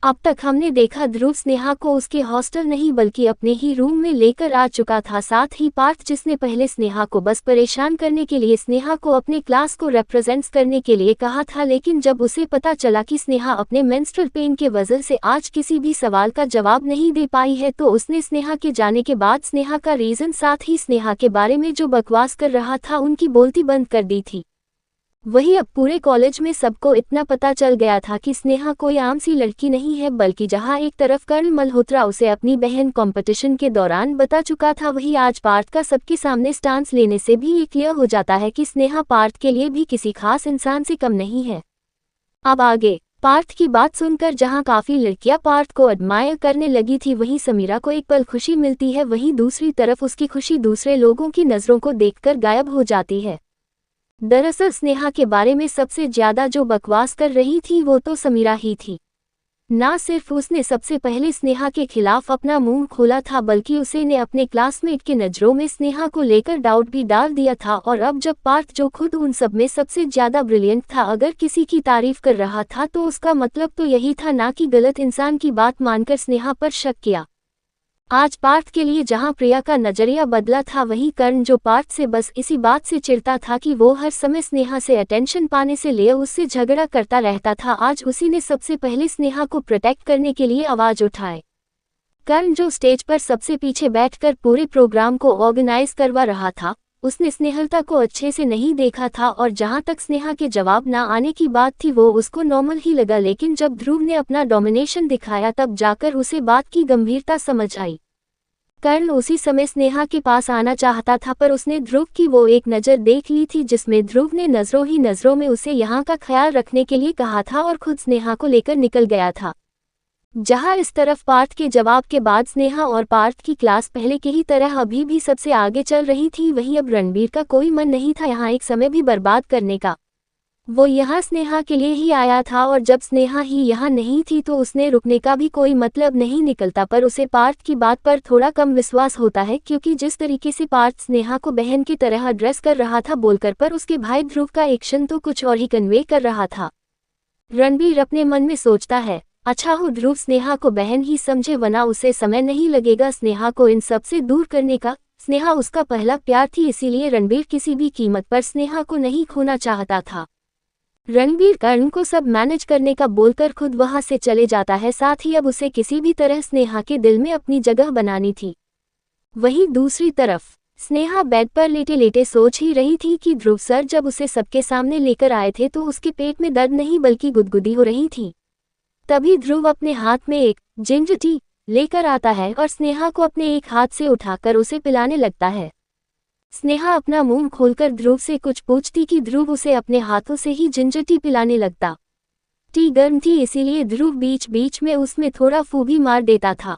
अब तक हमने देखा ध्रुव स्नेहा को उसके हॉस्टल नहीं बल्कि अपने ही रूम में लेकर आ चुका था। साथ ही पार्थ जिसने पहले स्नेहा को बस परेशान करने के लिए स्नेहा को अपने क्लास को रिप्रेजेंट करने के लिए कहा था, लेकिन जब उसे पता चला कि स्नेहा अपने मेंस्ट्रुअल पेन के वजह से आज किसी भी सवाल का जवाब नहीं दे पाई है, तो उसने स्नेहा के जाने के बाद स्नेहा का रीजन साथ ही स्नेहा के बारे में जो बकवास कर रहा था उनकी बोलती बंद कर दी थी। वही अब पूरे कॉलेज में सबको इतना पता चल गया था कि स्नेहा कोई आम सी लड़की नहीं है, बल्कि जहां एक तरफ कर्ण मल्होत्रा उसे अपनी बहन कंपटीशन के दौरान बता चुका था, वही आज पार्थ का सबके सामने स्टांस लेने से भी ये क्लियर हो जाता है कि स्नेहा पार्थ के लिए भी किसी खास इंसान से कम नहीं है। अब आगे पार्थ की बात सुनकर जहां काफी लड़कियां पार्थ को एडमायर करने लगी थी, वहीं समीरा को एक पल खुशी मिलती है, वहीं दूसरी तरफ उसकी खुशी दूसरे लोगों की नजरों को देखकर गायब हो जाती है। दरअसल स्नेहा के बारे में सबसे ज्यादा जो बकवास कर रही थी वो तो समीरा ही थी। ना सिर्फ उसने सबसे पहले स्नेहा के खिलाफ अपना मुंह खोला था, बल्कि उसे ने अपने क्लासमेट के नजरों में स्नेहा को लेकर डाउट भी डाल दिया था। और अब जब पार्थ जो खुद उन सब में सबसे ज्यादा ब्रिलियंट था, अगर किसी की तारीफ कर रहा था तो उसका मतलब तो यही था, ना कि गलत इंसान की बात मानकर स्नेहा पर शक किया। आज पार्थ के लिए जहां प्रिया का नजरिया बदला था, वहीं कर्ण जो पार्थ से बस इसी बात से चिढ़ता था कि वो हर समय स्नेहा से अटेंशन पाने से ले उससे झगड़ा करता रहता था, आज उसी ने सबसे पहले स्नेहा को प्रोटेक्ट करने के लिए आवाज उठाए। कर्ण जो स्टेज पर सबसे पीछे बैठकर पूरे प्रोग्राम को ऑर्गेनाइज करवा रहा था, उसने स्नेहलता को अच्छे से नहीं देखा था, और जहां तक स्नेहा के जवाब ना आने की बात थी वो उसको नॉर्मल ही लगा, लेकिन जब ध्रुव ने अपना डोमिनेशन दिखाया तब जाकर उसे बात की गंभीरता समझ आई। कर्ण उसी समय स्नेहा के पास आना चाहता था, पर उसने ध्रुव की वो एक नज़र देख ली थी जिसमें ध्रुव ने नज़रों ही नज़रों में उसे यहाँ का ख्याल रखने के लिए कहा था और खुद स्नेहा को लेकर निकल गया था। जहां इस तरफ पार्थ के जवाब के बाद स्नेहा और पार्थ की क्लास पहले की ही तरह अभी भी सबसे आगे चल रही थी, वहीं अब रणबीर का कोई मन नहीं था यहाँ एक समय भी बर्बाद करने का। वो यहाँ स्नेहा के लिए ही आया था, और जब स्नेहा ही यहाँ नहीं थी तो उसने रुकने का भी कोई मतलब नहीं निकलता। पर उसे पार्थ की बात पर थोड़ा कम विश्वास होता है, क्योंकि जिस तरीके से पार्थ स्नेहा को बहन की तरह एड्रेस कर रहा था बोलकर, पर उसके भाई ध्रुव का एक्शन तो कुछ और ही कन्वे कर रहा था। रणबीर अपने मन में सोचता है, अच्छा हो ध्रुव स्नेहा को बहन ही समझे, वरना उसे समय नहीं लगेगा स्नेहा को इन सब से दूर करने का। स्नेहा उसका पहला प्यार थी, इसीलिए रणबीर किसी भी कीमत पर स्नेहा को नहीं खोना चाहता था। रणबीर कर्ण को सब मैनेज करने का बोलकर खुद वहां से चले जाता है, साथ ही अब उसे किसी भी तरह स्नेहा के दिल में अपनी जगह बनानी थी। वहीं दूसरी तरफ स्नेहा बेड पर लेटे लेटे सोच ही रही थी कि ध्रुव सर जब उसे सबके सामने लेकर आए थे तो उसके पेट में दर्द नहीं बल्कि गुदगुदी हो रही थी। तभी ध्रुव अपने हाथ में एक जिंजर टी लेकर आता है और स्नेहा को अपने एक हाथ से उठाकर उसे पिलाने लगता है। स्नेहा अपना मुंह खोलकर ध्रुव से कुछ पूछती कि ध्रुव उसे अपने हाथों से ही जिंजर टी पिलाने लगता। टी गर्म थी, इसीलिए ध्रुव बीच बीच में उसमें थोड़ा फू भी मार देता था।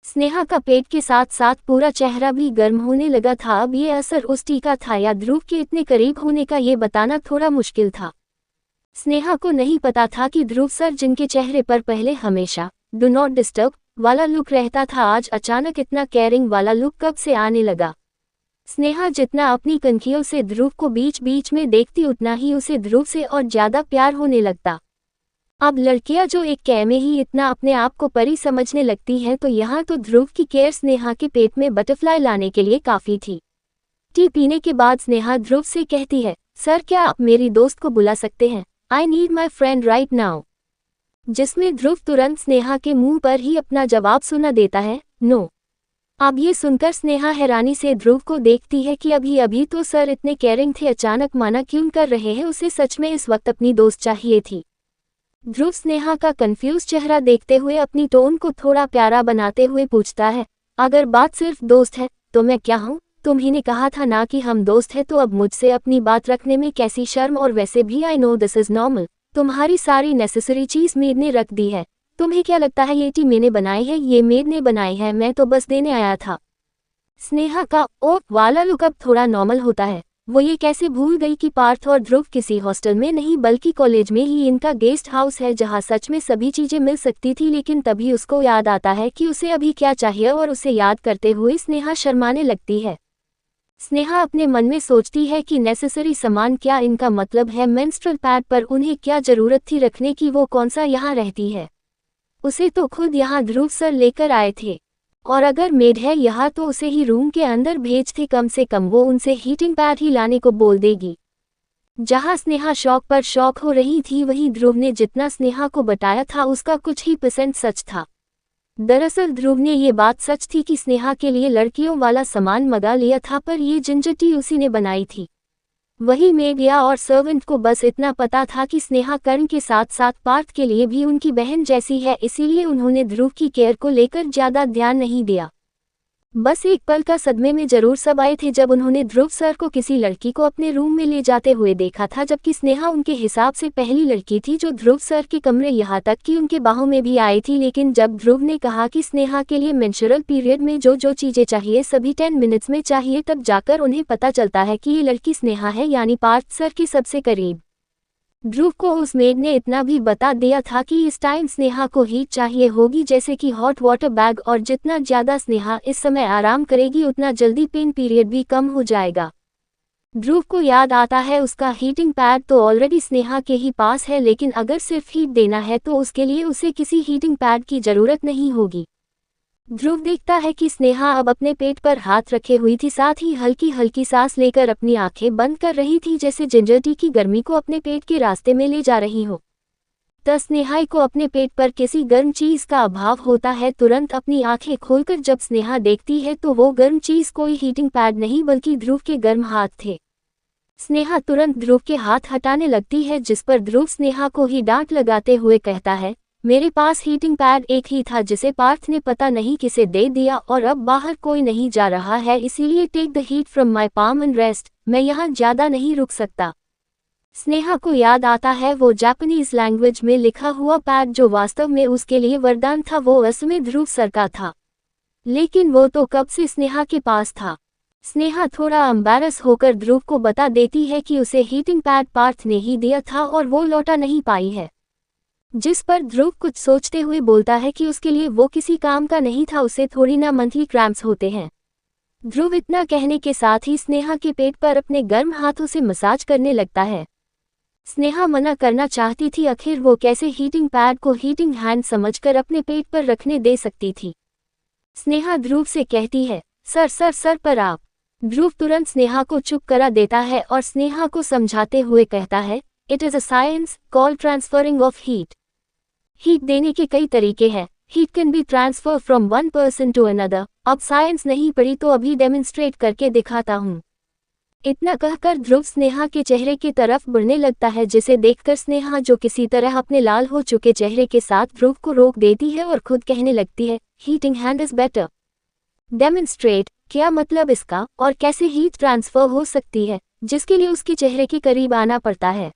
स्नेहा का पेट के साथ साथ पूरा चेहरा भी गर्म होने लगा था। अब ये असर उस टी का था या ध्रुव के इतने करीब होने का, ये बताना थोड़ा मुश्किल था। स्नेहा को नहीं पता था कि ध्रुव सर जिनके चेहरे पर पहले हमेशा डू नॉट डिस्टर्ब वाला लुक रहता था, आज अचानक इतना केयरिंग वाला लुक कब से आने लगा। स्नेहा जितना अपनी कनखियों से ध्रुव को बीच बीच में देखती, उतना ही उसे ध्रुव से और ज्यादा प्यार होने लगता। अब लड़कियां जो एक कैर में ही इतना अपने आप को परी समझने लगती हैं, तो यहाँ तो ध्रुव की केयर स्नेहा के पेट में बटरफ्लाई लाने के लिए काफी थी। टी पीने के बाद स्नेहा ध्रुव से कहती है, सर क्या आप मेरी दोस्त को बुला सकते हैं, I need my friend right now. जिसमें ध्रुव तुरंत स्नेहा के मुंह पर ही अपना जवाब सुना देता है, नो। अब ये सुनकर स्नेहा हैरानी से ध्रुव को देखती है कि अभी अभी तो सर इतने केयरिंग थे, अचानक माना क्यों कर रहे हैं, उसे सच में इस वक्त अपनी दोस्त चाहिए थी। ध्रुव स्नेहा का कंफ्यूज चेहरा देखते हुए अपनी टोन को थोड़ा प्यारा बनाते हुए पूछता है, अगर बात सिर्फ दोस्त है तो मैं क्या हूँ, तुम्ही ने कहा था ना कि हम दोस्त हैं, तो अब मुझसे अपनी बात रखने में कैसी शर्म, और वैसे भी I know this is normal, तुम्हारी सारी नेसेसरी चीज मेड ने रख दी है, तुम्हें क्या लगता है ये टी मैंने बनाई है, ये मेड ने बनाई है, मैं तो बस देने आया था। स्नेहा का ओ वाला लुक अब थोड़ा नॉर्मल होता है, वो ये कैसे भूल गई कि पार्थ और ध्रुव किसी हॉस्टल में नहीं बल्कि कॉलेज में ही इनका गेस्ट हाउस है, जहां सच में सभी चीजें मिल सकती थी। लेकिन तभी उसको याद आता है कि उसे अभी क्या चाहिए, और उसे याद करते हुए स्नेहा शर्माने लगती है। स्नेहा अपने मन में सोचती है कि नेसेसरी सामान क्या, इनका मतलब है मेंस्ट्रुअल पैड, पर उन्हें क्या जरूरत थी रखने की, वो कौन सा यहाँ रहती है। उसे तो खुद यहाँ ध्रुव सर लेकर आए थे, और अगर मेड है यहाँ तो उसे ही रूम के अंदर भेजते, कम से कम वो उनसे हीटिंग पैड ही लाने को बोल देगी। जहाँ स्नेहा शौक पर शौक हो रही थी, वहीं ध्रुव ने जितना स्नेहा को बताया था उसका कुछ ही % सच था। दरअसल ध्रुव ने ये बात सच थी कि स्नेहा के लिए लड़कियों वाला सामान मंगा लिया था, पर ये झंझटी उसी ने बनाई थी। वही मेडिया और सर्वेंट को बस इतना पता था कि स्नेहा कर्ण के साथ साथ पार्थ के लिए भी उनकी बहन जैसी है, इसीलिए उन्होंने ध्रुव की केयर को लेकर ज्यादा ध्यान नहीं दिया। बस एक पल का सदमे में जरूर सब आए थे जब उन्होंने ध्रुव सर को किसी लड़की को अपने रूम में ले जाते हुए देखा था, जबकि स्नेहा उनके हिसाब से पहली लड़की थी जो ध्रुव सर के कमरे यहाँ तक कि उनके बाहों में भी आई थी। लेकिन जब ध्रुव ने कहा कि स्नेहा के लिए मेंस्ट्रुअल पीरियड में जो जो चीजें चाहिए सभी 10 मिनट्स में चाहिए, तब जाकर उन्हें पता चलता है कि ये लड़की स्नेहा है, यानी पार्थ सर के सबसे करीब। ध्रुव को उस मेड ने इतना भी बता दिया था कि इस टाइम स्नेहा को हीट चाहिए होगी, जैसे कि हॉट वाटर बैग, और जितना ज्यादा स्नेहा इस समय आराम करेगी उतना जल्दी पेन पीरियड भी कम हो जाएगा। ध्रुव को याद आता है उसका हीटिंग पैड तो ऑलरेडी स्नेहा के ही पास है, लेकिन अगर सिर्फ हीट देना है तो उसके लिए उसे किसी हीटिंग पैड की जरूरत नहीं होगी। ध्रुव देखता है कि स्नेहा अब अपने पेट पर हाथ रखे हुई थी, साथ ही हल्की हल्की सांस लेकर अपनी आंखें बंद कर रही थी, जैसे जिंजर टी की गर्मी को अपने पेट के रास्ते में ले जा रही हो। स्नेहा को अपने पेट पर किसी गर्म चीज का अभाव होता है। तुरंत अपनी आंखें खोलकर जब स्नेहा देखती है तो वो गर्म चीज कोई हीटिंग पैड नहीं बल्कि ध्रुव के गर्म हाथ थे। स्नेहा तुरंत ध्रुव के हाथ हटाने लगती है, जिस पर ध्रुव स्नेहा को ही डांट लगाते हुए कहता है, मेरे पास हीटिंग पैड एक ही था जिसे पार्थ ने पता नहीं किसे दे दिया, और अब बाहर कोई नहीं जा रहा है, इसीलिए take the heat from my palm and rest, मैं यहाँ ज्यादा नहीं रुक सकता। स्नेहा को याद आता है वो जापानीज लैंग्वेज में लिखा हुआ पैड जो वास्तव में उसके लिए वरदान था, वो असली ध्रुव सर का था, लेकिन वो तो कब से स्नेहा के पास था। स्नेहा थोड़ा एम्बैरस होकर ध्रुव को बता देती है कि उसे हीटिंग पैड पार्थ ने ही दिया था और वो लौटा नहीं पाई है, जिस पर ध्रुव कुछ सोचते हुए बोलता है कि उसके लिए वो किसी काम का नहीं था, उसे थोड़ी ना मंथली क्रैम्प्स होते हैं। ध्रुव इतना कहने के साथ ही स्नेहा के पेट पर अपने गर्म हाथों से मसाज करने लगता है। स्नेहा मना करना चाहती थी, आखिर वो कैसे हीटिंग पैड को हीटिंग हैंड समझकर अपने पेट पर रखने दे सकती थी। स्नेहा ध्रुव से कहती है, सर सर सर पर आप। ध्रुव तुरंत स्नेहा को चुप करा देता है और स्नेहा को समझाते हुए कहता है, it is a science called transferring of heat. Heat देने के कई तरीके हैं, heat can be transfer from one person to another. अब साइंस नहीं पढ़ी तो अभी डेमोन्स्ट्रेट करके दिखाता हूँ। इतना कहकर ध्रुव स्नेहा के चेहरे की तरफ बढ़ने लगता है, जिसे देखकर स्नेहा जो किसी तरह अपने लाल हो चुके चेहरे के साथ ध्रुव को रोक देती है और खुद कहने लगती है, heating hand is better. Demonstrate, क्या मतलब इसका, और कैसे हीट ट्रांसफर हो सकती है जिसके लिए उसके चेहरे के करीब आना पड़ता है।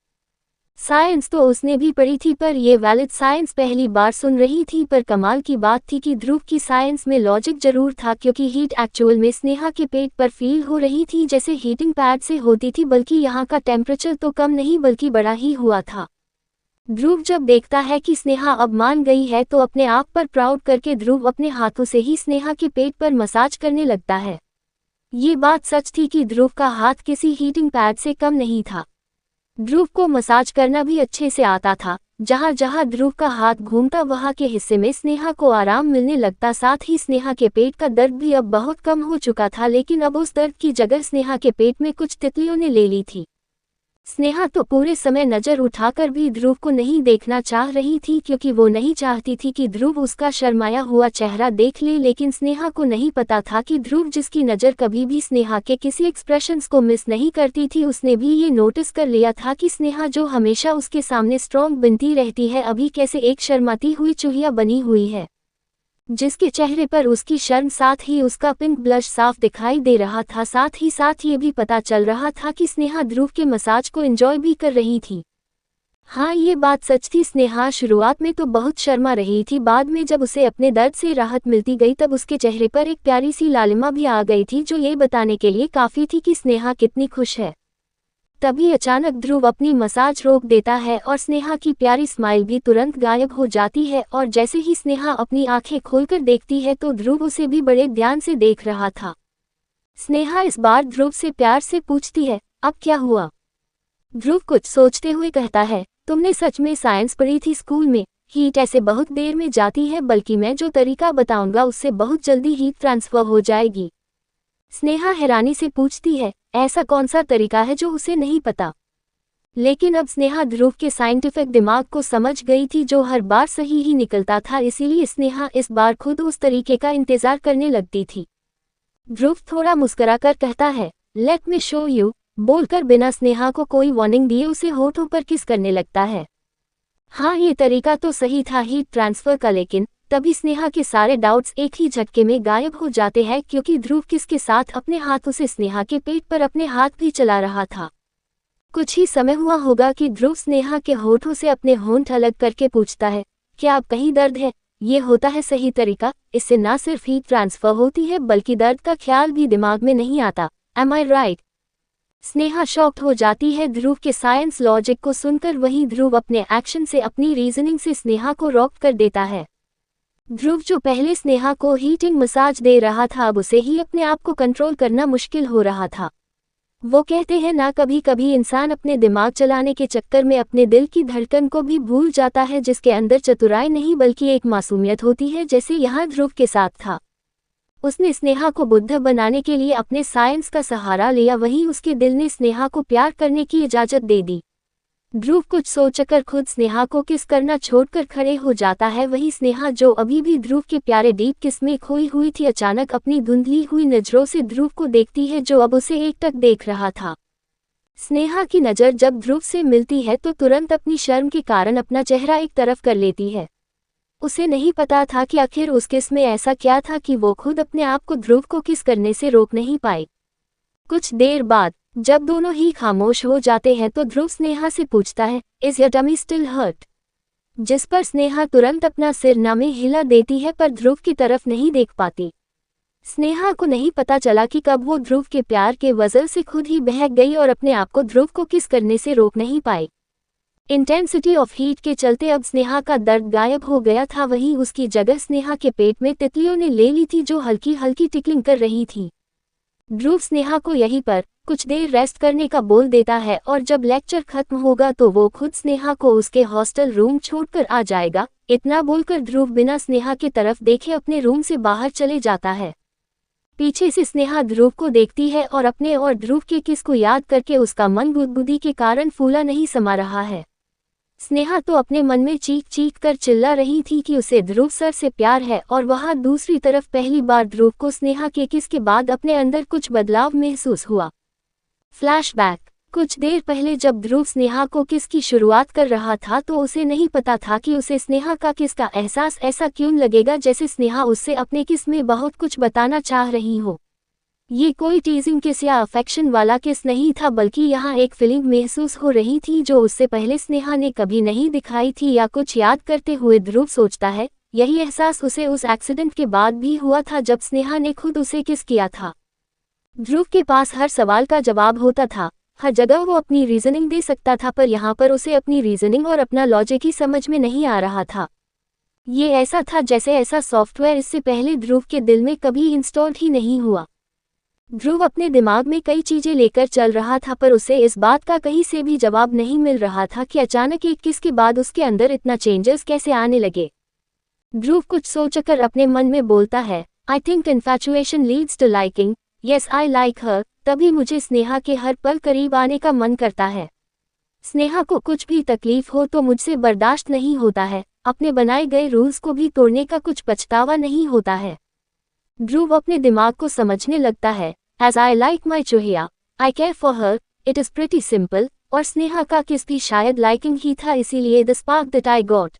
साइंस तो उसने भी पढ़ी थी, पर यह वैलिड साइंस पहली बार सुन रही थी। पर कमाल की बात थी कि ध्रुव की साइंस में लॉजिक जरूर था, क्योंकि हीट एक्चुअल में स्नेहा के पेट पर फील हो रही थी जैसे हीटिंग पैड से होती थी, बल्कि यहाँ का टेम्परेचर तो कम नहीं बल्कि बढ़ा ही हुआ था। ध्रुव जब देखता है कि स्नेहा अब मान गई है तो अपने आप पर प्राउड करके ध्रुव अपने हाथों से ही स्नेहा के पेट पर मसाज करने लगता है। ये बात सच थी कि ध्रुव का हाथ किसी हीटिंग पैड से कम नहीं था। ध्रुव को मसाज करना भी अच्छे से आता था। जहाँ जहाँ ध्रुव का हाथ घूमता वहाँ के हिस्से में स्नेहा को आराम मिलने लगता। साथ ही स्नेहा के पेट का दर्द भी अब बहुत कम हो चुका था, लेकिन अब उस दर्द की जगह स्नेहा के पेट में कुछ तितलियों ने ले ली थी। स्नेहा तो पूरे समय नजर उठाकर भी ध्रुव को नहीं देखना चाह रही थी, क्योंकि वो नहीं चाहती थी कि ध्रुव उसका शर्माया हुआ चेहरा देख ले। लेकिन स्नेहा को नहीं पता था कि ध्रुव, जिसकी नज़र कभी भी स्नेहा के किसी एक्सप्रेशंस को मिस नहीं करती थी, उसने भी ये नोटिस कर लिया था कि स्नेहा जो हमेशा उसके सामने स्ट्रॉन्ग बनती रहती है, अभी कैसे एक शर्माती हुई चूहिया बनी हुई है, जिसके चेहरे पर उसकी शर्म साथ ही उसका पिंक ब्लश साफ दिखाई दे रहा था। साथ ही साथ ये भी पता चल रहा था कि स्नेहा ध्रुव के मसाज को एंजॉय भी कर रही थी। हाँ, ये बात सच थी। स्नेहा शुरुआत में तो बहुत शर्मा रही थी, बाद में जब उसे अपने दर्द से राहत मिलती गई तब उसके चेहरे पर एक प्यारी सी लालिमा भी आ गई थी, जो ये बताने के लिए काफ़ी थी कि स्नेहा कितनी खुश है। तभी अचानक ध्रुव अपनी मसाज रोक देता है और स्नेहा की प्यारी स्माइल भी तुरंत गायब हो जाती है। और जैसे ही स्नेहा अपनी आंखें खोलकर देखती है तो ध्रुव उसे भी बड़े ध्यान से देख रहा था। स्नेहा इस बार ध्रुव से प्यार से पूछती है, अब क्या हुआ? ध्रुव कुछ सोचते हुए कहता है, तुमने सच में साइंस पढ़ी थी स्कूल में? हीट ऐसे बहुत देर में जाती है, बल्कि मैं जो तरीका बताऊंगा उससे बहुत जल्दी हीट ट्रांसफर हो जाएगी। स्नेहा हैरानी से पूछती है, ऐसा कौन सा तरीका है जो उसे नहीं पता। लेकिन अब स्नेहा ध्रुव के साइंटिफिक दिमाग को समझ गई थी, जो हर बार सही ही निकलता था, इसीलिए स्नेहा इस बार खुद उस तरीके का इंतजार करने लगती थी। ध्रुव थोड़ा मुस्कुराकर कहता है, लेट मी शो यू, बोलकर बिना स्नेहा को कोई वार्निंग दिए उसे होठों पर किस करने लगता है। हाँ, ये तरीका तो सही था हीट ट्रांसफर का, लेकिन तभी स्नेहा के सारे डाउट्स एक ही झटके में गायब हो जाते हैं, क्योंकि ध्रुव किस के साथ अपने हाथों से स्नेहा के पेट पर अपने हाथ भी चला रहा था। कुछ ही समय हुआ होगा कि ध्रुव स्नेहा के होठों से अपने होंठ अलग करके पूछता है, क्या अब कहीं दर्द है? ये होता है सही तरीका, इससे ना सिर्फ हीट ट्रांसफर होती है बल्कि दर्द का ख्याल भी दिमाग में नहीं आता। एम आई राइट? स्नेहा शॉक्ड हो जाती है ध्रुव के साइंस लॉजिक को सुनकर। वहीं ध्रुव अपने एक्शन से, अपनी रीजनिंग से स्नेहा को रॉक कर देता है। ध्रुव जो पहले स्नेहा को हीटिंग मसाज दे रहा था, अब उसे ही अपने आप को कंट्रोल करना मुश्किल हो रहा था। वो कहते हैं ना, कभी कभी इंसान अपने दिमाग चलाने के चक्कर में अपने दिल की धड़कन को भी भूल जाता है, जिसके अंदर चतुराई नहीं बल्कि एक मासूमियत होती है, जैसे यहाँ ध्रुव के साथ था। उसने स्नेहा को बुद्ध बनाने के लिए अपने साइंस का सहारा लिया, वहीं उसके दिल ने स्नेहा को प्यार करने की इजाजत दे दी। ध्रुव कुछ सोचकर खुद स्नेहा को किस करना छोड़कर खड़े हो जाता है। वहीं स्नेहा, जो अभी भी ध्रुव के प्यारे डीप किस में खोई हुई थी, अचानक अपनी धुंधली हुई नजरों से ध्रुव को देखती है, जो अब उसे एकटक देख रहा था। स्नेहा की नज़र जब ध्रुव से मिलती है तो तुरंत अपनी शर्म के कारण अपना चेहरा एक तरफ कर लेती है। उसे नहीं पता था कि आखिर उस किस में ऐसा क्या था कि वो खुद अपने आप को ध्रुव को किस करने से रोक नहीं पाई। कुछ देर बाद जब दोनों ही खामोश हो जाते हैं तो ध्रुव स्नेहा से पूछता है, is your tummy still hurt? जिस पर स्नेहा तुरंत अपना सिर ना में हिला देती है, पर ध्रुव की तरफ नहीं देख पाती। स्नेहा को नहीं पता चला कि कब वो ध्रुव के प्यार के वजह से खुद ही बहक गई और अपने आप को ध्रुव को किस करने से रोक नहीं पाई। इंटेंसिटी ऑफ हीट के चलते अब स्नेहा का दर्द गायब हो गया था, वहीं उसकी जगह स्नेहा के पेट में तितलियों ने ले ली थी, जो हल्की हल्की टिकलिंग कर रही थी। ध्रुव स्नेहा को यहीं पर कुछ देर रेस्ट करने का बोल देता है, और जब लेक्चर खत्म होगा तो वो खुद स्नेहा को उसके हॉस्टल रूम छोड़कर आ जाएगा। इतना बोलकर ध्रुव बिना स्नेहा के तरफ देखे अपने रूम से बाहर चले जाता है। पीछे से स्नेहा ध्रुव को देखती है और अपने और ध्रुव के किस को याद करके उसका मन बुदबुदी के कारण फूला नहीं समा रहा है। स्नेहा तो अपने मन में चीख चीख कर चिल्ला रही थी कि उसे ध्रुव सर से प्यार है, और वहां दूसरी तरफ पहली बार ध्रुव को स्नेहा के किस के बाद अपने अंदर कुछ बदलाव महसूस हुआ। फ्लैशबैक। कुछ देर पहले जब ध्रुव स्नेहा को किस की शुरुआत कर रहा था तो उसे नहीं पता था कि उसे स्नेहा का किस का एहसास ऐसा क्यों लगेगा, जैसे स्नेहा उससे अपने किस में बहुत कुछ बताना चाह रही हो। ये कोई टीजिंग किस या अफेक्शन वाला किस नहीं था, बल्कि यहाँ एक फीलिंग महसूस हो रही थी जो उससे पहले स्नेहा ने कभी नहीं दिखाई थी। या कुछ याद करते हुए ध्रुव सोचता है, यही एहसास उसे उस एक्सीडेंट के बाद भी हुआ था जब स्नेहा ने खुद उसे किस किया था। ध्रुव के पास हर सवाल का जवाब होता था, हर जगह वो अपनी रीजनिंग दे सकता था, पर यहाँ पर उसे अपनी रीजनिंग और अपना लॉजिक ही समझ में नहीं आ रहा था। ये ऐसा था जैसे ऐसा सॉफ्टवेयर इससे पहले ध्रुव के दिल में कभी इंस्टॉल ही नहीं हुआ। ध्रुव अपने दिमाग में कई चीजें लेकर चल रहा था, पर उसे इस बात का कहीं से भी जवाब नहीं मिल रहा था कि अचानक एक किस के बाद उसके अंदर इतना चेंजेस कैसे आने लगे। ध्रुव कुछ सोचकर अपने मन में बोलता है, I think infatuation leads to liking, yes I like her. तभी मुझे स्नेहा के हर पल करीब आने का मन करता है। स्नेहा को कुछ भी तकलीफ हो तो मुझसे बर्दाश्त नहीं होता है, अपने बनाए गए रूल्स को भी तोड़ने का कुछ पछतावा नहीं होता है। ध्रुव अपने दिमाग को समझने लगता है, एज आई लाइक माई चूहिया, I care for her, it is pretty simple. और स्नेहा का किस भी शायद लाइकिंग ही था, इसीलिए the spark that I got.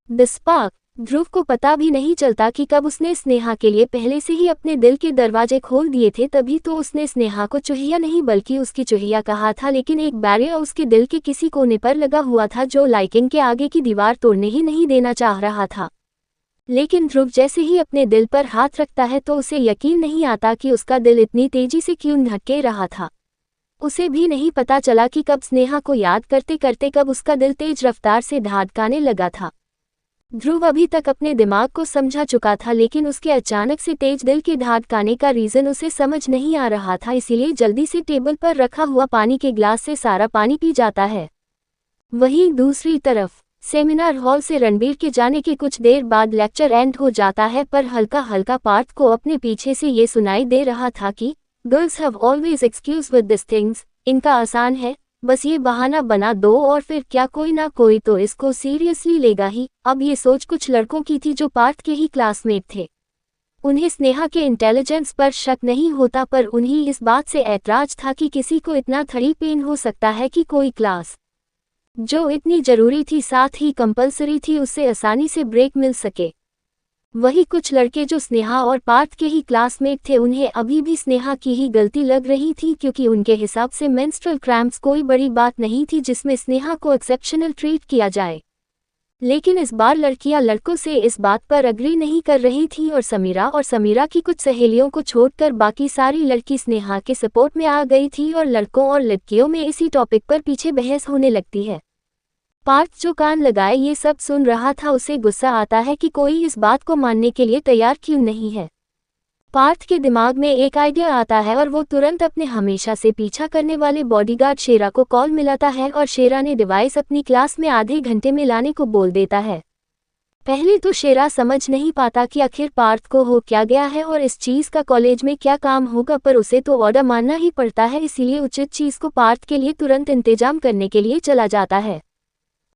The spark. Dhruv को पता भी नहीं चलता कि कब उसने स्नेहा के लिए पहले से ही अपने दिल के दरवाजे खोल दिए थे। तभी तो उसने स्नेहा को चूहिया नहीं बल्कि उसकी चूहिया कहा था, लेकिन एक बैरियर उसके दिल के किसी कोने पर लगा हुआ था जो लाइकिंग के आगे की दीवार तोड़ने ही नहीं देना चाह रहा था। लेकिन ध्रुव जैसे ही अपने दिल पर हाथ रखता है तो उसे यकीन नहीं आता कि उसका दिल इतनी तेजी से क्यों धड़के रहा था। उसे भी नहीं पता चला कि कब स्नेहा को याद करते करते कब उसका दिल तेज रफ्तार से धड़कने लगा था। ध्रुव अभी तक अपने दिमाग को समझा चुका था, लेकिन उसके अचानक से तेज दिल के धड़कने का रीजन उसे समझ नहीं आ रहा था, इसीलिए जल्दी से टेबल पर रखा हुआ पानी के ग्लास से सारा पानी पी जाता है। वहीं दूसरी तरफ सेमिनार हॉल से रणबीर के जाने के कुछ देर बाद लेक्चर एंड हो जाता है, पर हल्का हल्का पार्थ को अपने पीछे से ये सुनाई दे रहा था कि girls have always excuse with this things, इनका आसान है, बस ये बहाना बना दो और फिर क्या कोई ना कोई तो इसको सीरियसली लेगा ही। अब ये सोच कुछ लड़कों की थी जो पार्थ के ही क्लासमेट थे। उन्हें स्नेहा के इंटेलिजेंस पर शक नहीं होता, पर उन्हें इस बात से ऐतराज था कि किसी को इतना थड़ी पेन हो सकता है कि कोई क्लास जो इतनी जरूरी थी, साथ ही कंपलसरी थी, उससे आसानी से ब्रेक मिल सके। वही कुछ लड़के जो स्नेहा और पार्थ के ही क्लासमेट थे, उन्हें अभी भी स्नेहा की ही गलती लग रही थी, क्योंकि उनके हिसाब से मेंस्ट्रुअल क्रैम्प्स कोई बड़ी बात नहीं थी जिसमें स्नेहा को एक्सेप्शनल ट्रीट किया जाए। लेकिन इस बार लड़कियां लड़कों से इस बात पर अग्री नहीं कर रही थी और समीरा की कुछ सहेलियों को छोड़कर बाकी सारी लड़की स्नेहा के सपोर्ट में आ गई थी और लड़कों और लड़कियों में इसी टॉपिक पर पीछे बहस होने लगती है। पार्थ जो कान लगाए ये सब सुन रहा था, उसे गुस्सा आता है कि कोई इस बात को मानने के लिए तैयार क्यों नहीं है। पार्थ के दिमाग में एक आइडिया आता है और वो तुरंत अपने हमेशा से पीछा करने वाले बॉडीगार्ड शेरा को कॉल मिलाता है और शेरा ने डिवाइस अपनी क्लास में आधे घंटे में लाने को बोल देता है। पहले तो शेरा समझ नहीं पाता कि आखिर पार्थ को हो क्या गया है और इस चीज़ का कॉलेज में क्या काम होगा, पर उसे तो ऑर्डर मानना ही पड़ता है, इसीलिए उचित चीज़ को पार्थ के लिए तुरंत इंतजाम करने के लिए चला जाता है।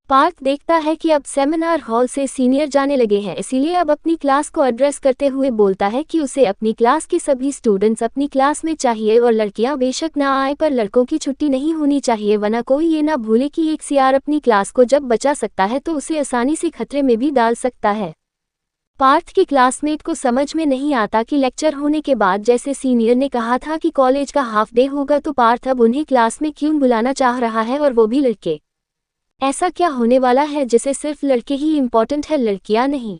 पार्थ देखता है कि अब सेमिनार हॉल से सीनियर जाने लगे हैं, इसीलिए अब अपनी क्लास को एड्रेस करते हुए बोलता है कि उसे अपनी क्लास के सभी स्टूडेंट्स अपनी क्लास में चाहिए और लड़कियां बेशक ना आए, पर लड़कों की छुट्टी नहीं होनी चाहिए, वरना कोई ये ना भूले कि एक सीआर अपनी क्लास को जब बचा सकता है तो उसे आसानी से खतरे में भी डाल सकता है। पार्थ के क्लासमेट को समझ में नहीं आता कि लेक्चर होने के बाद जैसे सीनियर ने कहा था कि कॉलेज का हाफ डे होगा, तो पार्थ अब उन्हें क्लास में क्यों बुलाना चाह रहा है, और वो भी लड़के। ऐसा क्या होने वाला है जिसे सिर्फ लड़के ही इम्पोर्टेंट है, लड़कियां नहीं।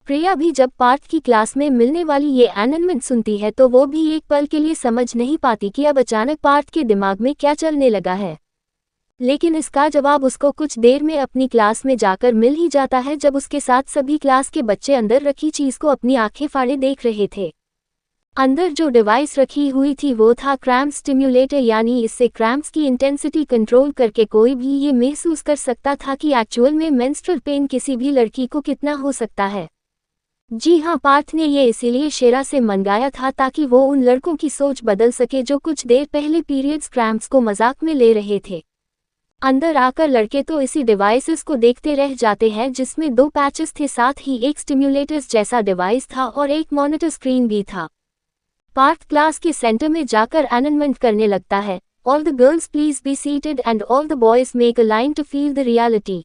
प्रिया भी जब पार्थ की क्लास में मिलने वाली ये अनाउंसमेंट सुनती है तो वो भी एक पल के लिए समझ नहीं पाती कि अब अचानक पार्थ के दिमाग में क्या चलने लगा है। लेकिन इसका जवाब उसको कुछ देर में अपनी क्लास में जाकर मिल ही जाता है, जब उसके साथ सभी क्लास के बच्चे अंदर रखी चीज को अपनी आंखें फाड़े देख रहे थे। अंदर जो डिवाइस रखी हुई थी वो था क्रैम्प स्टिम्युलेटर, यानी इससे क्रैम्प्स की इंटेंसिटी कंट्रोल करके कोई भी ये महसूस कर सकता था कि एक्चुअल में मेंस्ट्रुअल पेन किसी भी लड़की को कितना हो सकता है। जी हाँ, पार्थ ने ये इसीलिए शेरा से मंगाया था ताकि वो उन लड़कों की सोच बदल सके जो कुछ देर पहले पीरियड्स क्रैम्प्स को मजाक में ले रहे थे। अंदर आकर लड़के तो इसी डिवाइसेस को देखते रह जाते हैं, जिसमें 2 पैचेस थे, साथ ही एक स्टिम्युलेटर्स जैसा डिवाइस था और एक मॉनिटर स्क्रीन भी था। पार्थ क्लास के सेंटर में जाकर अनाउंसमेंट करने लगता है, all the girls please be seated and all the boys make a line to feel the reality.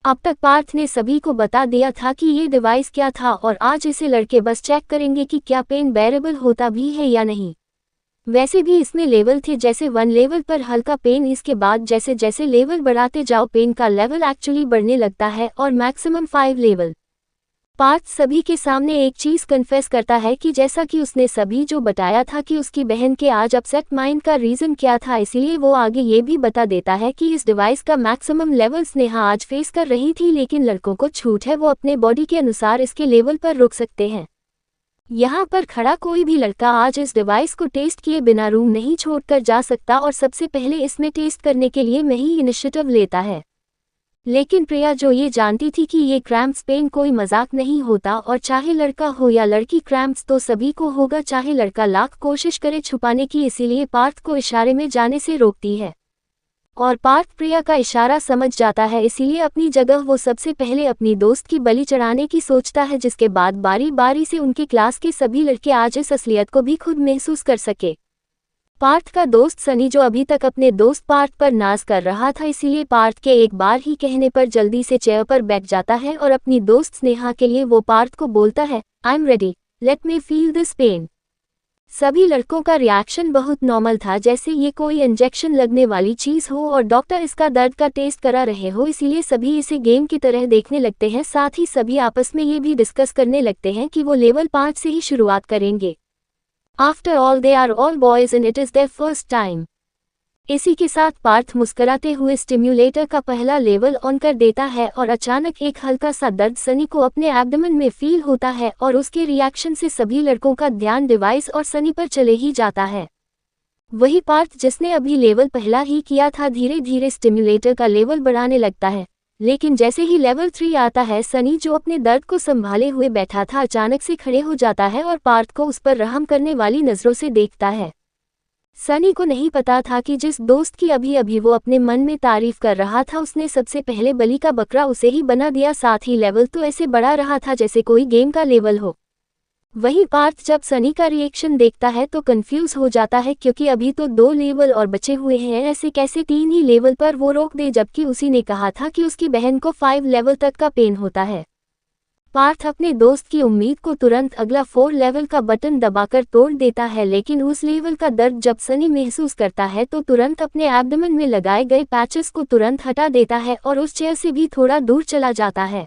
अब तक पार्थ ने सभी को बता दिया था कि ये डिवाइस क्या था और आज इसे लड़के बस चेक करेंगे कि क्या पेन बेरेबल होता भी है या नहीं। वैसे भी इसमें लेवल थे, जैसे 1 लेवल पर हल्का पेन, इसके बाद जैसे जैसे लेवल बढ़ाते जाओ पेन का लेवल एक्चुअली बढ़ने लगता है, और मैक्सिमम 5 लेवल। पार्थ सभी के सामने एक चीज कन्फेस करता है कि जैसा कि उसने सभी जो बताया था कि उसकी बहन के आज अपसेट माइंड का रीजन क्या था, इसीलिए वो आगे ये भी बता देता है कि इस डिवाइस का मैक्सिमम लेवल स्नेहा आज फेस कर रही थी, लेकिन लड़कों को छूट है, वो अपने बॉडी के अनुसार इसके लेवल पर रुक सकते हैं। यहाँ पर खड़ा कोई भी लड़का आज इस डिवाइस को टेस्ट किए बिना रूम नहीं छोड़कर जा सकता और सबसे पहले इसमें टेस्ट करने के लिए मैं ही इनिशिएटिव लेता है। लेकिन प्रिया जो ये जानती थी कि ये क्रैम्प्स पेन कोई मजाक नहीं होता और चाहे लड़का हो या लड़की क्रैम्प्स तो सभी को होगा, चाहे लड़का लाख कोशिश करे छुपाने की, इसीलिए पार्थ को इशारे में जाने से रोकती है। और पार्थ प्रिया का इशारा समझ जाता है, इसीलिए अपनी जगह वो सबसे पहले अपनी दोस्त की बलि चढ़ाने की सोचता है, जिसके बाद बारी बारी से उनके क्लास के सभी लड़के आज इस असलियत को भी खुद महसूस कर सके। पार्थ का दोस्त सनी जो अभी तक अपने दोस्त पार्थ पर नाज कर रहा था, इसीलिए पार्थ के एक बार ही कहने पर जल्दी से चेयर पर बैठ जाता है और अपनी दोस्त स्नेहा के लिए वो पार्थ को बोलता है, I am ready, let me feel this pain. सभी लड़कों का रिएक्शन बहुत नॉर्मल था, जैसे ये कोई इंजेक्शन लगने वाली चीज हो और डॉक्टर इसका दर्द का टेस्ट करा रहे हो, इसीलिए सभी इसे गेम की तरह देखने लगते हैं। साथ ही सभी आपस में ये भी डिस्कस करने लगते हैं कि वो लेवल 5 से ही शुरुआत करेंगे। After all, they are all boys and it is their first time. इसी के साथ पार्थ मुस्कुराते हुए स्टिम्युलेटर का पहला लेवल ऑन कर देता है और अचानक एक हल्का सा दर्द सनी को अपने एब्डोमेन में फील होता है और उसके रिएक्शन से सभी लड़कों का ध्यान डिवाइस और सनी पर चले ही जाता है। वही पार्थ जिसने अभी लेवल पहला ही किया था धीरे धीरे स्टिम्युलेटर का लेवल बढ़ाने लगता है। लेकिन जैसे ही लेवल 3 आता है, सनी जो अपने दर्द को संभाले हुए बैठा था अचानक से खड़े हो जाता है और पार्थ को उस पर रहम करने वाली नजरों से देखता है। सनी को नहीं पता था कि जिस दोस्त की अभी अभी वो अपने मन में तारीफ कर रहा था उसने सबसे पहले बलि का बकरा उसे ही बना दिया, साथ ही लेवल तो ऐसे बढ़ा रहा था जैसे कोई गेम का लेवल हो। वहीं पार्थ जब सनी का रिएक्शन देखता है तो कंफ्यूज हो जाता है, क्योंकि अभी तो 2 लेवल और बचे हुए हैं, ऐसे कैसे 3 ही लेवल पर वो रोक दे, जबकि उसी ने कहा था कि उसकी बहन को 5 लेवल तक का पेन होता है। पार्थ अपने दोस्त की उम्मीद को तुरंत अगला 4 लेवल का बटन दबाकर तोड़ देता है, लेकिन उस लेवल का दर्द जब सनी महसूस करता है तो तुरंत अपने एब्डोमेन में लगाए गए पैचेस को तुरंत हटा देता है और उस चेयर से भी थोड़ा दूर चला जाता है।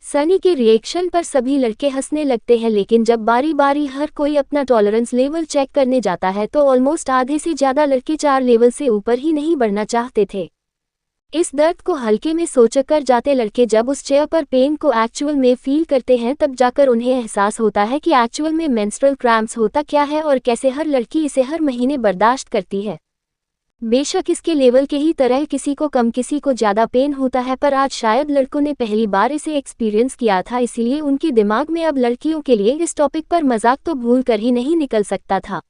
सनी के रिएक्शन पर सभी लड़के हंसने लगते हैं, लेकिन जब बारी बारी हर कोई अपना टॉलरेंस लेवल चेक करने जाता है तो ऑलमोस्ट आधे से ज़्यादा लड़के 4 लेवल से ऊपर ही नहीं बढ़ना चाहते थे। इस दर्द को हल्के में सोचकर जाते लड़के जब उस चेयर पर पेन को एक्चुअल में फील करते हैं तब जाकर उन्हें एहसास होता है कि एक्चुअल में मेंस्ट्रुअल क्रैम्प्स होता क्या है और कैसे हर लड़की इसे हर महीने बर्दाश्त करती है। बेशक इसके लेवल के ही तरह किसी को कम किसी को ज़्यादा पेन होता है, पर आज शायद लड़कों ने पहली बार इसे एक्सपीरियंस किया था, इसलिए उनके दिमाग में अब लड़कियों के लिए इस टॉपिक पर मजाक तो भूल कर ही नहीं निकल सकता था।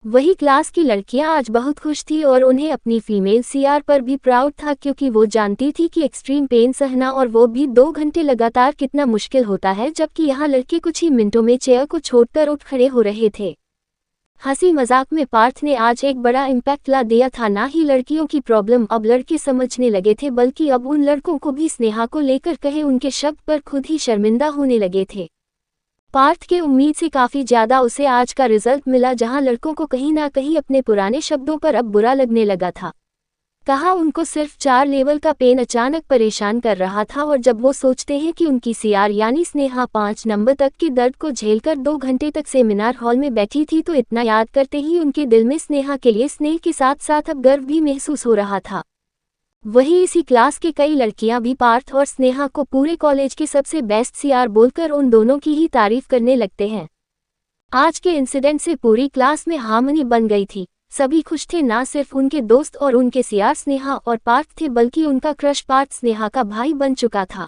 वही क्लास की लड़कियां आज बहुत खुश थी और उन्हें अपनी फीमेल सीआर पर भी प्राउड था, क्योंकि वो जानती थी कि एक्सट्रीम पेन सहना और वो भी 2 घंटे लगातार कितना मुश्किल होता है, जबकि यहाँ लड़के कुछ ही मिनटों में चेयर को छोड़कर उठ खड़े हो रहे थे। हंसी मजाक में पार्थ ने आज एक बड़ा इम्पैक्ट ला दिया था। ना ही लड़कियों की प्रॉब्लम अब लड़के समझने लगे थे, बल्कि अब उन लड़कों को भी स्नेहा को लेकर कहे उनके शब्द पर खुद ही शर्मिंदा होने लगे थे। पार्थ के उम्मीद से काफ़ी ज़्यादा उसे आज का रिजल्ट मिला, जहां लड़कों को कहीं ना कहीं अपने पुराने शब्दों पर अब बुरा लगने लगा था। कहा उनको सिर्फ 4 लेवल का पेन अचानक परेशान कर रहा था, और जब वो सोचते हैं कि उनकी सीआर यानी स्नेहा 5 नंबर तक की दर्द को झेलकर 2 घंटे तक सेमिनार हॉल में बैठी थी, तो इतना याद करते ही उनके दिल में स्नेहा के लिए स्नेह के साथ साथ अब गर्व भी महसूस हो रहा था। वहीं इसी क्लास के कई लड़कियां भी पार्थ और स्नेहा को पूरे कॉलेज के सबसे बेस्ट सीआर बोलकर उन दोनों की ही तारीफ करने लगते हैं। आज के इंसिडेंट से पूरी क्लास में हार्मनी बन गई थी। सभी खुश थे, ना सिर्फ उनके दोस्त और उनके सीआर स्नेहा और पार्थ थे, बल्कि उनका क्रश पार्थ स्नेहा का भाई बन चुका था।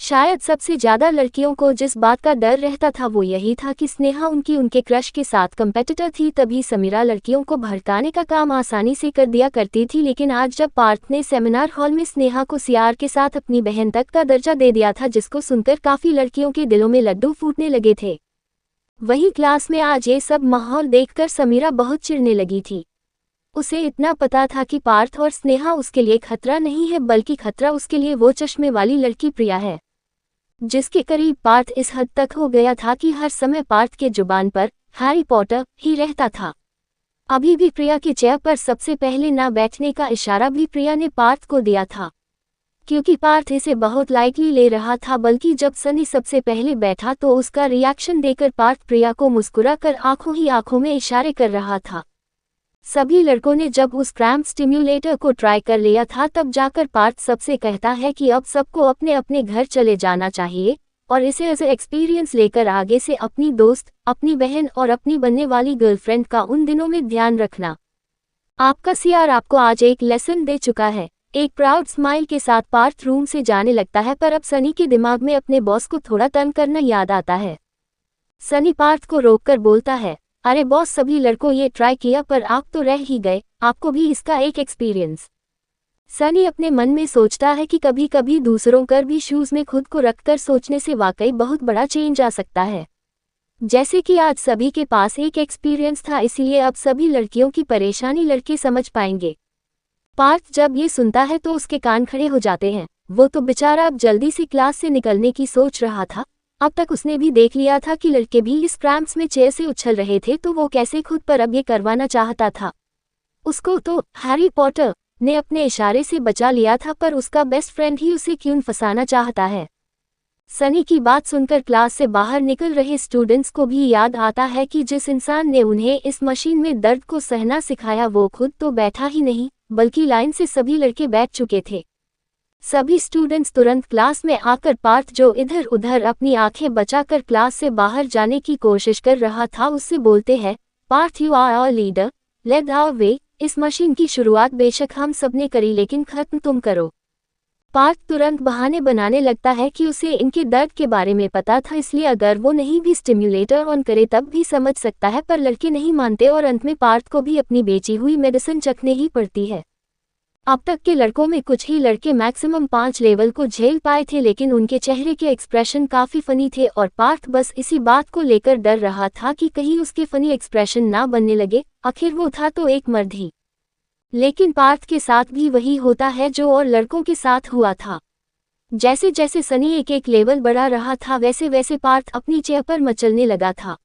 शायद सबसे ज्यादा लड़कियों को जिस बात का डर रहता था वो यही था कि स्नेहा उनके क्रश के साथ कंपेटिटर थी, तभी समीरा लड़कियों को भड़काने का काम आसानी से कर दिया करती थी। लेकिन आज जब पार्थ ने सेमिनार हॉल में स्नेहा को सीआर के साथ अपनी बहन तक का दर्जा दे दिया था, जिसको सुनकर काफी लड़कियों के दिलों में लड्डू फूटने लगे थे। वहीं क्लास में आज ये सब माहौल देखकर समीरा बहुत चिढ़ने लगी थी। उसे इतना पता था कि पार्थ और स्नेहा उसके लिए खतरा नहीं है, बल्कि खतरा उसके लिए वो चश्मे वाली लड़की प्रिया है, जिसके करीब पार्थ इस हद तक हो गया था कि हर समय पार्थ के जुबान पर हैरी पॉटर ही रहता था। अभी भी प्रिया के चेयर पर सबसे पहले ना बैठने का इशारा भी प्रिया ने पार्थ को दिया था, क्योंकि पार्थ इसे बहुत लाइटली ले रहा था। बल्कि जब सनी सबसे पहले बैठा तो उसका रिएक्शन देकर पार्थ प्रिया को मुस्कुराकर आंखों ही आंखों में इशारे कर रहा था। सभी लड़कों ने जब उस क्रैम्प स्टिम्युलेटर को ट्राई कर लिया था, तब जाकर पार्थ सबसे कहता है कि अब सबको अपने अपने घर चले जाना चाहिए और इसे एज एक्सपीरियंस लेकर आगे से अपनी दोस्त, अपनी बहन और अपनी बनने वाली गर्लफ्रेंड का उन दिनों में ध्यान रखना। आपका सीआर आपको आज एक लेसन दे चुका है। एक प्राउड स्माइल के साथ पार्थ रूम से जाने लगता है, पर अब सनी के दिमाग में अपने बॉस को थोड़ा तंग करना याद आता है। सनी पार्थ को रोककर बोलता है, अरे बॉस, सभी लड़कों ये ट्राई किया पर आप तो रह ही गए, आपको भी इसका एक एक्सपीरियंस। सनी अपने मन में सोचता है कि कभी कभी दूसरों कर भी शूज में खुद को रखकर सोचने से वाकई बहुत बड़ा चेंज आ सकता है। जैसे कि आज सभी के पास एक एक्सपीरियंस था, इसलिए अब सभी लड़कियों की परेशानी लड़के समझ पाएंगे। पार्थ जब ये सुनता है तो उसके कान खड़े हो जाते हैं। वो तो बेचारा अब जल्दी से क्लास से निकलने की सोच रहा था। अब तक उसने भी देख लिया था कि लड़के भी इस क्रैम्प्स में चेयर से उछल रहे थे, तो वो कैसे खुद पर अब ये करवाना चाहता था। उसको तो हैरी पॉटर ने अपने इशारे से बचा लिया था, पर उसका बेस्ट फ्रेंड ही उसे क्यों फंसाना चाहता है। सनी की बात सुनकर क्लास से बाहर निकल रहे स्टूडेंट्स को भी याद आता है कि जिस इंसान ने उन्हें इस मशीन में दर्द को सहना सिखाया वो खुद तो बैठा ही नहीं, बल्कि लाइन से सभी लड़के बैठ चुके थे। सभी स्टूडेंट्स तुरंत क्लास में आकर पार्थ, जो इधर उधर अपनी आंखें बचाकर क्लास से बाहर जाने की कोशिश कर रहा था, उससे बोलते हैं, Parth, you are our leader, let our way. इस मशीन की शुरुआत बेशक हम सबने करी, लेकिन खत्म तुम करो। पार्थ तुरंत बहाने बनाने लगता है कि उसे इनके दर्द के बारे में पता था, इसलिए अगर वो नहीं भी स्टिम्युलेटर ऑन करे तब भी समझ सकता है, पर लड़के नहीं मानते और अंत में पार्थ को भी अपनी बेची हुई मेडिसिन चखने ही पड़ती है। अब तक के लड़कों में कुछ ही लड़के मैक्सिमम 5 लेवल को झेल पाए थे, लेकिन उनके चेहरे के एक्सप्रेशन काफी फनी थे और पार्थ बस इसी बात को लेकर डर रहा था कि कहीं उसके फनी एक्सप्रेशन ना बनने लगे। आखिर वो था तो एक मर्द ही, लेकिन पार्थ के साथ भी वही होता है जो और लड़कों के साथ हुआ था। जैसे जैसे सनी एक एक लेवल बढ़ा रहा था वैसे वैसे पार्थ अपनी चेयर पर मचलने लगा था,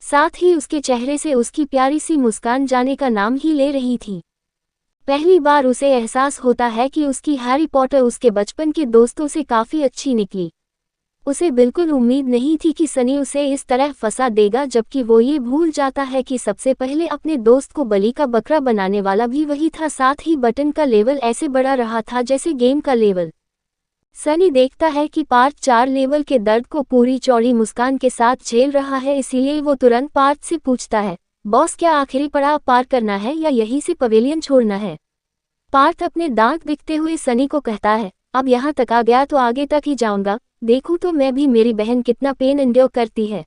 साथ ही उसके चेहरे से उसकी प्यारी सी मुस्कान जाने का नाम ही ले रही थी। पहली बार उसे एहसास होता है कि उसकी हैरी पॉटर उसके बचपन के दोस्तों से काफी अच्छी निकली। उसे बिल्कुल उम्मीद नहीं थी कि सनी उसे इस तरह फंसा देगा, जबकि वो ये भूल जाता है कि सबसे पहले अपने दोस्त को बलि का बकरा बनाने वाला भी वही था। साथ ही बटन का लेवल ऐसे बढ़ा रहा था जैसे गेम का लेवल। सनी देखता है कि पार्थ 4 लेवल के दर्द को पूरी चौड़ी मुस्कान के साथ झेल रहा है, इसीलिए वो तुरंत पार्थ से पूछता है, बॉस क्या आखिरी पड़ाव पार करना है या यहीं से पवेलियन छोड़ना है? पार्थ अपने दांत दिखते हुए सनी को कहता है, अब यहाँ तक आ गया तो आगे तक ही जाऊंगा, देखूं तो मैं भी मेरी बहन कितना पेन एंड्योर करती है।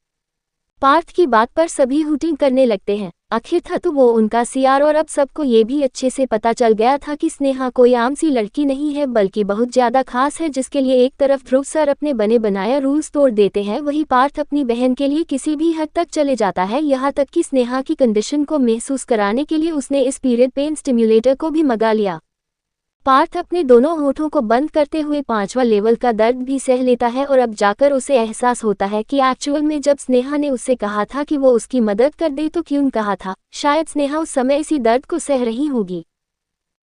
पार्थ की बात पर सभी हुटिंग करने लगते हैं। आखिर था तो वो उनका सीआर, और अब सबको ये भी अच्छे से पता चल गया था कि स्नेहा कोई आम सी लड़की नहीं है बल्कि बहुत ज्यादा खास है, जिसके लिए एक तरफ ध्रुव सर अपने बने बनाया रूल्स तोड़ देते हैं, वहीं पार्थ अपनी बहन के लिए किसी भी हद तक चले जाता है, यहाँ तक कि स्नेहा की कंडीशन को महसूस कराने के लिए उसने इस पीरियड पेन स्टिम्युलेटर को भी मंगा लिया। पार्थ अपने दोनों होठों को बंद करते हुए 5वां लेवल का दर्द भी सह लेता है और अब जाकर उसे एहसास होता है कि एक्चुअल में जब स्नेहा ने उससे कहा था कि वो उसकी मदद कर दे तो क्यों कहा था, शायद स्नेहा उस समय इसी दर्द को सह रही होगी।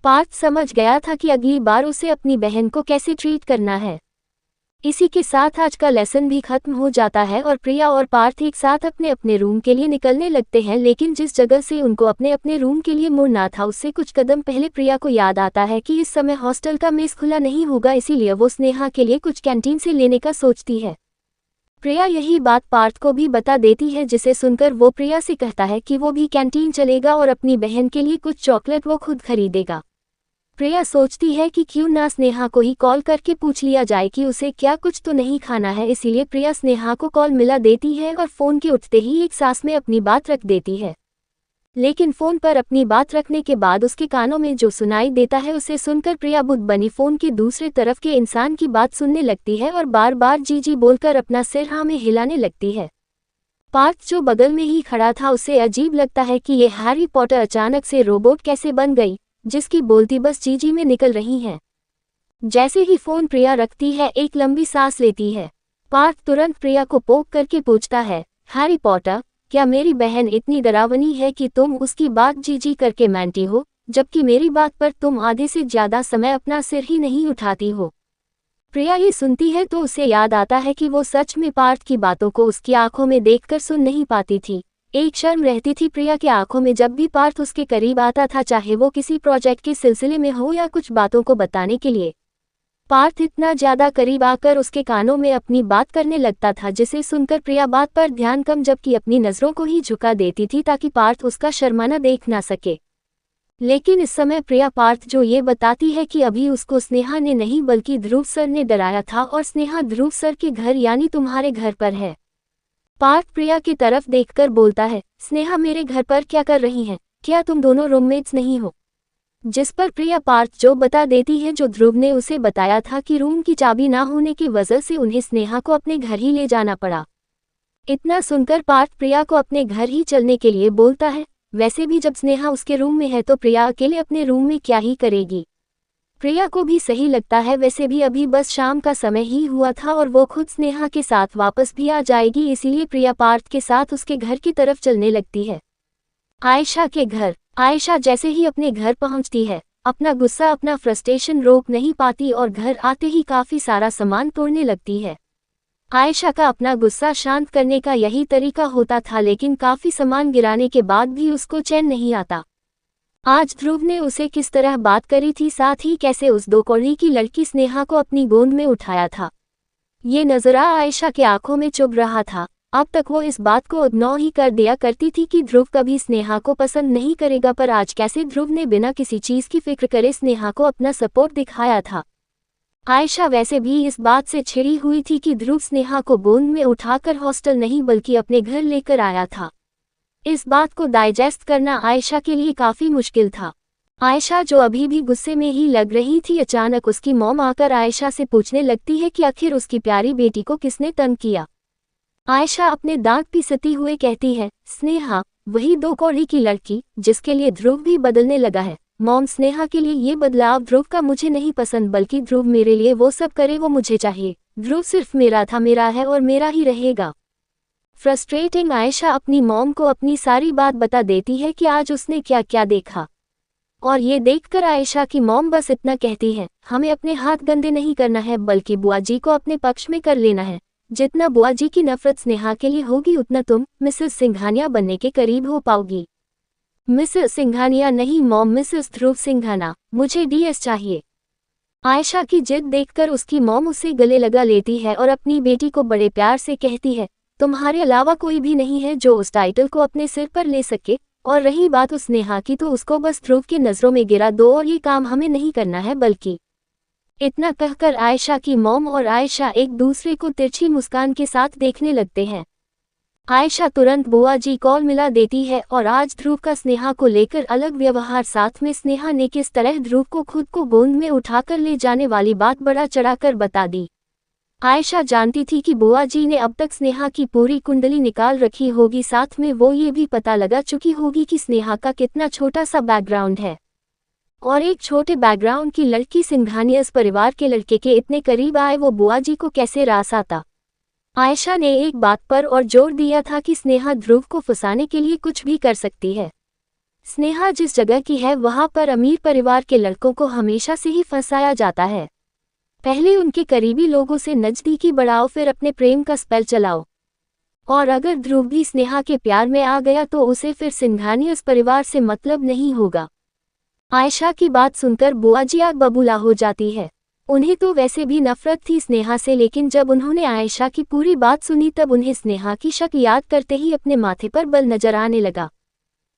पार्थ समझ गया था कि अगली बार उसे अपनी बहन को कैसे ट्रीट करना है। इसी के साथ आज का लेसन भी खत्म हो जाता है और प्रिया और पार्थ एक साथ अपने अपने रूम के लिए निकलने लगते हैं, लेकिन जिस जगह से उनको अपने अपने रूम के लिए मुड़ना था उससे कुछ कदम पहले प्रिया को याद आता है कि इस समय हॉस्टल का मेस खुला नहीं होगा, इसीलिए वो स्नेहा के लिए कुछ कैंटीन से लेने का सोचती है। प्रिया यही बात पार्थ को भी बता देती है, जिसे सुनकर वो प्रिया से कहता है कि वो भी कैंटीन चलेगा और अपनी बहन के लिए कुछ चॉकलेट वो खुद खरीदेगा। प्रिया सोचती है कि क्यों ना स्नेहा को ही कॉल करके पूछ लिया जाए कि उसे क्या कुछ तो नहीं खाना है, इसीलिए प्रिया स्नेहा को कॉल मिला देती है और फोन के उठते ही एक सांस में अपनी बात रख देती है। लेकिन फोन पर अपनी बात रखने के बाद उसके कानों में जो सुनाई देता है उसे सुनकर प्रिया बुद्ध बनी फोन के दूसरे तरफ के इंसान की बात सुनने लगती है और बार बार जी जी बोलकर अपना सिर हाँ में हिलाने लगती है। पार्थ जो बगल में ही खड़ा था उसे अजीब लगता है कि ये हैरी पॉटर अचानक से रोबोट कैसे बन गई, जिसकी बोलती बस जी में निकल रही हैं। जैसे ही फोन प्रिया रखती है एक लंबी सांस लेती है। पार्थ तुरंत प्रिया को पोक करके पूछता है, हैरी पॉटर क्या मेरी बहन इतनी डरावनी है कि तुम उसकी बात जी करके मानती हो, जबकि मेरी बात पर तुम आधे से ज्यादा समय अपना सिर ही नहीं उठाती हो? प्रिया ये सुनती है तो उसे याद आता है कि वो सच में पार्थ की बातों को उसकी आंखों में देखकर सुन नहीं पाती थी। एक शर्म रहती थी प्रिया के आंखों में जब भी पार्थ उसके करीब आता था, चाहे वो किसी प्रोजेक्ट के सिलसिले में हो या कुछ बातों को बताने के लिए। पार्थ इतना ज्यादा करीब आकर उसके कानों में अपनी बात करने लगता था, जिसे सुनकर प्रिया बात पर ध्यान कम जबकि अपनी नजरों को ही झुका देती थी ताकि पार्थ उसका शर्माना देख ना सके। लेकिन इस समय प्रिया पार्थ जो ये बताती है कि अभी उसको स्नेहा ने नहीं बल्कि ध्रुव सर ने डराया था और स्नेहा ध्रुव सर के घर यानी तुम्हारे घर पर है। पार्थ प्रिया की तरफ देखकर बोलता है, स्नेहा मेरे घर पर क्या कर रही हैं? क्या तुम दोनों रूममेट्स नहीं हो? जिस पर प्रिया पार्थ जो बता देती है जो ध्रुव ने उसे बताया था कि रूम की चाबी ना होने की वजह से उन्हें स्नेहा को अपने घर ही ले जाना पड़ा। इतना सुनकर पार्थ प्रिया को अपने घर ही चलने के लिए बोलता है। वैसे भी जब स्नेहा उसके रूम में है तो प्रिया अकेले अपने रूम में क्या ही करेगी। प्रिया को भी सही लगता है, वैसे भी अभी बस शाम का समय ही हुआ था और वो खुद स्नेहा के साथ वापस भी आ जाएगी, इसीलिए प्रिया पार्थ के साथ उसके घर की तरफ चलने लगती है। आयशा के घर। आयशा जैसे ही अपने घर पहुंचती है अपना गुस्सा अपना फ्रस्ट्रेशन रोक नहीं पाती और घर आते ही काफी सारा सामान तोड़ने लगती है। आयशा का अपना गुस्सा शांत करने का यही तरीका होता था, लेकिन काफी सामान गिराने के बाद भी उसको चैन नहीं आता। आज ध्रुव ने उसे किस तरह बात करी थी, साथ ही कैसे उस 2 कौड़ी की लड़की स्नेहा को अपनी गोद में उठाया था, ये नजरा आयशा के आंखों में चुभ रहा था। अब तक वो इस बात को इग्नोर ही कर दिया करती थी कि ध्रुव कभी स्नेहा को पसंद नहीं करेगा, पर आज कैसे ध्रुव ने बिना किसी चीज की फिक्र करे स्नेहा को अपना सपोर्ट दिखाया था। आयशा वैसे भी इस बात से छिड़ी हुई थी कि ध्रुव स्नेहा को गोद में उठाकर हॉस्टल नहीं बल्कि अपने घर लेकर आया था। इस बात को डाइजेस्ट करना आयशा के लिए काफी मुश्किल था। आयशा जो अभी भी गुस्से में ही लग रही थी, अचानक उसकी मॉम आकर आयशा से पूछने लगती है कि आखिर उसकी प्यारी बेटी को किसने तंग किया। आयशा अपने दांत पीसती हुए कहती है, स्नेहा, वही 2 कौड़ी की लड़की जिसके लिए ध्रुव भी बदलने लगा है। मॉम, स्नेहा के लिए ये बदलाव ध्रुव का मुझे नहीं पसंद, बल्कि ध्रुव मेरे लिए वो सब करे वो मुझे चाहिए। ध्रुव सिर्फ मेरा था, मेरा है और मेरा ही रहेगा। फ्रस्ट्रेटिंग आयशा अपनी मॉम को अपनी सारी बात बता देती है कि आज उसने क्या क्या देखा। और ये देखकर आयशा की मॉम बस इतना कहती है, हमें अपने हाथ गंदे नहीं करना है बल्कि बुआ जी को अपने पक्ष में कर लेना है। जितना बुआ जी की नफरत स्नेहा के लिए होगी उतना तुम मिसेस सिंघानिया बनने के करीब हो पाओगी। मिसेस सिंघानिया नहीं मॉम, मिसेस ध्रुव सिंघाना, मुझे डीएस चाहिए। आयशा की जिद देखकर उसकी मॉम उसे गले लगा लेती है और अपनी बेटी को बड़े प्यार से कहती है, तुम्हारे अलावा कोई भी नहीं है जो उस टाइटल को अपने सिर पर ले सके। और रही बात उस स्नेहा की, तो उसको बस ध्रुव की नज़रों में गिरा दो और ये काम हमें नहीं करना है बल्कि। इतना कहकर आयशा की मॉम और आयशा एक दूसरे को तिरछी मुस्कान के साथ देखने लगते हैं। आयशा तुरंत बुआ जी कॉल मिला देती है और आज ध्रुव का स्नेहा को लेकर अलग व्यवहार, साथ में स्नेहा ने किस तरह ध्रुव को खुद को गोद में उठाकर ले जाने वाली बात बड़ा चढ़ाकर बता दी। आयशा जानती थी कि बुआ जी ने अब तक स्नेहा की पूरी कुंडली निकाल रखी होगी, साथ में वो ये भी पता लगा चुकी होगी कि स्नेहा का कितना छोटा सा बैकग्राउंड है। और एक छोटे बैकग्राउंड की लड़की सिंघानियस परिवार के लड़के के इतने करीब आए वो बुआ जी को कैसे रास आता। आयशा ने एक बात पर और जोर दिया था कि स्नेहा ध्रुव को फंसाने के लिए कुछ भी कर सकती है। स्नेहा जिस जगह की है वहां पर अमीर परिवार के लड़कों को हमेशा से ही फंसाया जाता है। पहले उनके करीबी लोगों से नजदीकी बढ़ाओ, फिर अपने प्रेम का स्पेल चलाओ। और अगर ध्रुव भी स्नेहा के प्यार में आ गया तो उसे फिर सिंघानियस परिवार से मतलब नहीं होगा। आयशा की बात सुनकर बुआ जी आग बबूला हो जाती है। उन्हें तो वैसे भी नफरत थी स्नेहा से, लेकिन जब उन्होंने आयशा की पूरी बात सुनी तब उन्हें स्नेहा की शक याद करते ही अपने माथे पर बल नजर आने लगा।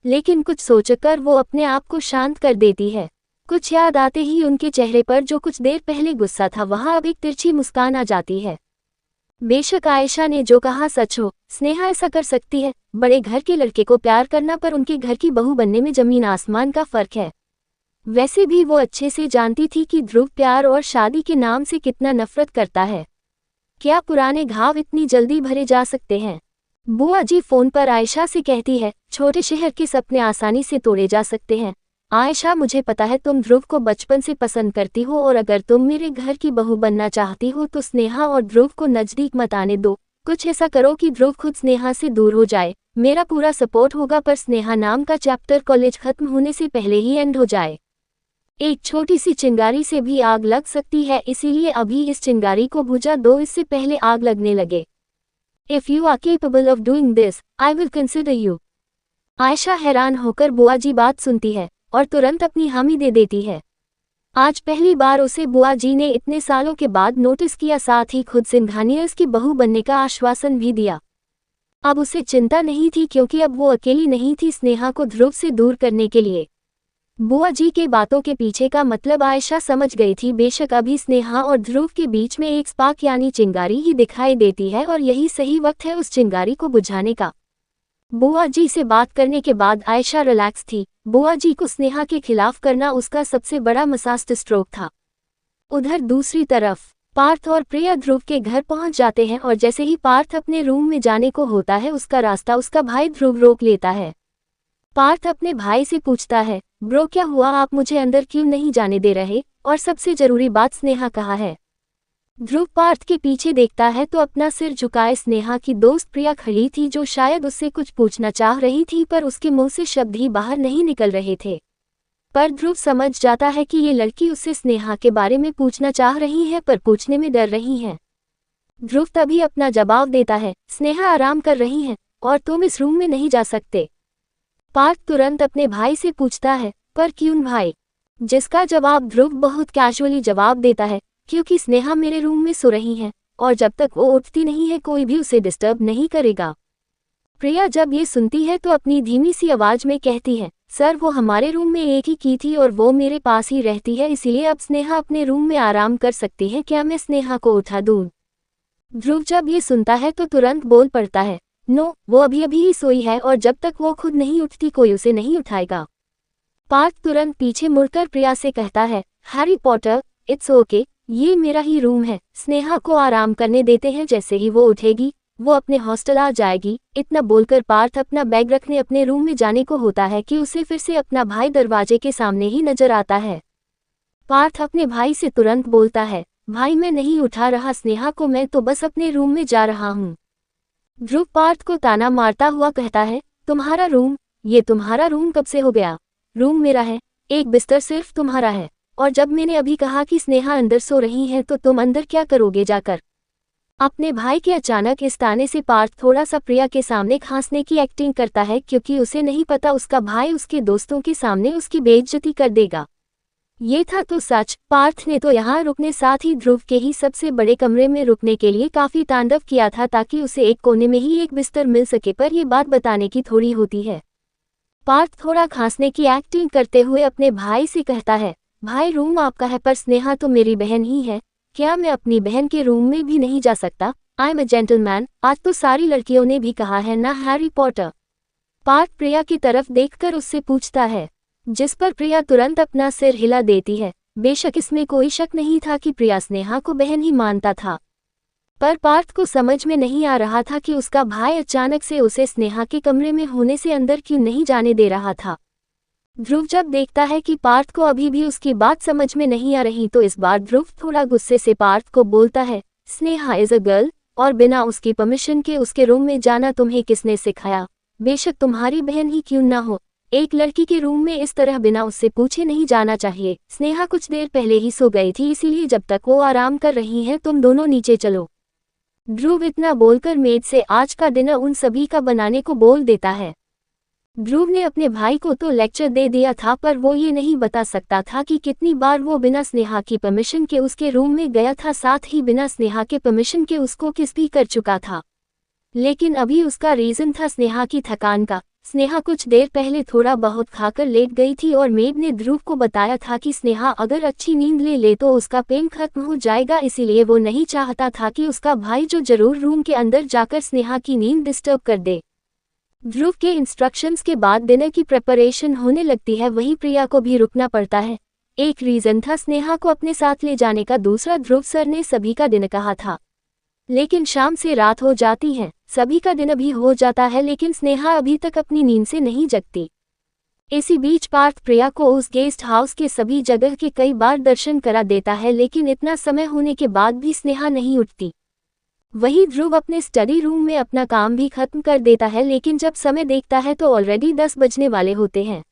लेकिन कुछ सोचकर वो अपने आप को शांत कर देती है। कुछ याद आते ही उनके चेहरे पर जो कुछ देर पहले गुस्सा था वहां अब एक तिरछी मुस्कान आ जाती है। बेशक आयशा ने जो कहा सच हो, स्नेहा ऐसा कर सकती है। बड़े घर के लड़के को प्यार करना पर उनके घर की बहू बनने में जमीन आसमान का फर्क है। वैसे भी वो अच्छे से जानती थी कि ध्रुव प्यार और शादी के नाम से कितना नफरत करता है। क्या पुराने घाव इतनी जल्दी भरे जा सकते हैं? बुआ जी फोन पर आयशा से कहती है, छोटे शहर के सपने आसानी से तोड़े जा सकते हैं। आयशा, मुझे पता है तुम ध्रुव को बचपन से पसंद करती हो और अगर तुम मेरे घर की बहू बनना चाहती हो तो स्नेहा और ध्रुव को नजदीक मत आने दो। कुछ ऐसा करो कि ध्रुव खुद स्नेहा से दूर हो जाए। मेरा पूरा सपोर्ट होगा, पर स्नेहा नाम का चैप्टर कॉलेज खत्म होने से पहले ही एंड हो जाए। एक छोटी सी चिंगारी से भी आग लग सकती है, इसीलिए अभी इस चिंगारी को बुझा दो, इससे पहले आग लगने लगे। If you are capable of doing this, I will consider you. Ayesha हैरान होकर बुआ जी बात सुनती है और तुरंत अपनी हामी दे देती है। आज पहली बार उसे बुआ जी ने इतने सालों के बाद नोटिस किया, साथ ही खुद सिंघानियस की बहू बनने का आश्वासन भी दिया। अब उसे चिंता नहीं थी क्योंकि अब वो अकेली नहीं थी स्नेहा को ध्रुव से दूर करने के लिए। बुआ जी के बातों के पीछे का मतलब आयशा समझ गई थी। बेशक अभी स्नेहा और ध्रुव के बीच में एक स्पार्क यानी चिंगारी ही दिखाई देती है और यही सही वक्त है उस चिंगारी को बुझाने का। बुआ जी से बात करने के बाद आयशा रिलैक्स थी। बुआ जी को स्नेहा के खिलाफ करना उसका सबसे बड़ा मसास्ट स्ट्रोक था। उधर दूसरी तरफ पार्थ और प्रिया ध्रुव के घर पहुंच जाते हैं और जैसे ही पार्थ अपने रूम में जाने को होता है उसका रास्ता उसका भाई ध्रुव रोक लेता है। पार्थ अपने भाई से पूछता है, ब्रो क्या हुआ, आप मुझे अंदर क्यों नहीं जाने दे रहे, और सबसे जरूरी बात स्नेहा कहाँ है? ध्रुव पार्थ के पीछे देखता है तो अपना सिर झुकाए स्नेहा की दोस्त प्रिया खड़ी थी जो शायद उससे कुछ पूछना चाह रही थी पर उसके मुंह से शब्द ही बाहर नहीं निकल रहे थे। पर ध्रुव समझ जाता है कि ये लड़की उससे स्नेहा के बारे में पूछना चाह रही है पर पूछने में डर रही है। ध्रुव तभी अपना जवाब देता है, स्नेहा आराम कर रही है और तुम इस रूम में नहीं जा सकते। पार्थ तुरंत अपने भाई से पूछता है, पर क्यों भाई? जिसका जवाब ध्रुव बहुत कैजुअली जवाब देता है, क्योंकि स्नेहा मेरे रूम में सो रही है और जब तक वो उठती नहीं है कोई भी उसे डिस्टर्ब नहीं करेगा। प्रिया जब ये सुनती है तो अपनी धीमी सी आवाज में कहती है, सर वो हमारे रूम में एक ही की थी और वो मेरे पास ही रहती है, इसीलिए अब स्नेहा अपने रूम में आराम कर सकती है, क्या मैं स्नेहा को उठा दूँ? ध्रुव जब ये सुनता है तो तुरंत बोल पड़ता है, नो, वो अभी अभी ही सोई है और जब तक वो खुद नहीं उठती कोई उसे नहीं उठाएगा। पार्थ तुरंत पीछे मुड़कर प्रिया से कहता है, हैरी पॉटर, इट्स ओके, ये मेरा ही रूम है, स्नेहा को आराम करने देते हैं, जैसे ही वो उठेगी वो अपने हॉस्टल आ जाएगी। इतना बोलकर पार्थ अपना बैग रखने अपने रूम में जाने को होता है कि उसे फिर से अपना भाई दरवाजे के सामने ही नजर आता है। पार्थ अपने भाई से तुरंत बोलता है, भाई मैं नहीं उठा रहा स्नेहा को, मैं तो बस अपने रूम में जा रहा हूँ। ध्रुव पार्थ को ताना मारता हुआ कहता है, तुम्हारा रूम? ये तुम्हारा रूम कब से हो गया? रूम मेरा है, एक बिस्तर सिर्फ तुम्हारा है, और जब मैंने अभी कहा कि स्नेहा अंदर सो रही है तो तुम अंदर क्या करोगे जाकर? अपने भाई के अचानक इस ताने से पार्थ थोड़ा सा प्रिया के सामने खांसने की एक्टिंग करता है, क्योंकि उसे नहीं पता उसका भाई उसके दोस्तों के सामने उसकी बेइज्जती कर देगा। ये था तो सच, पार्थ ने तो यहाँ रुकने साथ ही ध्रुव के ही सबसे बड़े कमरे में रुकने के लिए काफी तांडव किया था ताकि उसे एक कोने में ही एक बिस्तर मिल सके, पर ये बात बताने की थोड़ी होती है। पार्थ थोड़ा खांसने की एक्टिंग करते हुए अपने भाई से कहता है, भाई रूम आपका है पर स्नेहा तो मेरी बहन ही है, क्या मैं अपनी बहन के रूम में भी नहीं जा सकता? आई एम अ जेंटलमैन, आज तो सारी लड़कियों ने भी कहा है ना हैरी पॉटर। पार्थ प्रिया की तरफ देखकर उससे पूछता है, जिस पर प्रिया तुरंत अपना सिर हिला देती है। बेशक इसमें कोई शक नहीं था कि प्रिया स्नेहा को बहन ही मानता था, पर पार्थ को समझ में नहीं आ रहा था कि उसका भाई अचानक से उसे स्नेहा के कमरे में होने से अंदर क्यों नहीं जाने दे रहा था। ध्रुव जब देखता है कि पार्थ को अभी भी उसकी बात समझ में नहीं आ रही तो इस बार ध्रुव थोड़ा गुस्से से पार्थ को बोलता है, स्नेहा इज अ गर्ल, और बिना उसकी परमिशन के उसके रूम में जाना तुम्हें किसने सिखाया? बेशक तुम्हारी बहन ही क्यों ना हो, एक लड़की के रूम में इस तरह बिना उससे पूछे नहीं जाना चाहिए। स्नेहा कुछ देर पहले ही सो गई थी, इसीलिए जब तक वो आराम कर रही हैं तुम दोनों नीचे चलो। ध्रुव इतना बोलकर मेड से आज का डिनर उन सभी का बनाने को बोल देता है। ध्रुव ने अपने भाई को तो लेक्चर दे दिया था, पर वो ये नहीं बता सकता था कि कितनी बार वो बिना स्नेहा की परमिशन के उसके रूम में गया था, साथ ही बिना स्नेहा के परमिशन के उसको किस भी कर चुका था। लेकिन अभी उसका रीजन था स्नेहा की थकान का। स्नेहा कुछ देर पहले थोड़ा बहुत खाकर लेट गई थी और मेड ने ध्रुव को बताया था कि स्नेहा अगर अच्छी नींद ले ले तो उसका पेन खत्म हो जाएगा, इसीलिए वो नहीं चाहता था कि उसका भाई जो जरूर रूम के अंदर जाकर स्नेहा की नींद डिस्टर्ब कर दे। ध्रुव के इंस्ट्रक्शंस के बाद डिनर की प्रिपरेशन होने लगती है, वहीं प्रिया को भी रुकना पड़ता है। एक रीजन था स्नेहा को अपने साथ ले जाने का, दूसरा ध्रुव सर ने सभी का डिनर कहा था। लेकिन शाम से रात हो जाती है, सभी का डिनर भी हो जाता है, लेकिन स्नेहा अभी तक अपनी नींद से नहीं जगती। इसी बीच पार्थ प्रिया को उस गेस्ट हाउस के सभी जगह के कई बार दर्शन करा देता है, लेकिन इतना समय होने के बाद भी स्नेहा नहीं उठती। वही ध्रुव अपने स्टडी रूम में अपना काम भी खत्म कर देता है, लेकिन जब समय देखता है तो ऑलरेडी 10 बजने वाले होते हैं।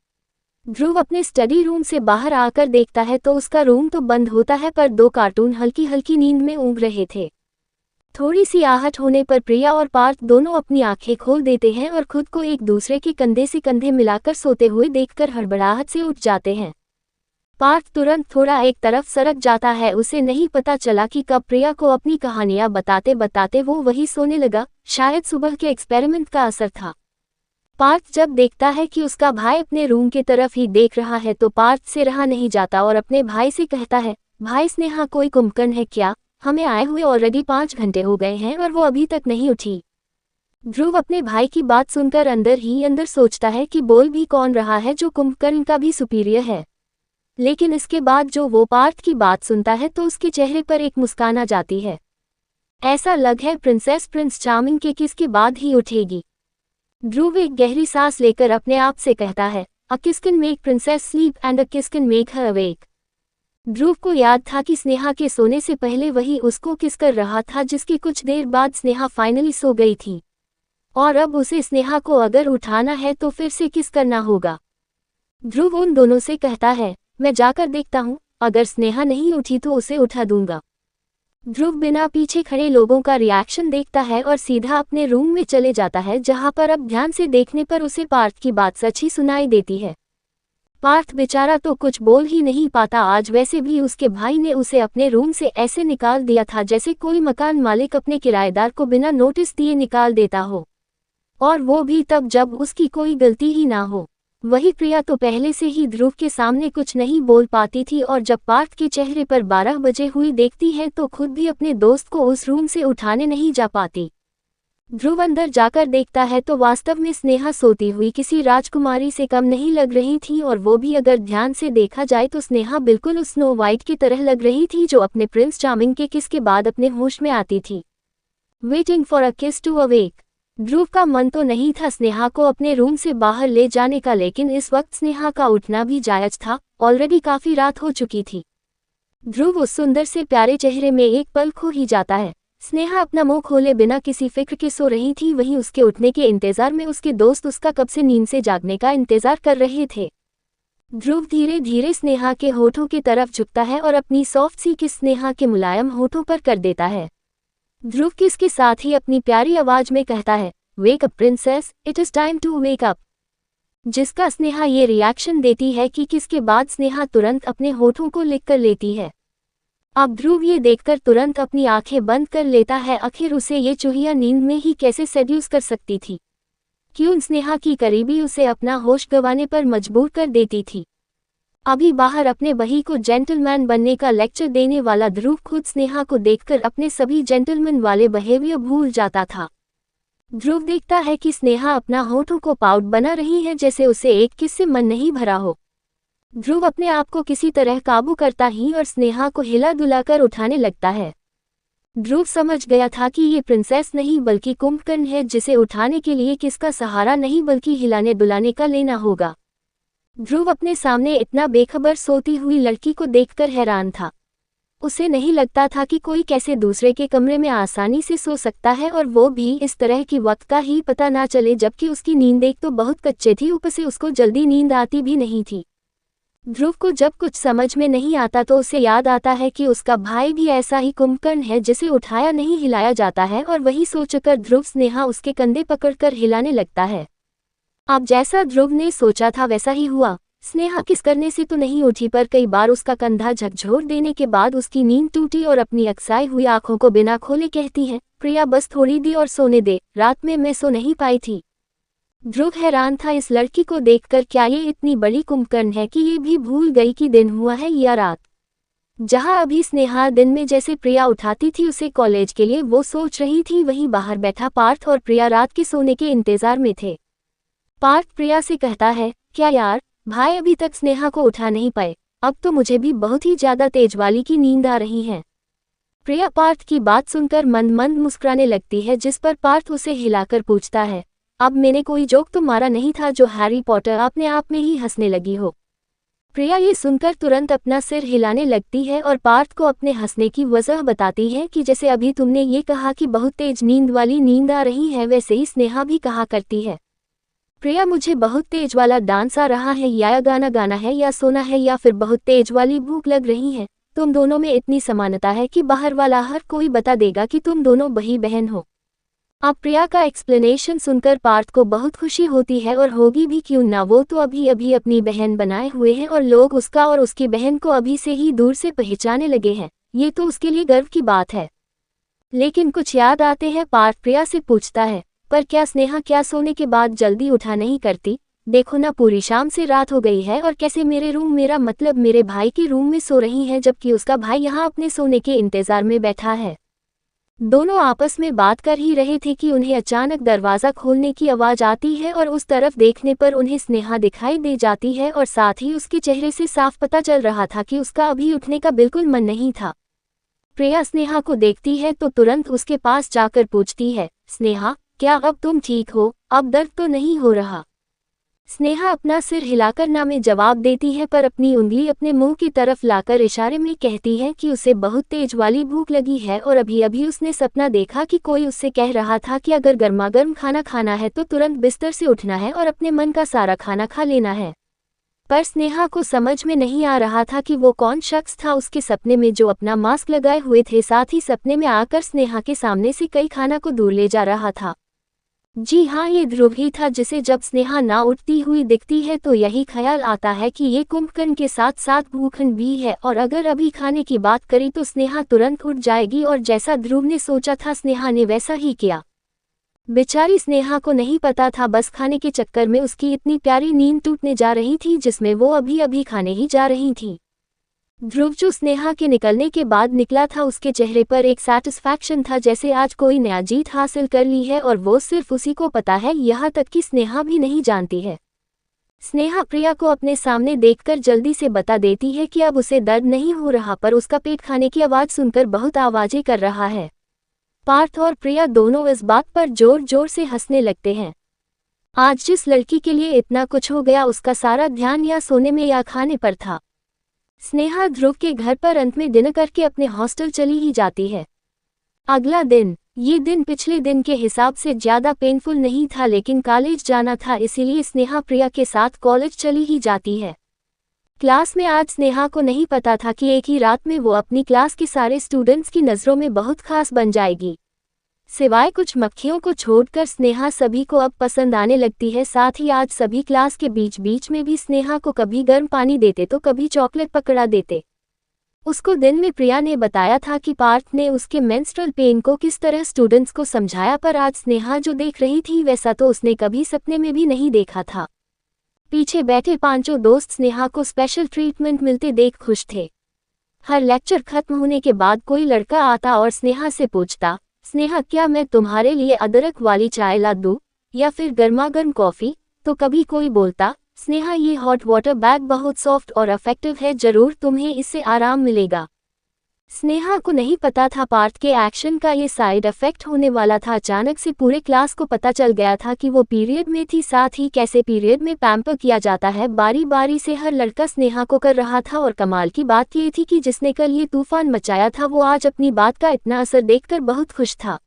ध्रुव अपने स्टडी रूम से बाहर आकर देखता है तो उसका रूम तो बंद होता है, पर 2 कार्टून हल्की हल्की नींद में ऊँघ रहे थे। थोड़ी सी आहट होने पर प्रिया और पार्थ दोनों अपनी आंखें खोल देते हैं और खुद को एक दूसरे के कंधे से कंधे मिलाकर सोते हुए देखकर हड़बड़ाहट से उठ जाते हैं। पार्थ तुरंत थोड़ा एक तरफ सरक जाता है, उसे नहीं पता चला कि कब प्रिया को अपनी कहानियां बताते बताते वो वही सोने लगा। शायद सुबह के एक्सपेरिमेंट का असर था। पार्थ जब देखता है कि उसका भाई अपने रूम की तरफ ही देख रहा है तो पार्थ से रहा नहीं जाता और अपने भाई से कहता है, भाई स्नेहा कोई कुंभकर्ण है क्या? हमें आए हुए ऑलरेडी 5 घंटे हो गए हैं और वो अभी तक नहीं उठी। ध्रुव अपने भाई की बात सुनकर अंदर ही अंदर सोचता है कि बोल भी कौन रहा है जो कुंभकर्ण का भी सुपीरियर है। लेकिन इसके बाद जो वो पार्थ की बात सुनता है तो उसके चेहरे पर एक मुस्कान आ जाती है। ऐसा लग है प्रिंसेस प्रिंस चार्मिंग के किस के बाद ही उठेगी। ध्रुव एक गहरी सांस लेकर अपने आप से कहता है, अ किस can make princess sleep and अ किस कैन मेक हर अवेक। ध्रुव को याद था कि स्नेहा के सोने से पहले वही उसको किस कर रहा था, जिसके कुछ देर बाद स्नेहा फाइनली सो गई थी, और अब उसे स्नेहा को अगर उठाना है तो फिर से किस करना होगा। ध्रुव उन दोनों से कहता है, मैं जाकर देखता हूँ, अगर स्नेहा नहीं उठी तो उसे उठा दूंगा। ध्रुव बिना पीछे खड़े लोगों का रिएक्शन देखता है और सीधा अपने रूम में चले जाता है, जहां पर अब ध्यान से देखने पर उसे पार्थ की बात सच ही सुनाई देती है। पार्थ बेचारा तो कुछ बोल ही नहीं पाता। आज वैसे भी उसके भाई ने उसे अपने रूम से ऐसे निकाल दिया था जैसे कोई मकान मालिक अपने किराएदार को बिना नोटिस दिए निकाल देता हो, और वो भी तब जब उसकी कोई गलती ही ना हो। वही प्रिया तो पहले से ही ध्रुव के सामने कुछ नहीं बोल पाती थी और जब पार्थ के चेहरे पर 12 बजे हुई देखती है तो खुद भी अपने दोस्त को उस रूम से उठाने नहीं जा पाती। ध्रुव अंदर जाकर देखता है तो वास्तव में स्नेहा सोती हुई किसी राजकुमारी से कम नहीं लग रही थी, और वो भी अगर ध्यान से देखा जाए तो स्नेहा बिल्कुल उस स्नो वाइट की तरह लग रही थी जो अपने प्रिंस चार्मिंग के किस के बाद अपने होश में आती थी। वेटिंग फॉर अ किस टू अवेक। ध्रुव का मन तो नहीं था स्नेहा को अपने रूम से बाहर ले जाने का, लेकिन इस वक्त स्नेहा का उठना भी जायज था, ऑलरेडी काफी रात हो चुकी थी। ध्रुव उस सुंदर से प्यारे चेहरे में एक पल खो ही जाता है। स्नेहा अपना मुंह खोले बिना किसी फिक्र के सो रही थी, वहीं उसके उठने के इंतजार में उसके दोस्त उसका कब से नींद से जागने का इंतजार कर रहे थे। ध्रुव धीरे धीरे स्नेहा के होठों की तरफ झुकता है और अपनी सॉफ्ट सी किस स्नेहा के मुलायम होठों पर कर देता है। ध्रुव किस के साथ ही अपनी प्यारी आवाज में कहता है, wake up princess, it is time to wake up. जिसका स्नेहा ये रिएक्शन देती है कि किसके बाद स्नेहा तुरंत अपने होठों को लिख कर लेती है। अब ध्रुव ये देखकर तुरंत अपनी आंखें बंद कर लेता है, आखिर उसे ये चूहिया नींद में ही कैसे सेड्यूस कर सकती थी। क्यों स्नेहा की करीबी उसे अपना होश गंवाने पर मजबूर कर देती थी। अभी बाहर अपने बही को जेंटलमैन बनने का लेक्चर देने वाला ध्रुव खुद स्नेहा को देखकर अपने सभी जेंटलमैन वाले बिहेवियर भूल जाता था। ध्रुव देखता है कि स्नेहा अपना होठों को पाउट बना रही है, जैसे उसे एक किस से मन नहीं भरा हो। ध्रुव अपने आप को किसी तरह काबू करता ही और स्नेहा को हिला दुलाकर उठाने लगता है। ध्रुव समझ गया था कि ये प्रिंसेस नहीं बल्कि कुंभकर्ण है, जिसे उठाने के लिए किसका सहारा नहीं बल्कि हिलाने दुलाने का लेना होगा। ध्रुव अपने सामने इतना बेखबर सोती हुई लड़की को देखकर हैरान था। उसे नहीं लगता था कि कोई कैसे दूसरे के कमरे में आसानी से सो सकता है, और वो भी इस तरह की वक्त का ही पता ना चले, जबकि उसकी नींद एक तो बहुत कच्चे थी, ऊपर से उसको जल्दी नींद आती भी नहीं थी। ध्रुव को जब कुछ समझ में नहीं आता तो उसे याद आता है कि उसका भाई भी ऐसा ही कुंभकर्ण है जिसे उठाया नहीं हिलाया जाता है, और वही सोचकर ध्रुव स्नेहा उसके कंधे पकड़कर हिलाने लगता है। अब जैसा ध्रुव ने सोचा था वैसा ही हुआ। स्नेहा किस करने से तो नहीं उठी, पर कई बार उसका कंधा झकझोर देने के बाद उसकी नींद टूटी और अपनी अक्साई हुई आंखों को बिना खोले कहती है, प्रिया बस थोड़ी देर और सोने दे, रात में मैं सो नहीं पाई थी। ध्रुव हैरान था इस लड़की को देखकर, क्या ये इतनी बड़ी कुंभकर्ण है कि ये भी भूल गई कि दिन हुआ है या रात। जहां अभी स्नेहा दिन में जैसे प्रिया उठाती थी उसे कॉलेज के लिए वो सोच रही थी, वहीं बाहर बैठा पार्थ और प्रिया रात के सोने के इंतजार में थे। पार्थ प्रिया से कहता है, क्या यार भाई अभी तक स्नेहा को उठा नहीं पाए, अब तो मुझे भी बहुत ही ज्यादा तेज वाली की नींद आ रही है। प्रिया पार्थ की बात सुनकर मंद मंद मुस्कुराने लगती है, जिस पर पार्थ उसे हिलाकर पूछता है, अब मैंने कोई जोक तो मारा नहीं था जो हैरी पॉटर अपने आप में ही हंसने लगी हो। प्रिया ये सुनकर तुरंत अपना सिर हिलाने लगती है और पार्थ को अपने हंसने की वजह बताती है कि जैसे अभी तुमने ये कहा कि बहुत तेज नींद वाली नींद आ रही है, वैसे ही स्नेहा भी कहा करती है। प्रिया मुझे बहुत तेज वाला डांस आ रहा है या गाना गाना है या सोना है या फिर बहुत तेज वाली भूख लग रही है, तुम दोनों में इतनी समानता है कि बाहर वाला हर कोई बता देगा कि तुम दोनों बही बहन हो। अब प्रिया का एक्सप्लेनेशन सुनकर पार्थ को बहुत खुशी होती है, और होगी भी क्यों ना, वो तो अभी अभी अपनी बहन बनाए हुए हैं और लोग उसका और उसकी बहन को अभी से ही दूर से पहचानने लगे हैं, ये तो उसके लिए गर्व की बात है। लेकिन कुछ याद आते हैं पार्थ प्रिया से पूछता है, पर क्या स्नेहा क्या सोने के बाद जल्दी उठा नहीं करती, देखो ना पूरी शाम से रात हो गई है और कैसे मेरे रूम, मेरा मतलब मेरे भाई के रूम में सो रही है, जबकि उसका भाई यहाँ अपने सोने के इंतजार में बैठा है। दोनों आपस में बात कर ही रहे थे कि उन्हें अचानक दरवाज़ा खोलने की आवाज़ आती है और उस तरफ देखने पर उन्हें स्नेहा दिखाई दे जाती है, और साथ ही उसके चेहरे से साफ पता चल रहा था कि उसका अभी उठने का बिल्कुल मन नहीं था। प्रिया स्नेहा को देखती है तो तुरंत उसके पास जाकर पूछती है, स्नेहा क्या अब तुम ठीक हो, अब दर्द तो नहीं हो रहा। स्नेहा अपना सिर हिलाकर ना में जवाब देती है, पर अपनी उंगली अपने मुंह की तरफ लाकर इशारे में कहती है कि उसे बहुत तेज वाली भूख लगी है और अभी अभी उसने सपना देखा कि कोई उससे कह रहा था कि अगर गर्मागर्म खाना खाना है तो तुरंत बिस्तर से उठना है और अपने मन का सारा खाना खा लेना है। पर स्नेहा को समझ में नहीं आ रहा था कि वो कौन शख्स था उसके सपने में जो अपना मास्क लगाए हुए थे, साथ ही सपने में आकर स्नेहा के सामने से कई खाना को दूर ले जा रहा था। जी हाँ, ये ध्रुव ही था, जिसे जब स्नेहा ना उठती हुई दिखती है तो यही ख्याल आता है कि ये कुंभकर्ण के साथ साथ भूखंड भी है, और अगर अभी खाने की बात करी तो स्नेहा तुरंत उठ जाएगी, और जैसा ध्रुव ने सोचा था स्नेहा ने वैसा ही किया। बेचारी स्नेहा को नहीं पता था बस खाने के चक्कर में उसकी इतनी प्यारी नींद टूटने जा रही थी जिसमें वो अभी अभी खाने ही जा रही थी। ध्रुव जो स्नेहा के निकलने के बाद निकला था उसके चेहरे पर एक सैटिस्फैक्शन था जैसे आज कोई नया जीत हासिल कर ली है और वो सिर्फ उसी को पता है, यहाँ तक कि स्नेहा भी नहीं जानती है। स्नेहा प्रिया को अपने सामने देखकर जल्दी से बता देती है कि अब उसे दर्द नहीं हो रहा पर उसका पेट खाने की आवाज़ सुनकर बहुत आवाज़ें कर रहा है। पार्थ और प्रिया दोनों इस बात पर जोर जोर से हंसने लगते हैं। आज जिस लड़की के लिए इतना कुछ हो गया उसका सारा ध्यान या सोने में या खाने पर था। स्नेहा ध्रुव के घर पर अंत में डिनर करके अपने हॉस्टल चली ही जाती है। अगला दिन, ये दिन पिछले दिन के हिसाब से ज़्यादा पेनफुल नहीं था लेकिन कॉलेज जाना था इसीलिए स्नेहा प्रिया के साथ कॉलेज चली ही जाती है। क्लास में आज स्नेहा को नहीं पता था कि एक ही रात में वो अपनी क्लास के सारे स्टूडेंट्स की नज़रों में बहुत खास बन जाएगी। सिवाय कुछ मक्खियों को छोड़कर स्नेहा सभी को अब पसंद आने लगती है। साथ ही आज सभी क्लास के बीच बीच में भी स्नेहा को कभी गर्म पानी देते तो कभी चॉकलेट पकड़ा देते। उसको दिन में प्रिया ने बताया था कि पार्थ ने उसके मेंस्ट्रुअल पेन को किस तरह स्टूडेंट्स को समझाया पर आज स्नेहा जो देख रही थी वैसा तो उसने कभी सपने में भी नहीं देखा था। पीछे बैठे पांचों दोस्त स्नेहा को स्पेशल ट्रीटमेंट मिलते देख खुश थे। हर लेक्चर खत्म होने के बाद कोई लड़का आता और स्नेहा से पूछता, स्नेहा क्या मैं तुम्हारे लिए अदरक वाली चाय ला दूं या फिर गर्मा गर्म कॉफ़ी? तो कभी कोई बोलता, स्नेहा ये हॉट वाटर बैग बहुत सॉफ्ट और इफेक्टिव है, जरूर तुम्हें इससे आराम मिलेगा। स्नेहा को नहीं पता था पार्थ के एक्शन का ये साइड इफेक्ट होने वाला था। अचानक से पूरे क्लास को पता चल गया था कि वो पीरियड में थी। साथ ही कैसे पीरियड में पैम्पर किया जाता है बारी बारी से हर लड़का स्नेहा को कर रहा था। और कमाल की बात ये थी कि जिसने कल ये तूफान मचाया था वो आज अपनी बात का इतना असर देखकर बहुत खुश था।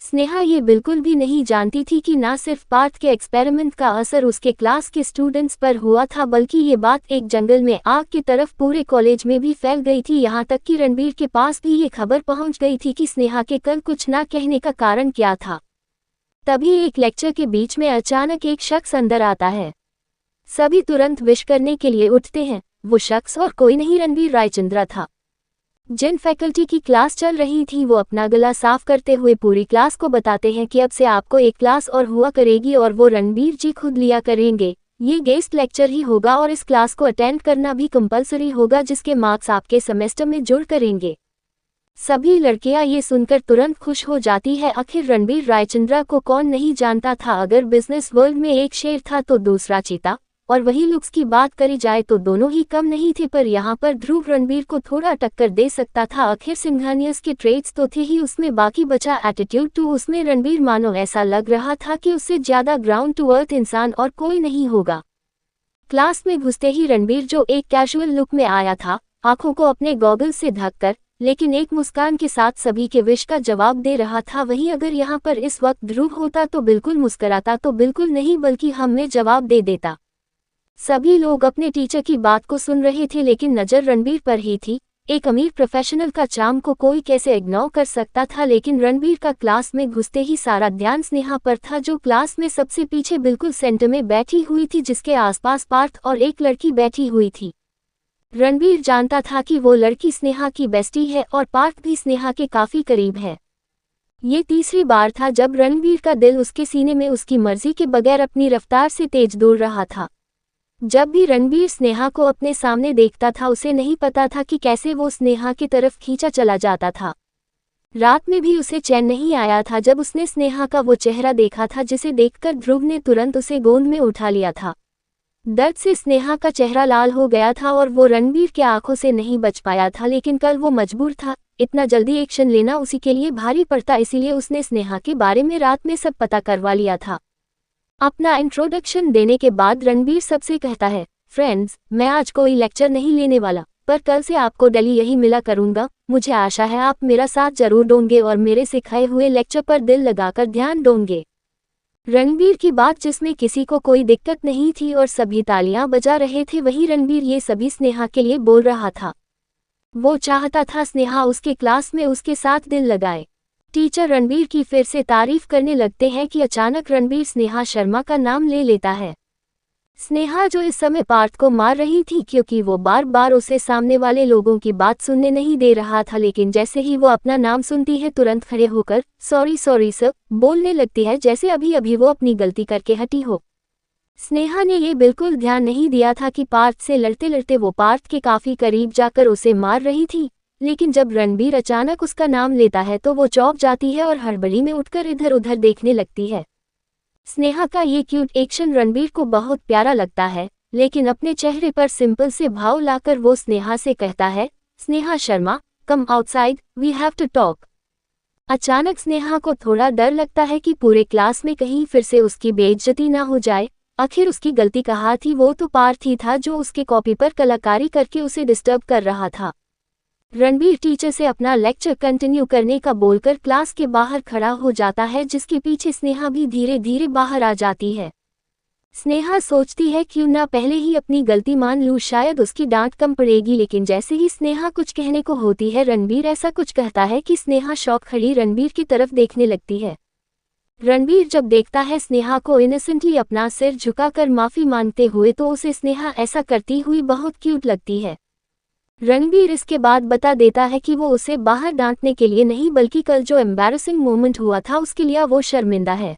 स्नेहा ये बिल्कुल भी नहीं जानती थी कि ना सिर्फ पार्थ के एक्सपेरिमेंट का असर उसके क्लास के स्टूडेंट्स पर हुआ था बल्कि ये बात एक जंगल में आग की तरफ पूरे कॉलेज में भी फैल गई थी। यहाँ तक कि रणबीर के पास भी ये खबर पहुँच गई थी कि स्नेहा के कल कुछ ना कहने का कारण क्या था। तभी एक लेक्चर के बीच में अचानक एक शख्स अंदर आता है। सभी तुरंत विश करने के लिए उठते हैं। वो शख्स और कोई नहीं रणबीर रायचंद्रा था। जिन फैकल्टी की क्लास चल रही थी वो अपना गला साफ करते हुए पूरी क्लास को बताते हैं कि अब से आपको एक क्लास और हुआ करेगी और वो रणबीर जी खुद लिया करेंगे। ये गेस्ट लेक्चर ही होगा और इस क्लास को अटेंड करना भी कंपलसरी होगा जिसके मार्क्स आपके सेमेस्टर में जुड़ करेंगे। सभी लड़कियां ये सुनकर तुरंत खुश हो जाती है। आखिर रणबीर रायचंद्रा को कौन नहीं जानता था। अगर बिजनेस वर्ल्ड में एक शेर था तो दूसरा चीता, और वही लुक्स की बात करी जाए तो दोनों ही कम नहीं थे। पर यहाँ पर ध्रुव रणबीर को थोड़ा टक्कर दे सकता था। आखिर सिंघानियस के ट्रेड्स तो थे ही, उसमें बाकी बचा एटीट्यूड टू। उसमें रणबीर मानो ऐसा लग रहा था कि उससे ज्यादा ग्राउंड टू अर्थ इंसान और कोई नहीं होगा। क्लास में घुसते ही रणबीर जो एक कैजुअल लुक में आया था, आंखों को अपने गॉगल से ढककर लेकिन एक मुस्कान के साथ सभी के विश का जवाब दे रहा था। वहीं अगर यहाँ पर इस वक्त ध्रुव होता तो बिल्कुल मुस्कराता तो बिल्कुल नहीं बल्कि हमें जवाब दे देता। सभी लोग अपने टीचर की बात को सुन रहे थे लेकिन नज़र रणबीर पर ही थी। एक अमीर प्रोफेशनल का चार्म को कोई कैसे इग्नोर कर सकता था। लेकिन रणबीर का क्लास में घुसते ही सारा ध्यान स्नेहा पर था जो क्लास में सबसे पीछे बिल्कुल सेंटर में बैठी हुई थी, जिसके आसपास पार्थ और एक लड़की बैठी हुई थी। रणबीर जानता था कि वो लड़की स्नेहा की बेस्टी है और पार्थ भी स्नेहा के काफ़ी करीब है। ये तीसरी बार था जब रणबीर का दिल उसके सीने में उसकी मर्जी के बगैर अपनी रफ्तार से तेज दौड़ रहा था। जब भी रणबीर स्नेहा को अपने सामने देखता था उसे नहीं पता था कि कैसे वो स्नेहा की तरफ खींचा चला जाता था। रात में भी उसे चैन नहीं आया था जब उसने स्नेहा का वो चेहरा देखा था जिसे देखकर ध्रुव ने तुरंत उसे गोद में उठा लिया था। दर्द से स्नेहा का चेहरा लाल हो गया था और वो रणबीर के आंखों से नहीं बच पाया था, लेकिन कल वो मजबूर था। इतना जल्दी एक्शन लेना उसी के लिए भारी पड़ता, इसीलिए उसने स्नेहा के बारे में रात में सब पता करवा लिया था। अपना इंट्रोडक्शन देने के बाद रणबीर सबसे कहता है, फ्रेंड्स, मैं आज कोई लेक्चर नहीं लेने वाला, पर कल से आपको डेली यही मिला करूंगा। मुझे आशा है आप मेरा साथ जरूर दोगे और मेरे सिखाए हुए लेक्चर पर दिल लगाकर ध्यान दोगे। रणबीर की बात जिसमें किसी को कोई दिक्कत नहीं थी और सभी तालियां बजा रहे थे, वही रणबीर ये सभी स्नेहा के लिए बोल रहा था। वो चाहता था स्नेहा उसके क्लास में उसके साथ दिल लगाए। टीचर रणबीर की फिर से तारीफ करने लगते हैं कि अचानक रणबीर स्नेहा शर्मा का नाम ले लेता है। स्नेहा जो इस समय पार्थ को मार रही थी क्योंकि वो बार बार उसे सामने वाले लोगों की बात सुनने नहीं दे रहा था, लेकिन जैसे ही वो अपना नाम सुनती है तुरंत खड़े होकर सॉरी सॉरी सर बोलने लगती है, जैसे अभी अभी वो अपनी गलती करके हटी हो। स्नेहा ने ये बिल्कुल ध्यान नहीं दिया था कि पार्थ से लड़ते लड़ते वो पार्थ के काफी करीब जाकर उसे मार रही थी, लेकिन जब रणबीर अचानक उसका नाम लेता है तो वो चौंक जाती है और हड़बड़ी में उठकर इधर उधर देखने लगती है। स्नेहा का ये क्यूट एक्शन रणबीर को बहुत प्यारा लगता है, लेकिन अपने चेहरे पर सिंपल से भाव लाकर वो स्नेहा से कहता है, Sneha Sharma come outside we have to talk. अचानक स्नेहा को थोड़ा डर लगता है कि पूरे क्लास में कहीं फिर से उसकी बेइज्जती ना हो जाए। आखिर उसकी गलती कहाँ थी? वो तो पार्थ ही था जो उसके कॉपी पर कलाकारी करके उसे डिस्टर्ब कर रहा था। रणबीर टीचर से अपना लेक्चर कंटिन्यू करने का बोलकर क्लास के बाहर खड़ा हो जाता है, जिसके पीछे स्नेहा भी धीरे धीरे बाहर आ जाती है। स्नेहा सोचती है क्यों ना पहले ही अपनी गलती मान लूं, शायद उसकी डांट कम पड़ेगी, लेकिन जैसे ही स्नेहा कुछ कहने को होती है रणबीर ऐसा कुछ कहता है कि स्नेहा शॉक खड़ी रणबीर की तरफ देखने लगती है। रणबीर जब देखता है स्नेहा को इनोसेंटली अपना सिर झुकाकर माफी मांगते हुए तो उसे स्नेहा ऐसा करती हुई बहुत क्यूट लगती है। रणबीर इसके बाद बता देता है कि वो उसे बाहर डांटने के लिए नहीं बल्कि कल जो एम्बैरसिंग मोमेंट हुआ था उसके लिए वो शर्मिंदा है।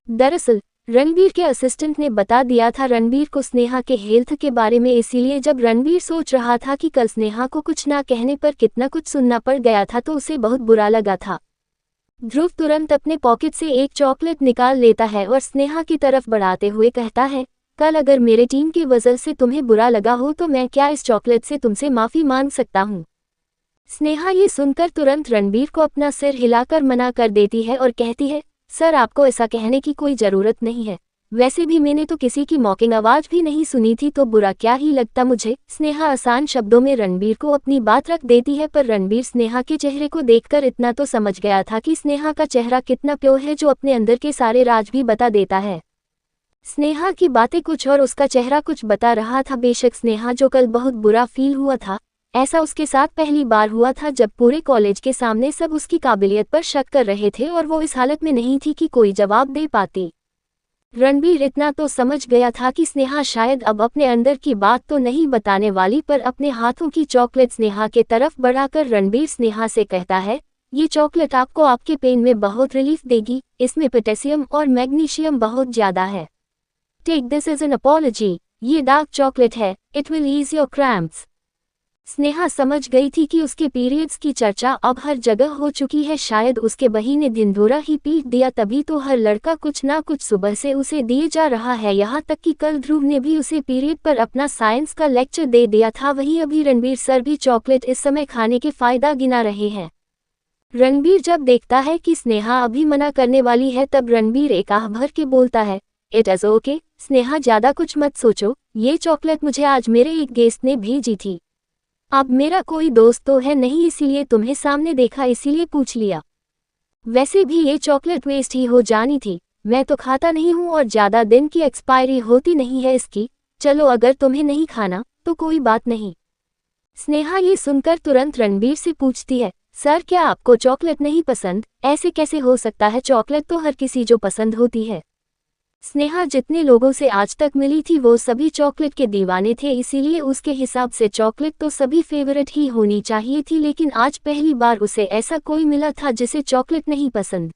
दरअसल रणबीर के असिस्टेंट ने बता दिया था रणबीर को स्नेहा के हेल्थ के बारे में, इसीलिए जब रणबीर सोच रहा था कि कल स्नेहा को कुछ ना कहने पर कितना कुछ सुनना पड़ गया था तो उसे बहुत बुरा लगा था। ध्रुव तुरंत अपने पॉकेट से एक चॉकलेट निकाल लेता है और स्नेहा की तरफ बढ़ाते हुए कहता है, कल अगर मेरे टीम की वजह से तुम्हें बुरा लगा हो तो मैं क्या इस चॉकलेट से तुमसे माफी मांग सकता हूँ। स्नेहा ये सुनकर तुरंत रणबीर को अपना सिर हिलाकर मना कर देती है और कहती है, सर आपको ऐसा कहने की कोई ज़रूरत नहीं है, वैसे भी मैंने तो किसी की मॉकिंग आवाज़ भी नहीं सुनी थी तो बुरा क्या ही लगता मुझे। स्नेहा आसान शब्दों में रणबीर को अपनी बात रख देती है, पर रणबीर स्नेहा के चेहरे को देखकर इतना तो समझ गया था कि स्नेहा का चेहरा कितना प्योर है, जो अपने अंदर के सारे राज भी बता देता है। स्नेहा की बातें कुछ और उसका चेहरा कुछ बता रहा था। बेशक स्नेहा जो कल बहुत बुरा फील हुआ था, ऐसा उसके साथ पहली बार हुआ था जब पूरे कॉलेज के सामने सब उसकी काबिलियत पर शक कर रहे थे और वो इस हालत में नहीं थी कि कोई जवाब दे पाती। रणबीर इतना तो समझ गया था कि स्नेहा शायद अब अपने अंदर की बात तो नहीं बताने वाली, पर अपने हाथों की चॉकलेट स्नेहा के तरफ बढ़ाकर रणबीर स्नेहा से कहता है, ये चॉकलेट आपको आपके पेन में बहुत रिलीफ देगी, इसमें पोटेशियम और मैग्नीशियम बहुत ज्यादा है। Take this as an apology, ये डार्क चॉकलेट है, it will ease your cramps. Sneha समझ गई थी कि उसके पीरियड्स की चर्चा अब हर जगह हो चुकी है, शायद उसके बही ने धिंडोरा ही पीट दिया, तभी तो हर लड़का कुछ ना कुछ सुबह से उसे दिए जा रहा है। यहाँ तक कि कल ध्रुव ने भी उसे पीरियड पर अपना साइंस का लेक्चर दे दिया था। वहीं अभी रणबीर सर भी चॉकलेट इस समय खाने के फायदा गिना रहे हैं। रणबीर जब देखता है कि स्नेहा अभी मना करने वाली है तब रणबीर एक आह भर के बोलता है, इट इज ओके स्नेहा, ज्यादा कुछ मत सोचो, ये चॉकलेट मुझे आज मेरे एक गेस्ट ने भेजी थी। अब मेरा कोई दोस्त तो है नहीं, इसीलिए तुम्हें सामने देखा इसीलिए पूछ लिया। वैसे भी ये चॉकलेट वेस्ट ही हो जानी थी, मैं तो खाता नहीं हूँ और ज्यादा दिन की एक्सपायरी होती नहीं है इसकी। चलो अगर तुम्हें नहीं खाना तो कोई बात नहीं। स्नेहा ये सुनकर तुरंत रणबीर से पूछती है, सर क्या आपको चॉकलेट नहीं पसंद? ऐसे कैसे हो सकता है, चॉकलेट तो हर किसी जो पसंद होती है। स्नेहा जितने लोगों से आज तक मिली थी वो सभी चॉकलेट के दीवाने थे, इसीलिए उसके हिसाब से चॉकलेट तो सभी फेवरेट ही होनी चाहिए थी, लेकिन आज पहली बार उसे ऐसा कोई मिला था जिसे चॉकलेट नहीं पसंद।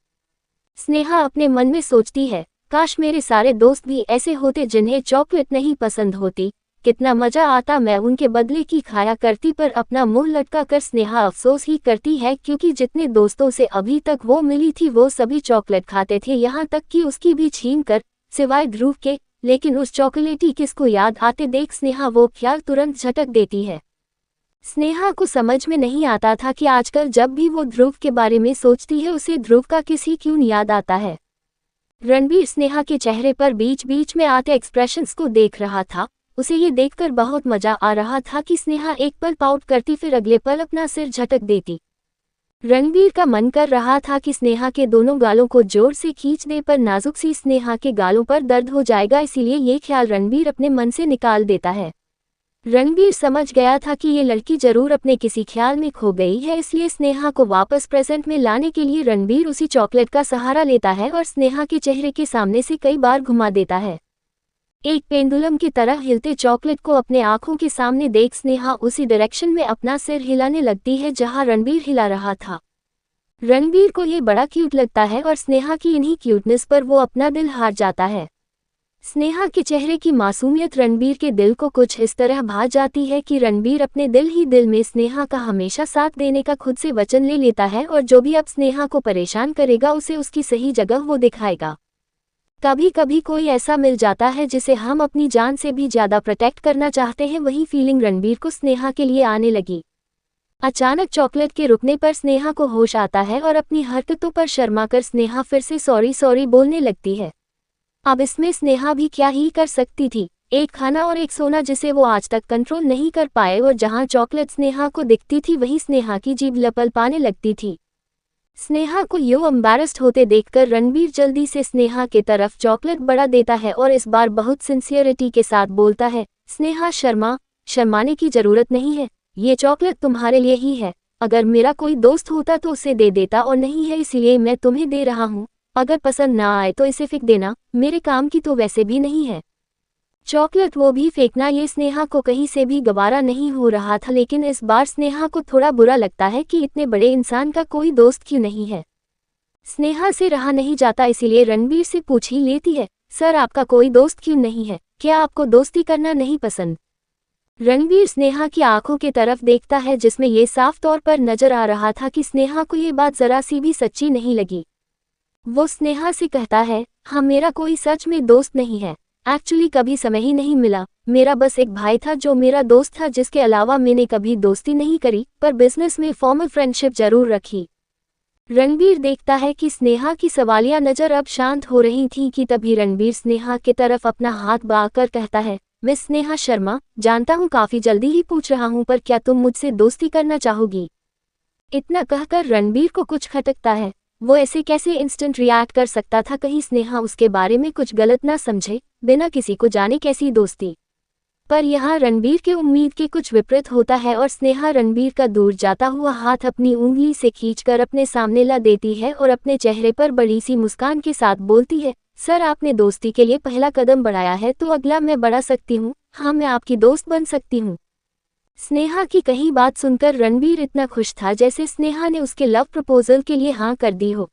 स्नेहा अपने मन में सोचती है, काश मेरे सारे दोस्त भी ऐसे होते जिन्हें चॉकलेट नहीं पसंद होती, कितना मजा आता, मैं उनके बदले की खाया करती। पर अपना मुंह लटका कर स्नेहा अफसोस ही करती है, क्योंकि जितने दोस्तों से अभी तक वो मिली थी वो सभी चॉकलेट खाते थे, यहाँ तक कि उसकी भी छीन कर, सिवाय ध्रुव के। लेकिन उस चॉकलेटी किसको याद आते देख स्नेहा वो ख्याल तुरंत झटक देती है। स्नेहा को समझ में नहीं आता था कि आजकल जब भी वो ध्रुव के बारे में सोचती है उसे ध्रुव का किसी क्यों याद आता है। रणबीर स्नेहा के चेहरे पर बीच बीच में आते एक्सप्रेशंस को देख रहा था। उसे ये देखकर बहुत मजा आ रहा था कि स्नेहा एक पल पाउट करती फिर अगले पल अपना सिर झटक देती। रणबीर का मन कर रहा था कि स्नेहा के दोनों गालों को जोर से खींच दे, पर नाजुक सी स्नेहा के गालों पर दर्द हो जाएगा, इसीलिए ये ख्याल रणबीर अपने मन से निकाल देता है। रणबीर समझ गया था कि ये लड़की जरूर अपने किसी ख्याल में खो गई है, इसलिए स्नेहा को वापस प्रेजेंट में लाने के लिए रणबीर उसी चॉकलेट का सहारा लेता है और स्नेहा के चेहरे के सामने से कई बार घुमा देता है। एक पेंडुलम की तरह हिलते चॉकलेट को अपने आंखों के सामने देख स्नेहा उसी डायरेक्शन में अपना सिर हिलाने लगती है जहां रणबीर हिला रहा था। रणबीर को ये बड़ा क्यूट लगता है और स्नेहा की इन्हीं क्यूटनेस पर वो अपना दिल हार जाता है। स्नेहा के चेहरे की मासूमियत रणबीर के दिल को कुछ इस तरह भा जाती है कि रणबीर अपने दिल ही दिल में स्नेहा का हमेशा साथ देने का खुद से वचन ले लेता है और जो भी अब स्नेहा को परेशान करेगा उसे उसकी सही जगह वो दिखाएगा। कभी कभी कोई ऐसा मिल जाता है जिसे हम अपनी जान से भी ज्यादा प्रोटेक्ट करना चाहते हैं, वही फीलिंग रणबीर को स्नेहा के लिए आने लगी। अचानक चॉकलेट के रुकने पर स्नेहा को होश आता है और अपनी हरकतों पर शर्मा कर स्नेहा फिर से सॉरी सॉरी बोलने लगती है। अब इसमें स्नेहा भी क्या ही कर सकती थी, एक खाना और एक सोना जिसे वो आज तक कंट्रोल नहीं कर पाए, और जहां चॉकलेट स्नेहा को दिखती थी वहीं स्नेहा की जीभ लपल पाने लगती थी। स्नेहा को यूं एम्बैरेस्ड होते देखकर रणबीर जल्दी से स्नेहा के तरफ चॉकलेट बढ़ा देता है और इस बार बहुत सिंसियरिटी के साथ बोलता है, स्नेहा शर्माने की जरूरत नहीं है, ये चॉकलेट तुम्हारे लिए ही है। अगर मेरा कोई दोस्त होता तो उसे दे देता और नहीं है इसलिए मैं तुम्हें दे रहा हूँ। अगर पसंद ना आए तो इसे फेंक देना, मेरे काम की तो वैसे भी नहीं है। चॉकलेट वो भी फेंकना ये स्नेहा को कहीं से भी गवारा नहीं हो रहा था, लेकिन इस बार स्नेहा को थोड़ा बुरा लगता है कि इतने बड़े इंसान का कोई दोस्त क्यों नहीं है। स्नेहा से रहा नहीं जाता इसीलिए रणबीर से पूछ ही लेती है, सर आपका कोई दोस्त क्यों नहीं है, क्या आपको दोस्ती करना नहीं पसंद? रणबीर स्नेहा की आंखों की तरफ देखता है जिसमें ये साफ तौर पर नजर आ रहा था कि स्नेहा को ये बात जरा सी भी सच्ची नहीं लगी। वो स्नेहा से कहता है, हाँ मेरा कोई सच में दोस्त नहीं है, एक्चुअली कभी समय ही नहीं मिला। मेरा बस एक भाई था जो मेरा दोस्त था, जिसके अलावा मैंने कभी दोस्ती नहीं करी, पर बिजनेस में फॉर्मल फ्रेंडशिप जरूर रखी। रणबीर देखता है कि स्नेहा की सवालिया नजर अब शांत हो रही थी कि तभी रणबीर स्नेहा की तरफ अपना हाथ बढ़ाकर कहता है, मिस स्नेहा शर्मा, जानता हूँ काफी जल्दी ही पूछ रहा हूँ, पर क्या तुम मुझसे दोस्ती करना चाहोगी? इतना कहकर रणबीर को कुछ खटकता है। वो ऐसे कैसे इंस्टेंट रिएक्ट कर सकता था, कहीं स्नेहा उसके बारे में कुछ गलत ना समझे, बिना किसी को जाने कैसी दोस्ती। पर यहाँ रणबीर के उम्मीद के कुछ विपरीत होता है और स्नेहा रणबीर का दूर जाता हुआ हाथ अपनी उंगली से खींचकर अपने सामने ला देती है और अपने चेहरे पर बड़ी सी मुस्कान के साथ बोलती है, सर आपने दोस्ती के लिए पहला कदम बढ़ाया है तो अगला मैं बढ़ा सकती हूँ। हाँ मैं आपकी दोस्त बन सकती हूँ। स्नेहा की कही बात सुनकर रणबीर इतना खुश था जैसे स्नेहा ने उसके लव प्रपोजल के लिए हाँ कर दी हो।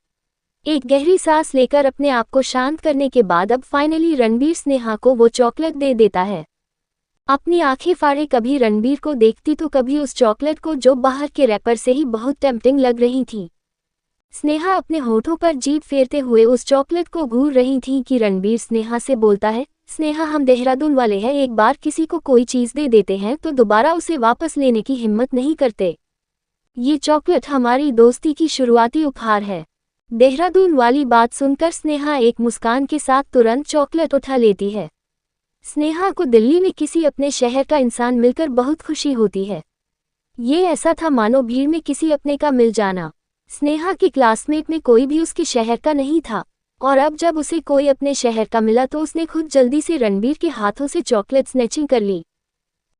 एक गहरी सांस लेकर अपने आप को शांत करने के बाद अब फाइनली रणबीर स्नेहा को वो चॉकलेट दे देता है। अपनी आंखें फाड़े कभी रणबीर को देखती तो कभी उस चॉकलेट को जो बाहर के रैपर से ही बहुत टेम्पटिंग लग रही थी। स्नेहा अपने होठों पर जीभ फेरते हुए उस चॉकलेट को घूर रही थी कि रणबीर स्नेहा से बोलता है, स्नेहा हम देहरादून वाले हैं, एक बार किसी को कोई चीज़ दे देते हैं तो दोबारा उसे वापस लेने की हिम्मत नहीं करते। ये चॉकलेट हमारी दोस्ती की शुरुआती उपहार है। देहरादून वाली बात सुनकर स्नेहा एक मुस्कान के साथ तुरंत चॉकलेट उठा लेती है। स्नेहा को दिल्ली में किसी अपने शहर का इंसान मिलकर बहुत खुशी होती है। ये ऐसा था मानो भीड़ में किसी अपने का मिल जाना। स्नेहा के क्लासमेट में कोई भी उसके शहर का नहीं था और अब जब उसे कोई अपने शहर का मिला तो उसने खुद जल्दी से रणबीर के हाथों से चॉकलेट स्नैचिंग कर ली।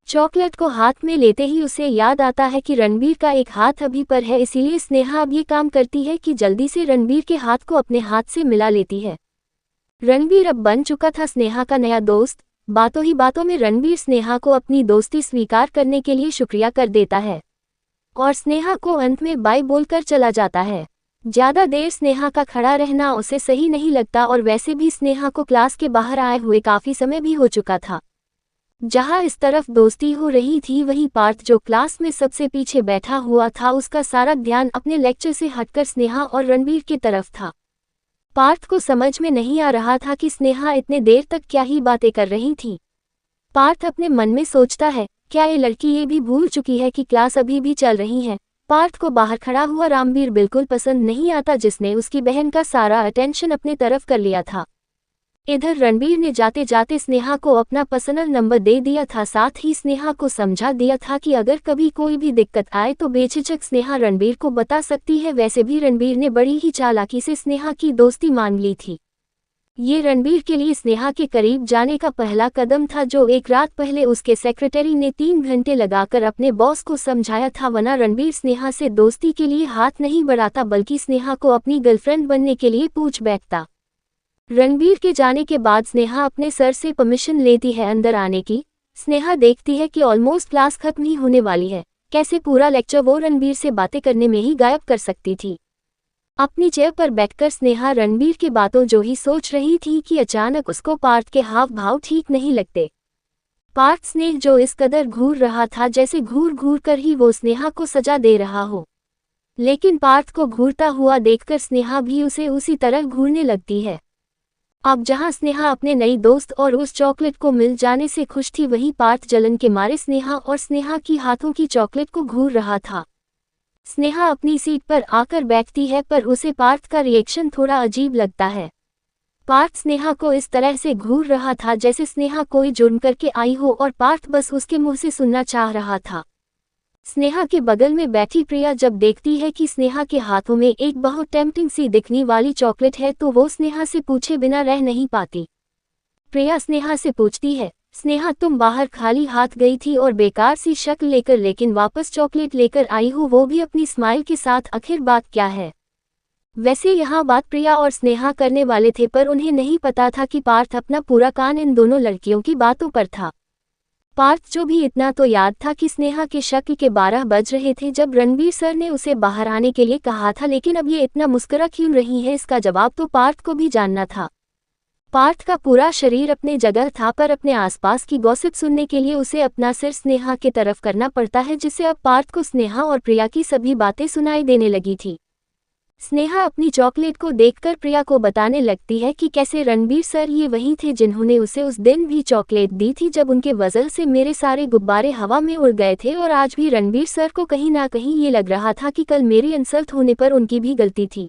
चॉकलेट को हाथ में लेते ही उसे याद आता है कि रणबीर का एक हाथ अभी पर है, इसीलिए स्नेहा अब ये काम करती है कि जल्दी से रणबीर के हाथ को अपने हाथ से मिला लेती है। रणबीर अब बन चुका था स्नेहा का नया दोस्त। बातों ही बातों में रणबीर स्नेहा को अपनी दोस्ती स्वीकार करने के लिए शुक्रिया कर देता है और स्नेहा को अंत में बाय बोलकर चला जाता है। ज्यादा देर स्नेहा का खड़ा रहना उसे सही नहीं लगता और वैसे भी स्नेहा को क्लास के बाहर आए हुए काफी समय भी हो चुका था। जहां इस तरफ दोस्ती हो रही थी वहीं पार्थ जो क्लास में सबसे पीछे बैठा हुआ था उसका सारा ध्यान अपने लेक्चर से हटकर स्नेहा और रणबीर की तरफ था। पार्थ को समझ में नहीं आ रहा था कि स्नेहा इतने देर तक क्या ही बातें कर रही थी। पार्थ अपने मन में सोचता है, क्या ये लड़की ये भी भूल चुकी है कि क्लास अभी भी चल रही है। पार्थ को बाहर खड़ा हुआ रणबीर बिल्कुल पसंद नहीं आता जिसने उसकी बहन का सारा अटेंशन अपने तरफ कर लिया था। इधर रणबीर ने जाते जाते स्नेहा को अपना पर्सनल नंबर दे दिया था, साथ ही स्नेहा को समझा दिया था कि अगर कभी कोई भी दिक्कत आए तो बेझिझक स्नेहा रणबीर को बता सकती है। वैसे भी रणबीर ने बड़ी ही चालाकी से स्नेहा की दोस्ती मान ली थी। ये रणबीर के लिए स्नेहा के करीब जाने का पहला कदम था जो एक रात पहले उसके सेक्रेटरी ने 3 घंटे लगाकर अपने बॉस को समझाया था, वरना रणबीर स्नेहा से दोस्ती के लिए हाथ नहीं बढ़ाता बल्कि स्नेहा को अपनी गर्लफ्रेंड बनने के लिए पूछ बैठता। रणबीर के जाने के बाद स्नेहा अपने सर से परमिशन लेती है अंदर आने की। स्नेहा देखती है कि ऑलमोस्ट क्लास खत्म ही होने वाली है, कैसे पूरा लेक्चर वो रणबीर से बातें करने में ही गायब कर सकती थी। अपनी चेयर पर बैठकर स्नेहा रणबीर की बातों जो ही सोच रही थी कि अचानक उसको पार्थ के हाव भाव ठीक नहीं लगते। पार्थ स्नेह जो इस कदर घूर रहा था जैसे घूर घूर कर ही वो स्नेहा को सजा दे रहा हो, लेकिन पार्थ को घूरता हुआ देखकर स्नेहा भी उसे उसी तरह घूरने लगती है। अब जहां स्नेहा अपने नई दोस्त और उस चॉकलेट को मिल जाने से खुश थी, वहीं पार्थ जलन के मारे स्नेहा और स्नेहा की हाथों की चॉकलेट को घूर रहा था। स्नेहा अपनी सीट पर आकर बैठती है पर उसे पार्थ का रिएक्शन थोड़ा अजीब लगता है। पार्थ स्नेहा को इस तरह से घूर रहा था जैसे स्नेहा कोई जुर्म करके आई हो और पार्थ बस उसके मुंह से सुनना चाह रहा था। स्नेहा के बगल में बैठी प्रिया जब देखती है कि स्नेहा के हाथों में एक बहुत टेम्पटिंग सी दिखने वाली चॉकलेट है तो वो स्नेहा से पूछे बिना रह नहीं पाती। प्रिया स्नेहा से पूछती है, स्नेहा तुम बाहर खाली हाथ गई थी और बेकार सी शक्ल लेकर, लेकिन वापस चॉकलेट लेकर आई हो, वो भी अपनी स्माइल के साथ, आखिर बात क्या है? वैसे यहाँ बात प्रिया और स्नेहा करने वाले थे पर उन्हें नहीं पता था कि पार्थ अपना पूरा कान इन दोनों लड़कियों की बातों पर था। पार्थ जो भी इतना तो याद था कि स्नेहा के शक के 12 बज रहे थे जब रणबीर सर ने उसे बाहर आने के लिए कहा था, लेकिन अब ये इतना मुस्कुरा क्यों रही है इसका जवाब तो पार्थ को भी जानना था। पार्थ का पूरा शरीर अपने जगह था पर अपने आसपास की गॉसिप सुनने के लिए उसे अपना सिर स्नेहा की तरफ करना पड़ता है, जिससे अब पार्थ को स्नेहा और प्रिया की सभी बातें सुनाई देने लगी थी। स्नेहा अपनी चॉकलेट को देखकर प्रिया को बताने लगती है कि कैसे रणबीर सर ये वही थे जिन्होंने उसे उस दिन भी चॉकलेट दी थी जब उनके वजह से मेरे सारे गुब्बारे हवा में उड़ गए थे, और आज भी रणबीर सर को कहीं ना कहीं ये लग रहा था कि कल मेरी इंसल्ट होने पर उनकी भी गलती थी,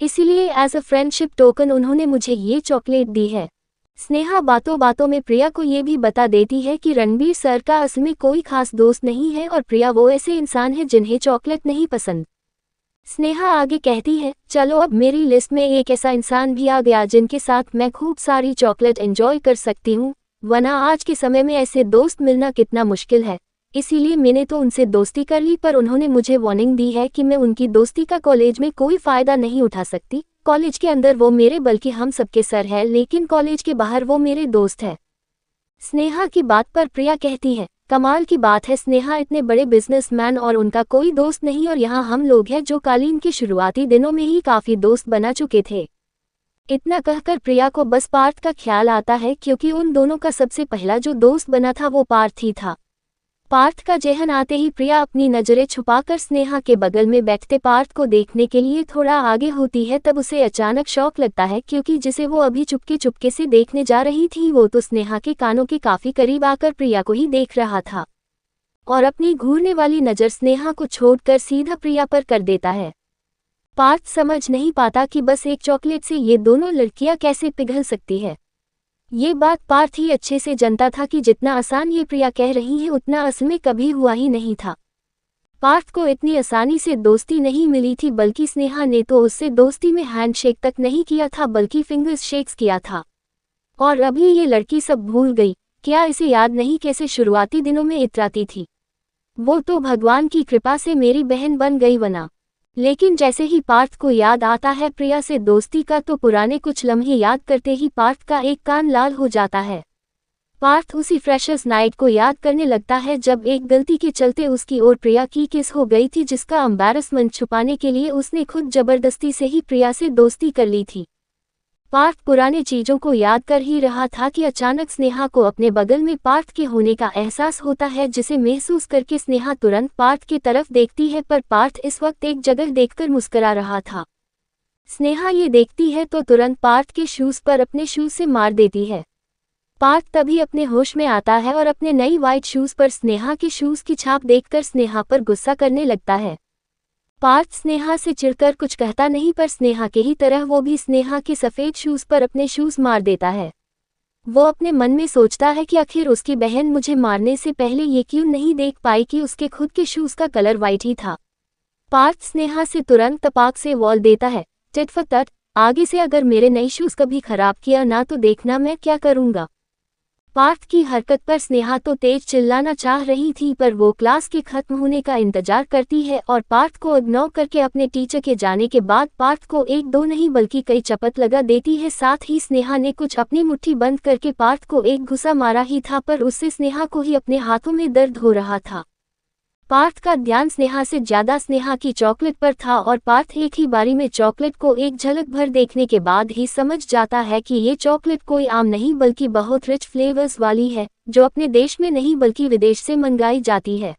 इसीलिए एज अ फ्रेंडशिप टोकन उन्होंने मुझे ये चॉकलेट दी है। स्नेहा बातों बातों में प्रिया को ये भी बता देती है कि रणबीर सर का असल में कोई खास दोस्त नहीं है और प्रिया वो ऐसे इंसान है जिन्हें चॉकलेट नहीं पसंद। स्नेहा आगे कहती है, चलो अब मेरी लिस्ट में एक ऐसा इंसान भी आ गया जिनके साथ मैं खूब सारी चॉकलेट एंजॉय कर सकती हूँ, वरना आज के समय में ऐसे दोस्त मिलना कितना मुश्किल है। इसीलिए मैंने तो उनसे दोस्ती कर ली, पर उन्होंने मुझे वार्निंग दी है कि मैं उनकी दोस्ती का कॉलेज में कोई फ़ायदा नहीं उठा सकती। कॉलेज के अंदर वो मेरे बल्कि हम सबके सर है, लेकिन कॉलेज के बाहर वो मेरे दोस्त है। स्नेहा की बात पर प्रिया कहती है, कमाल की बात है, स्नेहा इतने बड़े बिजनेसमैन और उनका कोई दोस्त नहीं, और यहाँ हम लोग हैं जो कालीन के शुरुआती दिनों में ही काफ़ी दोस्त बना चुके थे। इतना कहकर प्रिया को बस पार्थ का ख्याल आता है, क्योंकि उन दोनों का सबसे पहला जो दोस्त बना था वो पार्थ ही था। पार्थ का जेहन आते ही प्रिया अपनी नज़रें छुपाकर स्नेहा के बगल में बैठते पार्थ को देखने के लिए थोड़ा आगे होती है। तब उसे अचानक शौक लगता है, क्योंकि जिसे वो अभी चुपके चुपके से देखने जा रही थी वो तो स्नेहा के कानों के काफ़ी करीब आकर प्रिया को ही देख रहा था, और अपनी घूरने वाली नज़र स्नेहा को छोड़कर सीधा प्रिया पर कर देता है। पार्थ समझ नहीं पाता कि बस एक चॉकलेट से ये दोनों लड़कियां कैसे पिघल सकती है। ये बात पार्थ ही अच्छे से जानता था कि जितना आसान ये प्रिया कह रही है उतना असल में कभी हुआ ही नहीं था। पार्थ को इतनी आसानी से दोस्ती नहीं मिली थी, बल्कि स्नेहा ने तो उससे दोस्ती में हैंडशेक तक नहीं किया था बल्कि फिंगर्स शेक्स किया था। और अभी ये लड़की सब भूल गई, क्या इसे याद नहीं कैसे शुरुआती दिनों में इतराती थी? वो तो भगवान की कृपा से मेरी बहन बन गई वना। लेकिन जैसे ही पार्थ को याद आता है प्रिया से दोस्ती का, तो पुराने कुछ लम्हे याद करते ही पार्थ का एक कान लाल हो जाता है। पार्थ उसी फ्रेशर्स नाइट को याद करने लगता है जब एक गलती के चलते उसकी और प्रिया की किस हो गई थी, जिसका एम्बैरसमेंट छुपाने के लिए उसने खुद जबरदस्ती से ही प्रिया से दोस्ती कर ली थी। पार्थ पुराने चीज़ों को याद कर ही रहा था कि अचानक स्नेहा को अपने बगल में पार्थ के होने का एहसास होता है, जिसे महसूस करके स्नेहा तुरंत पार्थ की तरफ देखती है, पर पार्थ इस वक्त एक जगह देखकर मुस्कुरा रहा था। स्नेहा ये देखती है तो तुरंत पार्थ के शूज़ पर अपने शूज़ से मार देती है। पार्थ तभी अपने होश में आता है और अपने नई वाइट शूज़ पर स्नेहा के शूज़ की छाप देखकर स्नेहा पर गुस्सा करने लगता है। पार्थ स्नेहा से चिढ़कर कुछ कहता नहीं, पर स्नेहा के ही तरह वो भी स्नेहा के सफ़ेद शूज़ पर अपने शूज़ मार देता है। वो अपने मन में सोचता है कि आखिर उसकी बहन मुझे मारने से पहले ये क्यों नहीं देख पाई कि उसके खुद के शूज़ का कलर वाइट ही था। पार्थ स्नेहा से तुरंत तपाक से वॉल देता है, टिट फॉर टैट, आगे से अगर मेरे नए शूज़ कभी ख़राब किया ना तो देखना मैं क्या करूँगा। पार्थ की हरकत पर स्नेहा तो तेज चिल्लाना चाह रही थी, पर वो क्लास के खत्म होने का इंतजार करती है और पार्थ को इग्नोर करके अपने टीचर के जाने के बाद पार्थ को एक दो नहीं बल्कि कई चपत लगा देती है। साथ ही स्नेहा ने कुछ अपनी मुट्ठी बंद करके पार्थ को एक घुसा मारा ही था, पर उससे स्नेहा को ही अपने हाथों में दर्द हो रहा था। पार्थ का ध्यान स्नेहा से ज्यादा स्नेहा की चॉकलेट पर था और पार्थ एक ही बारी में चॉकलेट को एक झलक भर देखने के बाद ही समझ जाता है कि ये चॉकलेट कोई आम नहीं बल्कि बहुत रिच फ्लेवर्स वाली है, जो अपने देश में नहीं बल्कि विदेश से मंगाई जाती है।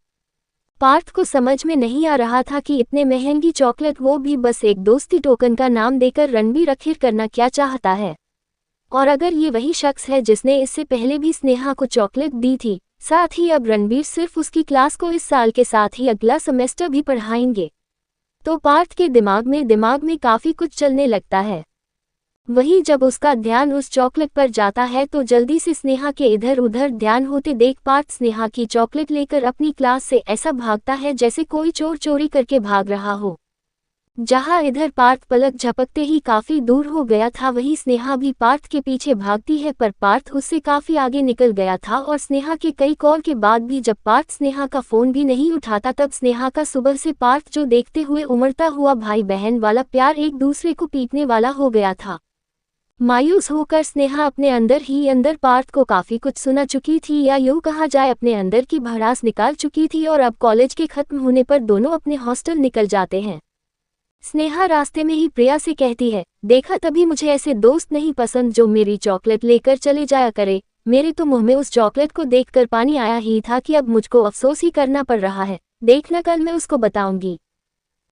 पार्थ को समझ में नहीं आ रहा था कि इतने महंगी चॉकलेट, वो भी बस एक दोस्ती टोकन का नाम देकर रणबीर आखिर करना क्या चाहता है। और अगर ये वही शख्स है जिसने इससे पहले भी स्नेहा को चॉकलेट दी थी, साथ ही अब रणबीर सिर्फ उसकी क्लास को इस साल के साथ ही अगला सेमेस्टर भी पढ़ाएंगे, तो पार्थ के दिमाग में काफी कुछ चलने लगता है। वहीं जब उसका ध्यान उस चॉकलेट पर जाता है तो जल्दी से स्नेहा के इधर उधर ध्यान होते देख पार्थ स्नेहा की चॉकलेट लेकर अपनी क्लास से ऐसा भागता है जैसे कोई चोर चोरी करके भाग रहा हो। जहां इधर पार्थ पलक झपकते ही काफी दूर हो गया था, वहीं स्नेहा भी पार्थ के पीछे भागती है, पर पार्थ उससे काफी आगे निकल गया था और स्नेहा के कई कॉल के बाद भी जब पार्थ स्नेहा का फोन भी नहीं उठाता, तब स्नेहा का सुबह से पार्थ जो देखते हुए उमड़ता हुआ भाई बहन वाला प्यार एक दूसरे को पीटने वाला हो गया था। मायूस होकर स्नेहा अपने अंदर ही अंदर पार्थ को काफी कुछ सुना चुकी थी, या यूं कहा जाए अपने अंदर की भड़ास निकाल चुकी थी, और अब कॉलेज के खत्म होने पर दोनों अपने हॉस्टल निकल जाते हैं। स्नेहा रास्ते में ही प्रिया से कहती है, देखा तभी मुझे ऐसे दोस्त नहीं पसंद जो मेरी चॉकलेट लेकर चले जाया करे। मेरे तो मुंह में उस चॉकलेट को देखकर पानी आया ही था कि अब मुझको अफसोस ही करना पड़ रहा है। देखना कल मैं उसको बताऊंगी।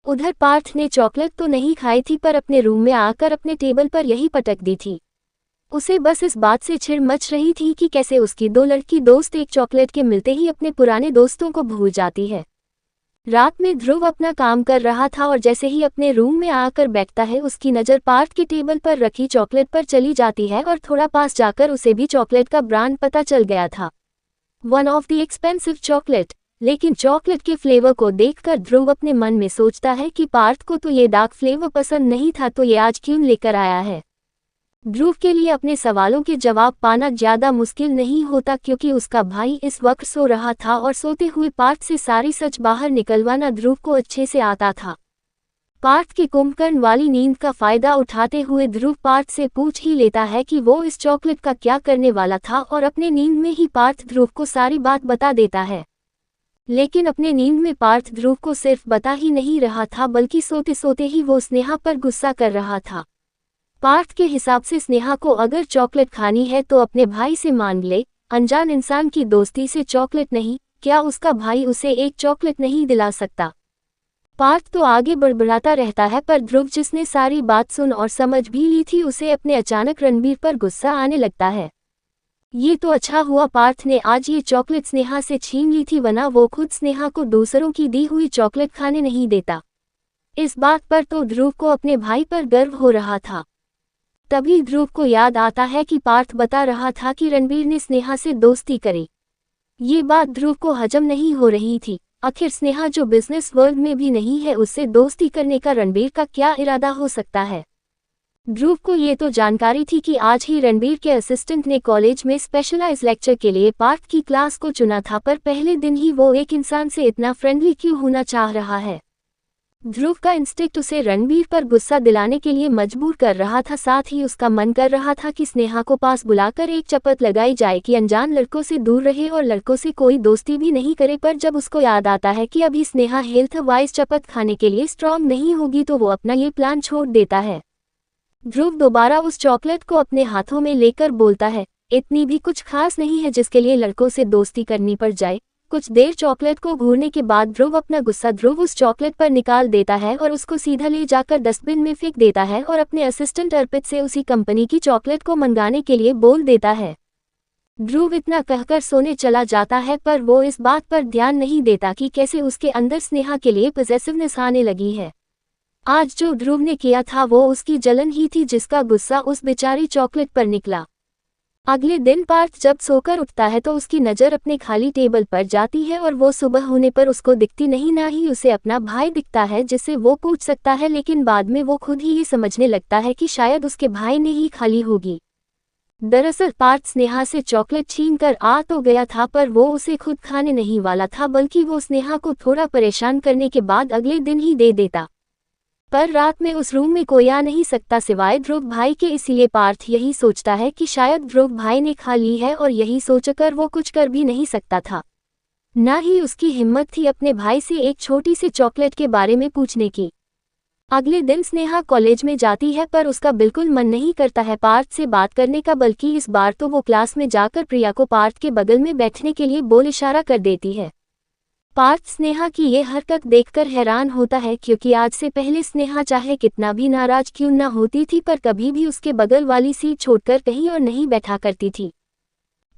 उधर पार्थ ने चॉकलेट तो नहीं खाई थी, पर अपने रूम में आकर अपने टेबल पर यही पटक दी थी। उसे बस इस बात से चिढ़ मच रही थी कि कैसे उसकी दो लड़की दोस्त एक चॉकलेट के मिलते ही अपने पुराने दोस्तों को भूल जाती है। रात में ध्रुव अपना काम कर रहा था और जैसे ही अपने रूम में आकर बैठता है, उसकी नज़र पार्थ के टेबल पर रखी चॉकलेट पर चली जाती है और थोड़ा पास जाकर उसे भी चॉकलेट का ब्रांड पता चल गया था, one of the expensive chocolate. लेकिन चॉकलेट के फ्लेवर को देखकर ध्रुव अपने मन में सोचता है कि पार्थ को तो ये डार्क फ्लेवर पसंद नहीं था, तो ये आज क्यों लेकर आया है। ध्रुव के लिए अपने सवालों के जवाब पाना ज्यादा मुश्किल नहीं होता, क्योंकि उसका भाई इस वक्त सो रहा था और सोते हुए पार्थ से सारी सच बाहर निकलवाना ध्रुव को अच्छे से आता था। पार्थ की कुंभकर्ण वाली नींद का फायदा उठाते हुए ध्रुव पार्थ से पूछ ही लेता है कि वो इस चॉकलेट का क्या करने वाला था, और अपने नींद में ही पार्थ ध्रुव को सारी बात बता देता है। लेकिन अपने नींद में पार्थ ध्रुव को सिर्फ बता ही नहीं रहा था, बल्कि सोते सोते ही वो स्नेहा पर गुस्सा कर रहा था। पार्थ के हिसाब से स्नेहा को अगर चॉकलेट खानी है तो अपने भाई से मांग ले, अनजान इंसान की दोस्ती से चॉकलेट नहीं। क्या उसका भाई उसे एक चॉकलेट नहीं दिला सकता। पार्थ तो आगे बड़बड़ाता रहता है, पर ध्रुव जिसने सारी बात सुन और समझ भी ली थी, उसे अपने अचानक रणबीर पर गुस्सा आने लगता है। ये तो अच्छा हुआ पार्थ ने आज ये चॉकलेट स्नेहा से छीन ली थी, वरना वो खुद स्नेहा को दूसरों की दी हुई चॉकलेट खाने नहीं देता। इस बात पर तो ध्रुव को अपने भाई पर गर्व हो रहा था। तभी ध्रुव को याद आता है कि पार्थ बता रहा था कि रणबीर ने स्नेहा से दोस्ती करी। ये बात ध्रुव को हजम नहीं हो रही थी। आखिर स्नेहा जो बिजनेस वर्ल्ड में भी नहीं है, उससे दोस्ती करने का रणबीर का क्या इरादा हो सकता है। ध्रुव को ये तो जानकारी थी कि आज ही रणबीर के असिस्टेंट ने कॉलेज में स्पेशलाइज लेक्चर के लिए पार्थ की क्लास को चुना था, पर पहले दिन ही वो एक इंसान से इतना फ्रेंडली क्यों होना चाह रहा है। ध्रुव का इंस्टिक्ट उसे रणबीर पर गुस्सा दिलाने के लिए मजबूर कर रहा था। साथ ही उसका मन कर रहा था कि स्नेहा को पास बुलाकर एक चपत लगाई जाए कि अनजान लड़कों से दूर रहे और लड़कों से कोई दोस्ती भी नहीं करे। पर जब उसको याद आता है कि अभी स्नेहा हेल्थ वाइज चपत खाने के लिए स्ट्रांग नहीं होगी, तो वो अपना ये प्लान छोड़ देता है। ध्रुव दोबारा उस चॉकलेट को अपने हाथों में लेकर बोलता है, इतनी भी कुछ खास नहीं है जिसके लिए लड़कों से दोस्ती करनी पड़ जाए। कुछ देर चॉकलेट को घूरने के बाद ध्रुव अपना गुस्सा उस चॉकलेट पर निकाल देता है और उसको सीधा ले जाकर डस्टबिन में फेंक देता है और अपने असिस्टेंट अर्पित से उसी कंपनी की चॉकलेट को मंगाने के लिए बोल देता है। ध्रुव इतना कहकर सोने चला जाता है, पर वो इस बात पर ध्यान नहीं देता कि कैसे उसके अंदर स्नेहा के लिए पॉसेसिवनेस आने लगी है। आज जो ध्रुव ने किया था वो उसकी जलन ही थी, जिसका गुस्सा उस बेचारी चॉकलेट पर निकला। अगले दिन पार्थ जब सोकर उठता है तो उसकी नज़र अपने खाली टेबल पर जाती है और वो सुबह होने पर उसको दिखती नहीं, ना ही उसे अपना भाई दिखता है जिससे वो पूछ सकता है। लेकिन बाद में वो खुद ही ये समझने लगता है कि शायद उसके भाई ने ही खाली होगी। दरअसल पार्थ स्नेहा से चॉकलेट छीन कर आ तो गया था, पर वो उसे खुद खाने नहीं वाला था, बल्कि वो स्नेहा को थोड़ा परेशान करने के बाद अगले दिन ही दे देता। पर रात में उस रूम में कोई आ नहीं सकता सिवाय ध्रुव भाई के, इसीलिए पार्थ यही सोचता है कि शायद ध्रुव भाई ने खा ली है, और यही सोचकर वो कुछ कर भी नहीं सकता था। न ही उसकी हिम्मत थी अपने भाई से एक छोटी सी चॉकलेट के बारे में पूछने की। अगले दिन स्नेहा कॉलेज में जाती है, पर उसका बिल्कुल मन नहीं करता है पार्थ से बात करने का, बल्कि इस बार तो वो क्लास में जाकर प्रिया को पार्थ के बगल में बैठने के लिए बोल इशारा कर देती है। पार्थ स्नेहा की ये हरकत देखकर हैरान होता है, क्योंकि आज से पहले स्नेहा चाहे कितना भी नाराज क्यों न होती थी, पर कभी भी उसके बगल वाली सीट छोड़कर कहीं और नहीं बैठा करती थी।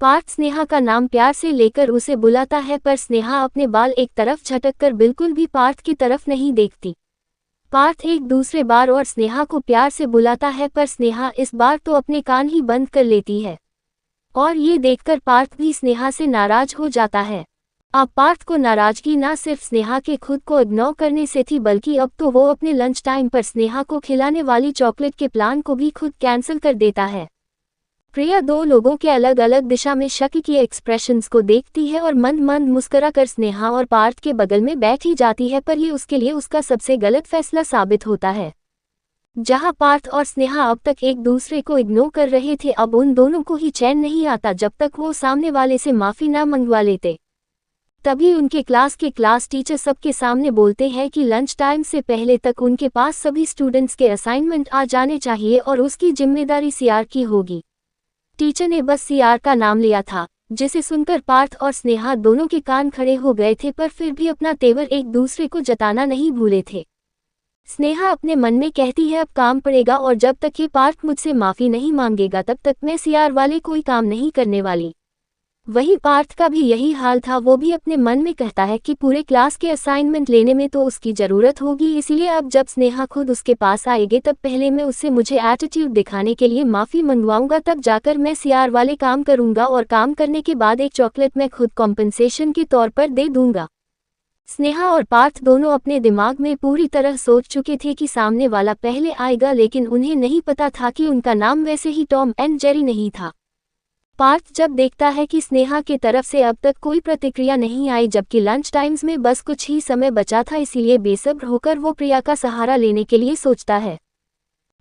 पार्थ स्नेहा का नाम प्यार से लेकर उसे बुलाता है, पर स्नेहा अपने बाल एक तरफ झटककर बिल्कुल भी पार्थ की तरफ नहीं देखती। पार्थ एक दूसरे बार और स्नेहा को प्यार से बुलाता है, पर स्नेहा इस बार तो अपने कान ही बंद कर लेती है, और ये देखकर पार्थ भी स्नेहा से नाराज हो जाता है। अब पार्थ को नाराजगी न सिर्फ स्नेहा के खुद को इग्नोर करने से थी, बल्कि अब तो वो अपने लंच टाइम पर स्नेहा को खिलाने वाली चॉकलेट के प्लान को भी खुद कैंसिल कर देता है। प्रिया दो लोगों के अलग अलग दिशा में शक के एक्सप्रेशंस को देखती है और मंद मंद मुस्कुरा कर स्नेहा और पार्थ के बगल में बैठ ही जाती है, पर ये उसके लिए उसका सबसे गलत फैसला साबित होता है। जहां पार्थ और स्नेहा अब तक एक दूसरे को इग्नोर कर रहे थे, अब उन दोनों को ही चैन नहीं आता जब तक वो सामने वाले से माफी ना मंगवा लेते। तभी उनके क्लास के क्लास टीचर सबके सामने बोलते हैं कि लंच टाइम से पहले तक उनके पास सभी स्टूडेंट्स के असाइनमेंट आ जाने चाहिए और उसकी जिम्मेदारी सीआर की होगी। टीचर ने बस सीआर का नाम लिया था, जिसे सुनकर पार्थ और स्नेहा दोनों के कान खड़े हो गए थे, पर फिर भी अपना तेवर एक दूसरे को जताना नहीं भूले थे। स्नेहा अपने मन में कहती है अब काम पड़ेगा, और जब तक ये पार्थ मुझसे माफी नहीं मांगेगा तब तक मैं सीआर वाले कोई काम नहीं करने वाली। वहीं पार्थ का भी यही हाल था, वो भी अपने मन में कहता है कि पूरे क्लास के असाइनमेंट लेने में तो उसकी ज़रूरत होगी, इसलिए अब जब स्नेहा खुद उसके पास आएगी तब पहले मैं उससे मुझे एटीट्यूड दिखाने के लिए माफ़ी मंगवाऊंगा, तब जाकर मैं सीआर वाले काम करूंगा, और काम करने के बाद एक चॉकलेट मैं खुद कॉम्पनसेशन के तौर पर दे दूंगा। स्नेहा और पार्थ दोनों अपने दिमाग में पूरी तरह सोच चुके थे कि सामने वाला पहले आएगा, लेकिन उन्हें नहीं पता था कि उनका नाम वैसे ही टॉम एंड जेरी नहीं था। पार्थ जब देखता है कि स्नेहा की तरफ से अब तक कोई प्रतिक्रिया नहीं आई, जबकि लंच टाइम्स में बस कुछ ही समय बचा था, इसीलिए बेसब्र होकर वो प्रिया का सहारा लेने के लिए सोचता है।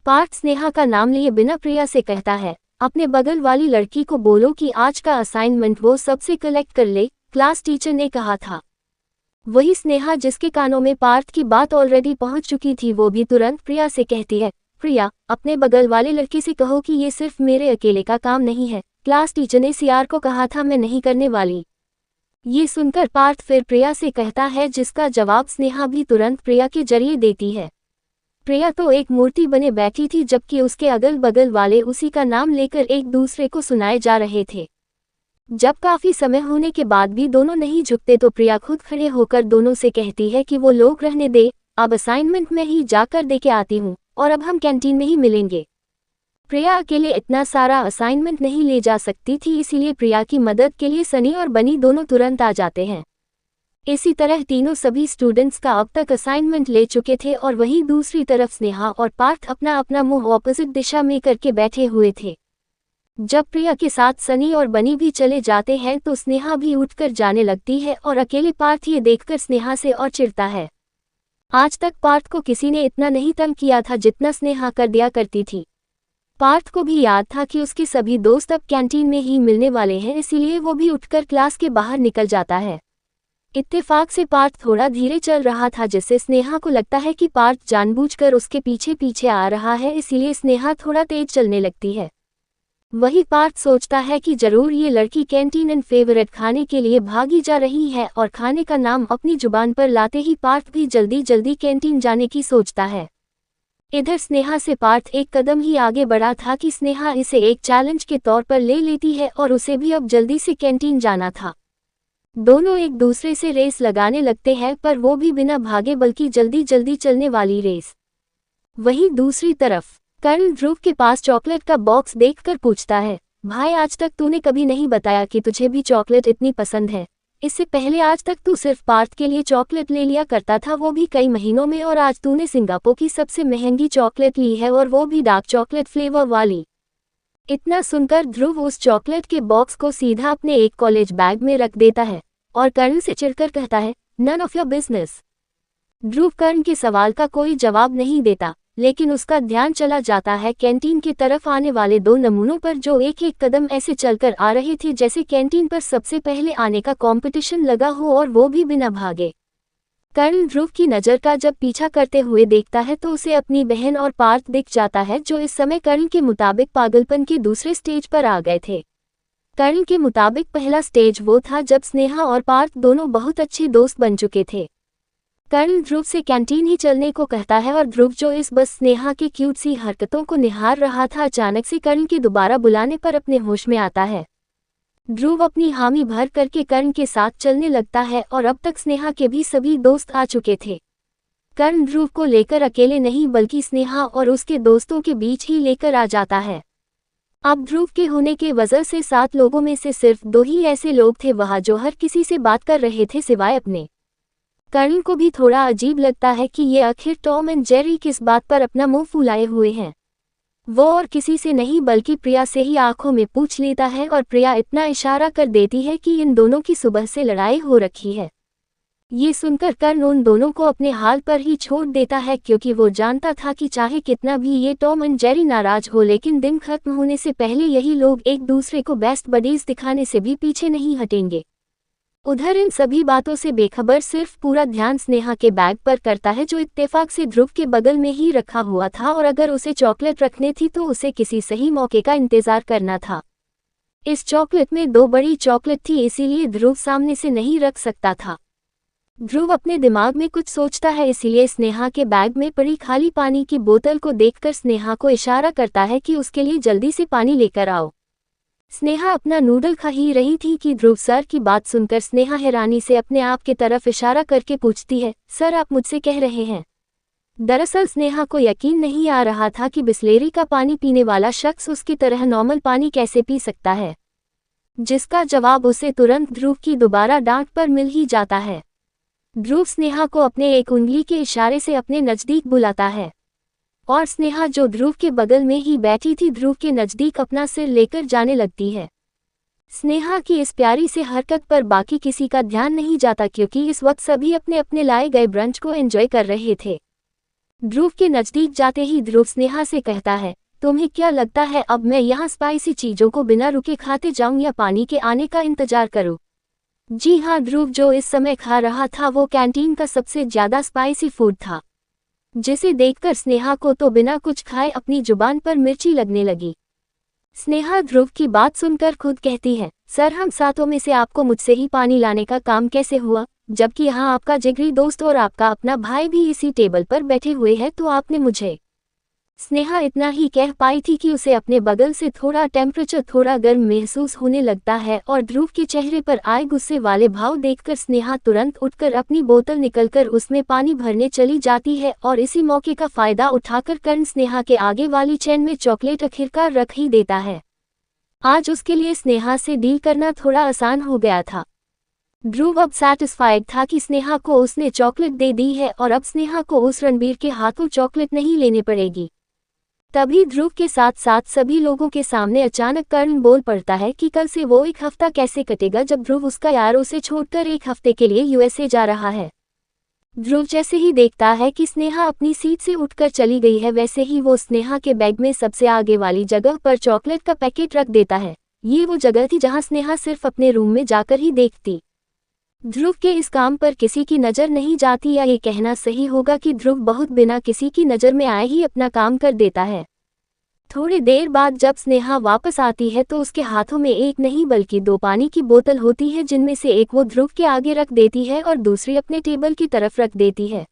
पार्थ स्नेहा का नाम लिए बिना प्रिया से कहता है, अपने बगल वाली लड़की को बोलो कि आज का असाइनमेंट वो सबसे कलेक्ट कर ले, क्लास टीचर ने कहा था। वही स्नेहा, जिसके कानों में पार्थ की बात ऑलरेडी पहुंच चुकी थी, वो भी तुरंत प्रिया से कहती है, प्रिया अपने बगल वाले लड़के से कहो कि ये सिर्फ मेरे अकेले का काम नहीं है, क्लास टीचर ने सीआर को कहा था, मैं नहीं करने वाली। ये सुनकर पार्थ फिर प्रिया से कहता है, जिसका जवाब स्नेहा भी तुरंत प्रिया के जरिए देती है। प्रिया तो एक मूर्ति बने बैठी थी, जबकि उसके अगल बगल वाले उसी का नाम लेकर एक दूसरे को सुनाए जा रहे थे। जब काफी समय होने के बाद भी दोनों नहीं झुकते तो प्रिया खुद खड़े होकर दोनों से कहती है कि वो लोग रहने दे, अब असाइनमेंट में ही जाकर दे के आती हूँ, और अब हम कैंटीन में ही मिलेंगे। प्रिया अकेले इतना सारा असाइनमेंट नहीं ले जा सकती थी, इसीलिए प्रिया की मदद के लिए सनी और बनी दोनों तुरंत आ जाते हैं। इसी तरह तीनों सभी स्टूडेंट्स का अब तक असाइनमेंट ले चुके थे, और वहीं दूसरी तरफ स्नेहा और पार्थ अपना अपना मुंह ऑपोजिट दिशा में करके बैठे हुए थे। जब प्रिया के साथ सनी और बनी भी चले जाते हैं तो स्नेहा भी उठकर जाने लगती है, और अकेले पार्थ ये देखकर स्नेहा से और चिढ़ता है। आज तक पार्थ को किसी ने इतना नहीं तंग किया था जितना स्नेहा कर दिया करती थी। पार्थ को भी याद था कि उसके सभी दोस्त अब कैंटीन में ही मिलने वाले हैं, इसीलिए वो भी उठकर क्लास के बाहर निकल जाता है। इत्तेफाक से पार्थ थोड़ा धीरे चल रहा था, जिससे स्नेहा को लगता है कि पार्थ जानबूझकर उसके पीछे पीछे आ रहा है, इसीलिए स्नेहा थोड़ा तेज चलने लगती है। वही पार्थ सोचता है कि जरूर ये लड़की कैंटीन एंड फेवरेट खाने के लिए भागी जा रही है, और खाने का नाम अपनी जुबान पर लाते ही पार्थ भी जल्दी जल्दी कैंटीन जाने की सोचता है। इधर स्नेहा से पार्थ एक कदम ही आगे बढ़ा था कि स्नेहा इसे एक चैलेंज के तौर पर ले लेती है, और उसे भी अब जल्दी से कैंटीन जाना था। दोनों एक दूसरे से रेस लगाने लगते हैं, पर वो भी बिना भागे बल्कि जल्दी जल्दी चलने वाली रेस। वहीं दूसरी तरफ कर्ल ध्रुव के पास चॉकलेट का बॉक्स देखकर पूछता है, भाई आज तक तूने कभी नहीं बताया कि तुझे भी चॉकलेट इतनी पसंद है। इससे पहले आज तक तू सिर्फ पार्थ के लिए चॉकलेट ले लिया करता था, वो भी कई महीनों में, और आज तूने सिंगापुर की सबसे महंगी चॉकलेट ली है, और वो भी डार्क चॉकलेट फ्लेवर वाली। इतना सुनकर ध्रुव उस चॉकलेट के बॉक्स को सीधा अपने एक कॉलेज बैग में रख देता है और कर्ण से चिढ़कर कहता है, नन ऑफ योर बिजनेस। ध्रुव कर्ण के सवाल का कोई जवाब नहीं देता, लेकिन उसका ध्यान चला जाता है कैंटीन की तरफ आने वाले 2 नमूनों पर जो एक एक कदम ऐसे चलकर आ रहे थे जैसे कैंटीन पर सबसे पहले आने का कंपटीशन लगा हो और वो भी बिना भागे। कर्ण ध्रुव की नज़र का जब पीछा करते हुए देखता है तो उसे अपनी बहन और पार्थ दिख जाता है जो इस समय कर्ण के मुताबिक पागलपन के दूसरे स्टेज पर आ गए थे। कर्ण के मुताबिक पहला स्टेज वो था जब स्नेहा और पार्थ दोनों बहुत अच्छे दोस्त बन चुके थे। कर्ण ध्रुव से कैंटीन ही चलने को कहता है और ध्रुव जो इस बस स्नेहा की क्यूट सी हरकतों को निहार रहा था अचानक से कर्ण के दोबारा बुलाने पर अपने होश में आता है। ध्रुव अपनी हामी भर करके कर्ण के साथ चलने लगता है और अब तक स्नेहा के भी सभी दोस्त आ चुके थे। कर्ण ध्रुव को लेकर अकेले नहीं बल्कि स्नेहा और उसके दोस्तों के बीच ही लेकर आ जाता है। अब ध्रुव के होने के वजह से 7 लोगों में से सिर्फ 2 ही ऐसे लोग थे वहां जो हर किसी से बात कर रहे थे सिवाय अपने। कर्ण को भी थोड़ा अजीब लगता है कि ये आखिर टॉम एंड जेरी किस बात पर अपना मुंह फुलाए हुए हैं। वो और किसी से नहीं बल्कि प्रिया से ही आंखों में पूछ लेता है और प्रिया इतना इशारा कर देती है कि इन दोनों की सुबह से लड़ाई हो रखी है। ये सुनकर कर्ण उन दोनों को अपने हाल पर ही छोड़ देता है क्योंकि वो जानता था कि चाहे कितना भी ये टॉम एंड जेरी नाराज हो लेकिन दिन खत्म होने से पहले यही लोग एक दूसरे को बेस्ट बडीज दिखाने से भी पीछे नहीं हटेंगे। उधर इन सभी बातों से बेखबर सिर्फ पूरा ध्यान स्नेहा के बैग पर करता है जो इत्तेफाक से ध्रुव के बगल में ही रखा हुआ था और अगर उसे चॉकलेट रखनी थी तो उसे किसी सही मौके का इंतजार करना था। इस चॉकलेट में 2 बड़ी चॉकलेट थी इसीलिए ध्रुव सामने से नहीं रख सकता था। ध्रुव अपने दिमाग में कुछ सोचता है इसीलिए स्नेहा के बैग में पड़ी खाली पानी की बोतल को देखकर स्नेहा को इशारा करता है कि उसके लिए जल्दी से पानी लेकर आओ। स्नेहा अपना नूडल खा ही रही थी कि ध्रुव सर की बात सुनकर स्नेहा हैरानी से अपने आप के तरफ इशारा करके पूछती है, सर आप मुझसे कह रहे हैं? दरअसल स्नेहा को यकीन नहीं आ रहा था कि बिस्लेरी का पानी पीने वाला शख्स उसकी तरह नॉर्मल पानी कैसे पी सकता है, जिसका जवाब उसे तुरंत ध्रुव की दोबारा डांट पर मिल ही जाता है। ध्रुव स्नेहा को अपने एक उंगली के इशारे से अपने नज़दीक बुलाता है और स्नेहा जो ध्रुव के बगल में ही बैठी थी ध्रुव के नज़दीक अपना सिर लेकर जाने लगती है। स्नेहा की इस प्यारी से हरकत पर बाकी किसी का ध्यान नहीं जाता क्योंकि इस वक्त सभी अपने अपने लाए गए ब्रंच को एंजॉय कर रहे थे। ध्रुव के नज़दीक जाते ही ध्रुव स्नेहा से कहता है, तुम्हें क्या लगता है अब मैं यहाँ स्पाइसी चीज़ों को बिना रुके खाते जाऊँ या पानी के आने का इंतजार करूँ? जी हाँ, ध्रुव जो इस समय खा रहा था वो कैंटीन का सबसे ज़्यादा स्पाइसी फूड था, जिसे देखकर स्नेहा को तो बिना कुछ खाए अपनी जुबान पर मिर्ची लगने लगी। स्नेहा ध्रुव की बात सुनकर खुद कहती है, सर हम सातों में से आपको मुझसे ही पानी लाने का काम कैसे हुआ, जबकि यहाँ आपका जिगरी दोस्त और आपका अपना भाई भी इसी टेबल पर बैठे हुए हैं तो आपने मुझे। स्नेहा इतना ही कह पाई थी कि उसे अपने बगल से टेम्परेचर थोड़ा गर्म महसूस होने लगता है और ध्रुव के चेहरे पर आए गुस्से वाले भाव देखकर स्नेहा तुरंत उठकर अपनी बोतल निकलकर उसमें पानी भरने चली जाती है और इसी मौके का फायदा उठाकर कर्ण स्नेहा के आगे वाली चेन में चॉकलेट आखिरकार रख ही देता है। आज उसके लिए स्नेहा से डील करना थोड़ा आसान हो गया था। ध्रुव अब सैटिस्फाइड था कि स्नेहा को उसने चॉकलेट दे दी है और अब स्नेहा को उस रणबीर के हाथों चॉकलेट नहीं लेनी पड़ेगी। तभी ध्रुव के साथ साथ सभी लोगों के सामने अचानक कर्ण बोल पड़ता है कि कल से वो 1 हफ्ता कैसे कटेगा जब ध्रुव उसका यार उसे छोड़कर 1 हफ्ते के लिए यूएसए जा रहा है। ध्रुव जैसे ही देखता है कि स्नेहा अपनी सीट से उठकर चली गई है वैसे ही वो स्नेहा के बैग में सबसे आगे वाली जगह पर चॉकलेट का पैकेट रख देता है। ये वो जगह थी जहां स्नेहा सिर्फ अपने रूम में जाकर ही देखती। ध्रुव के इस काम पर किसी की नज़र नहीं जाती, या ये कहना सही होगा कि ध्रुव बहुत बिना किसी की नज़र में आए ही अपना काम कर देता है। थोड़ी देर बाद जब स्नेहा वापस आती है तो उसके हाथों में एक नहीं बल्कि 2 पानी की बोतल होती है जिनमें से एक वो ध्रुव के आगे रख देती है और दूसरी अपने टेबल की तरफ रख देती है।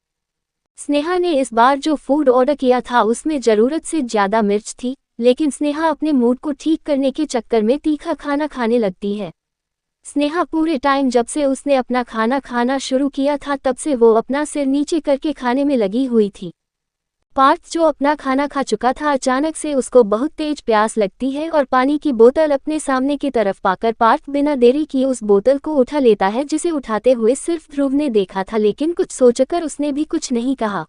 स्नेहा ने इस बार जो फूड ऑर्डर किया था उसमें ज़रूरत से ज़्यादा मिर्च थी, लेकिन स्नेहा अपने मूड को ठीक करने के चक्कर में तीखा खाना खाने लगती है। स्नेहा पूरे टाइम जब से उसने अपना खाना खाना शुरू किया था तब से वो अपना सिर नीचे करके खाने में लगी हुई थी। पार्थ जो अपना खाना खा चुका था अचानक से उसको बहुत तेज प्यास लगती है और पानी की बोतल अपने सामने की तरफ पाकर पार्थ बिना देरी किए उस बोतल को उठा लेता है, जिसे उठाते हुए सिर्फ ध्रुव ने देखा था, लेकिन कुछ सोचकर उसने भी कुछ नहीं कहा।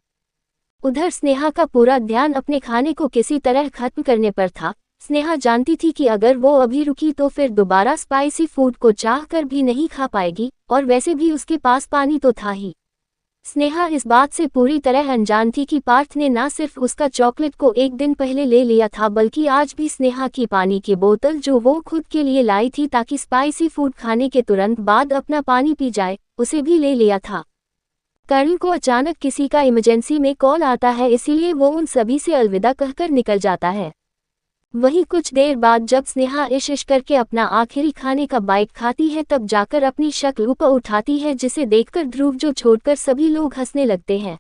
उधर स्नेहा का पूरा ध्यान अपने खाने को किसी तरह खत्म करने पर था। स्नेहा जानती थी कि अगर वो अभी रुकी तो फिर दोबारा स्पाइसी फूड को चाह कर भी नहीं खा पाएगी, और वैसे भी उसके पास पानी तो था ही। स्नेहा इस बात से पूरी तरह अनजान थी कि पार्थ ने न सिर्फ उसका चॉकलेट को एक दिन पहले ले लिया था, बल्कि आज भी स्नेहा की पानी की बोतल जो वो खुद के लिए लाई थी ताकि स्पाइसी फूड खाने के तुरंत बाद अपना पानी पी जाए, उसे भी ले लिया था। कर्ण को अचानक किसी का इमरजेंसी में कॉल आता है, इसीलिए वो उन सभी से अलविदा कहकर निकल जाता है। वहीं कुछ देर बाद जब स्नेहा इश करके अपना आखिरी खाने का बाइट खाती है, तब जाकर अपनी शक्ल ऊपर उठाती है, जिसे देखकर ध्रुव जो छोड़कर सभी लोग हंसने लगते हैं।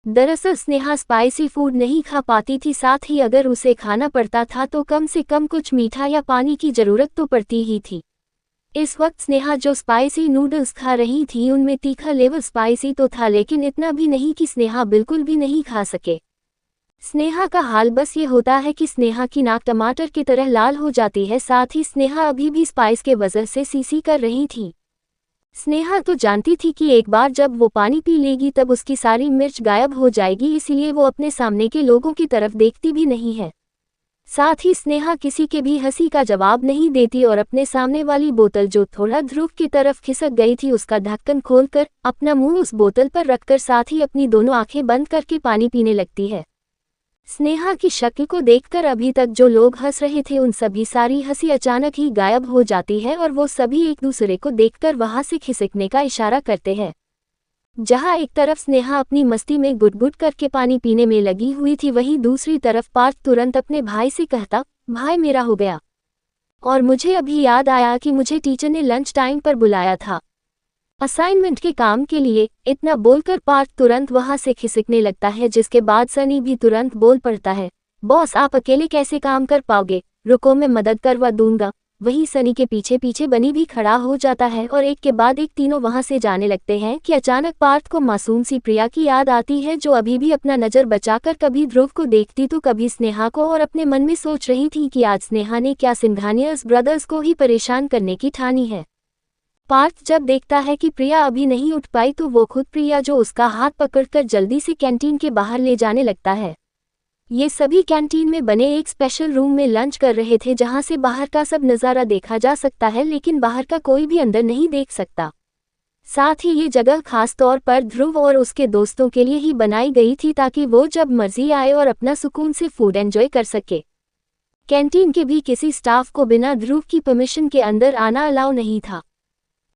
दरअसल स्नेहा स्पाइसी फूड नहीं खा पाती थी, साथ ही अगर उसे खाना पड़ता था तो कम से कम कुछ मीठा या पानी की जरूरत तो पड़ती ही थी। इस वक्त स्नेहा जो स्पाइसी नूडल्स खा रही थी उनमें तीखा लेवल स्पाइसी तो था, लेकिन इतना भी नहीं कि स्नेहा बिल्कुल भी नहीं खा सके। स्नेहा का हाल बस ये होता है कि स्नेहा की नाक टमाटर की तरह लाल हो जाती है, साथ ही स्नेहा अभी भी स्पाइस के वजह से सीसी कर रही थी। स्नेहा तो जानती थी कि एक बार जब वो पानी पी लेगी तब उसकी सारी मिर्च गायब हो जाएगी, इसलिए वो अपने सामने के लोगों की तरफ देखती भी नहीं है। साथ ही स्नेहा किसी के भी हंसी का जवाब नहीं देती और अपने सामने वाली बोतल जो थोड़ा ध्रुव की तरफ खिसक गई थी उसका ढक्कन खोलकर अपना मुंह उस बोतल पर रखकर साथ ही अपनी दोनों आंखें बंद करके पानी पीने लगती है। स्नेहा की शक्ल को देखकर अभी तक जो लोग हंस रहे थे उन सभी सारी हंसी अचानक ही गायब हो जाती है और वो सभी एक दूसरे को देखकर वहां से खिसकने का इशारा करते हैं। जहां एक तरफ स्नेहा अपनी मस्ती में गुट-गुट करके पानी पीने में लगी हुई थी, वहीं दूसरी तरफ पार्थ तुरंत अपने भाई से कहता, भाई मेरा हो गया, और मुझे अभी याद आया कि मुझे टीचर ने लंच टाइम पर बुलाया था असाइनमेंट के काम के लिए। इतना बोलकर पार्थ तुरंत वहां से खिसकने लगता है, जिसके बाद सनी भी तुरंत बोल पड़ता है, बॉस आप अकेले कैसे काम कर पाओगे, रुको मैं मदद करवा दूंगा। वहीं सनी के पीछे पीछे बनी भी खड़ा हो जाता है और एक के बाद एक तीनों वहां से जाने लगते हैं कि अचानक पार्थ को मासूम सी प्रिया की याद आती है, जो अभी भी अपना नजर बचाकर कभी ध्रुव को देखती तो कभी स्नेहा को, और अपने मन में सोच रही थी कि आज स्नेहा ने क्या सिंघानियर्स ब्रदर्स को ही परेशान करने की ठानी है। पार्थ जब देखता है कि प्रिया अभी नहीं उठ पाई तो वो खुद प्रिया जो उसका हाथ पकड़कर जल्दी से कैंटीन के बाहर ले जाने लगता है। ये सभी कैंटीन में बने एक स्पेशल रूम में लंच कर रहे थे, जहां से बाहर का सब नज़ारा देखा जा सकता है, लेकिन बाहर का कोई भी अंदर नहीं देख सकता। साथ ही ये जगह खास तौर पर ध्रुव और उसके दोस्तों के लिए ही बनाई गई थी, ताकि वो जब मर्जी आए और अपना सुकून से फूड एंजॉय कर सके। कैंटीन के भी किसी स्टाफ को बिना ध्रुव की परमिशन के अंदर आना अलाउ नहीं था।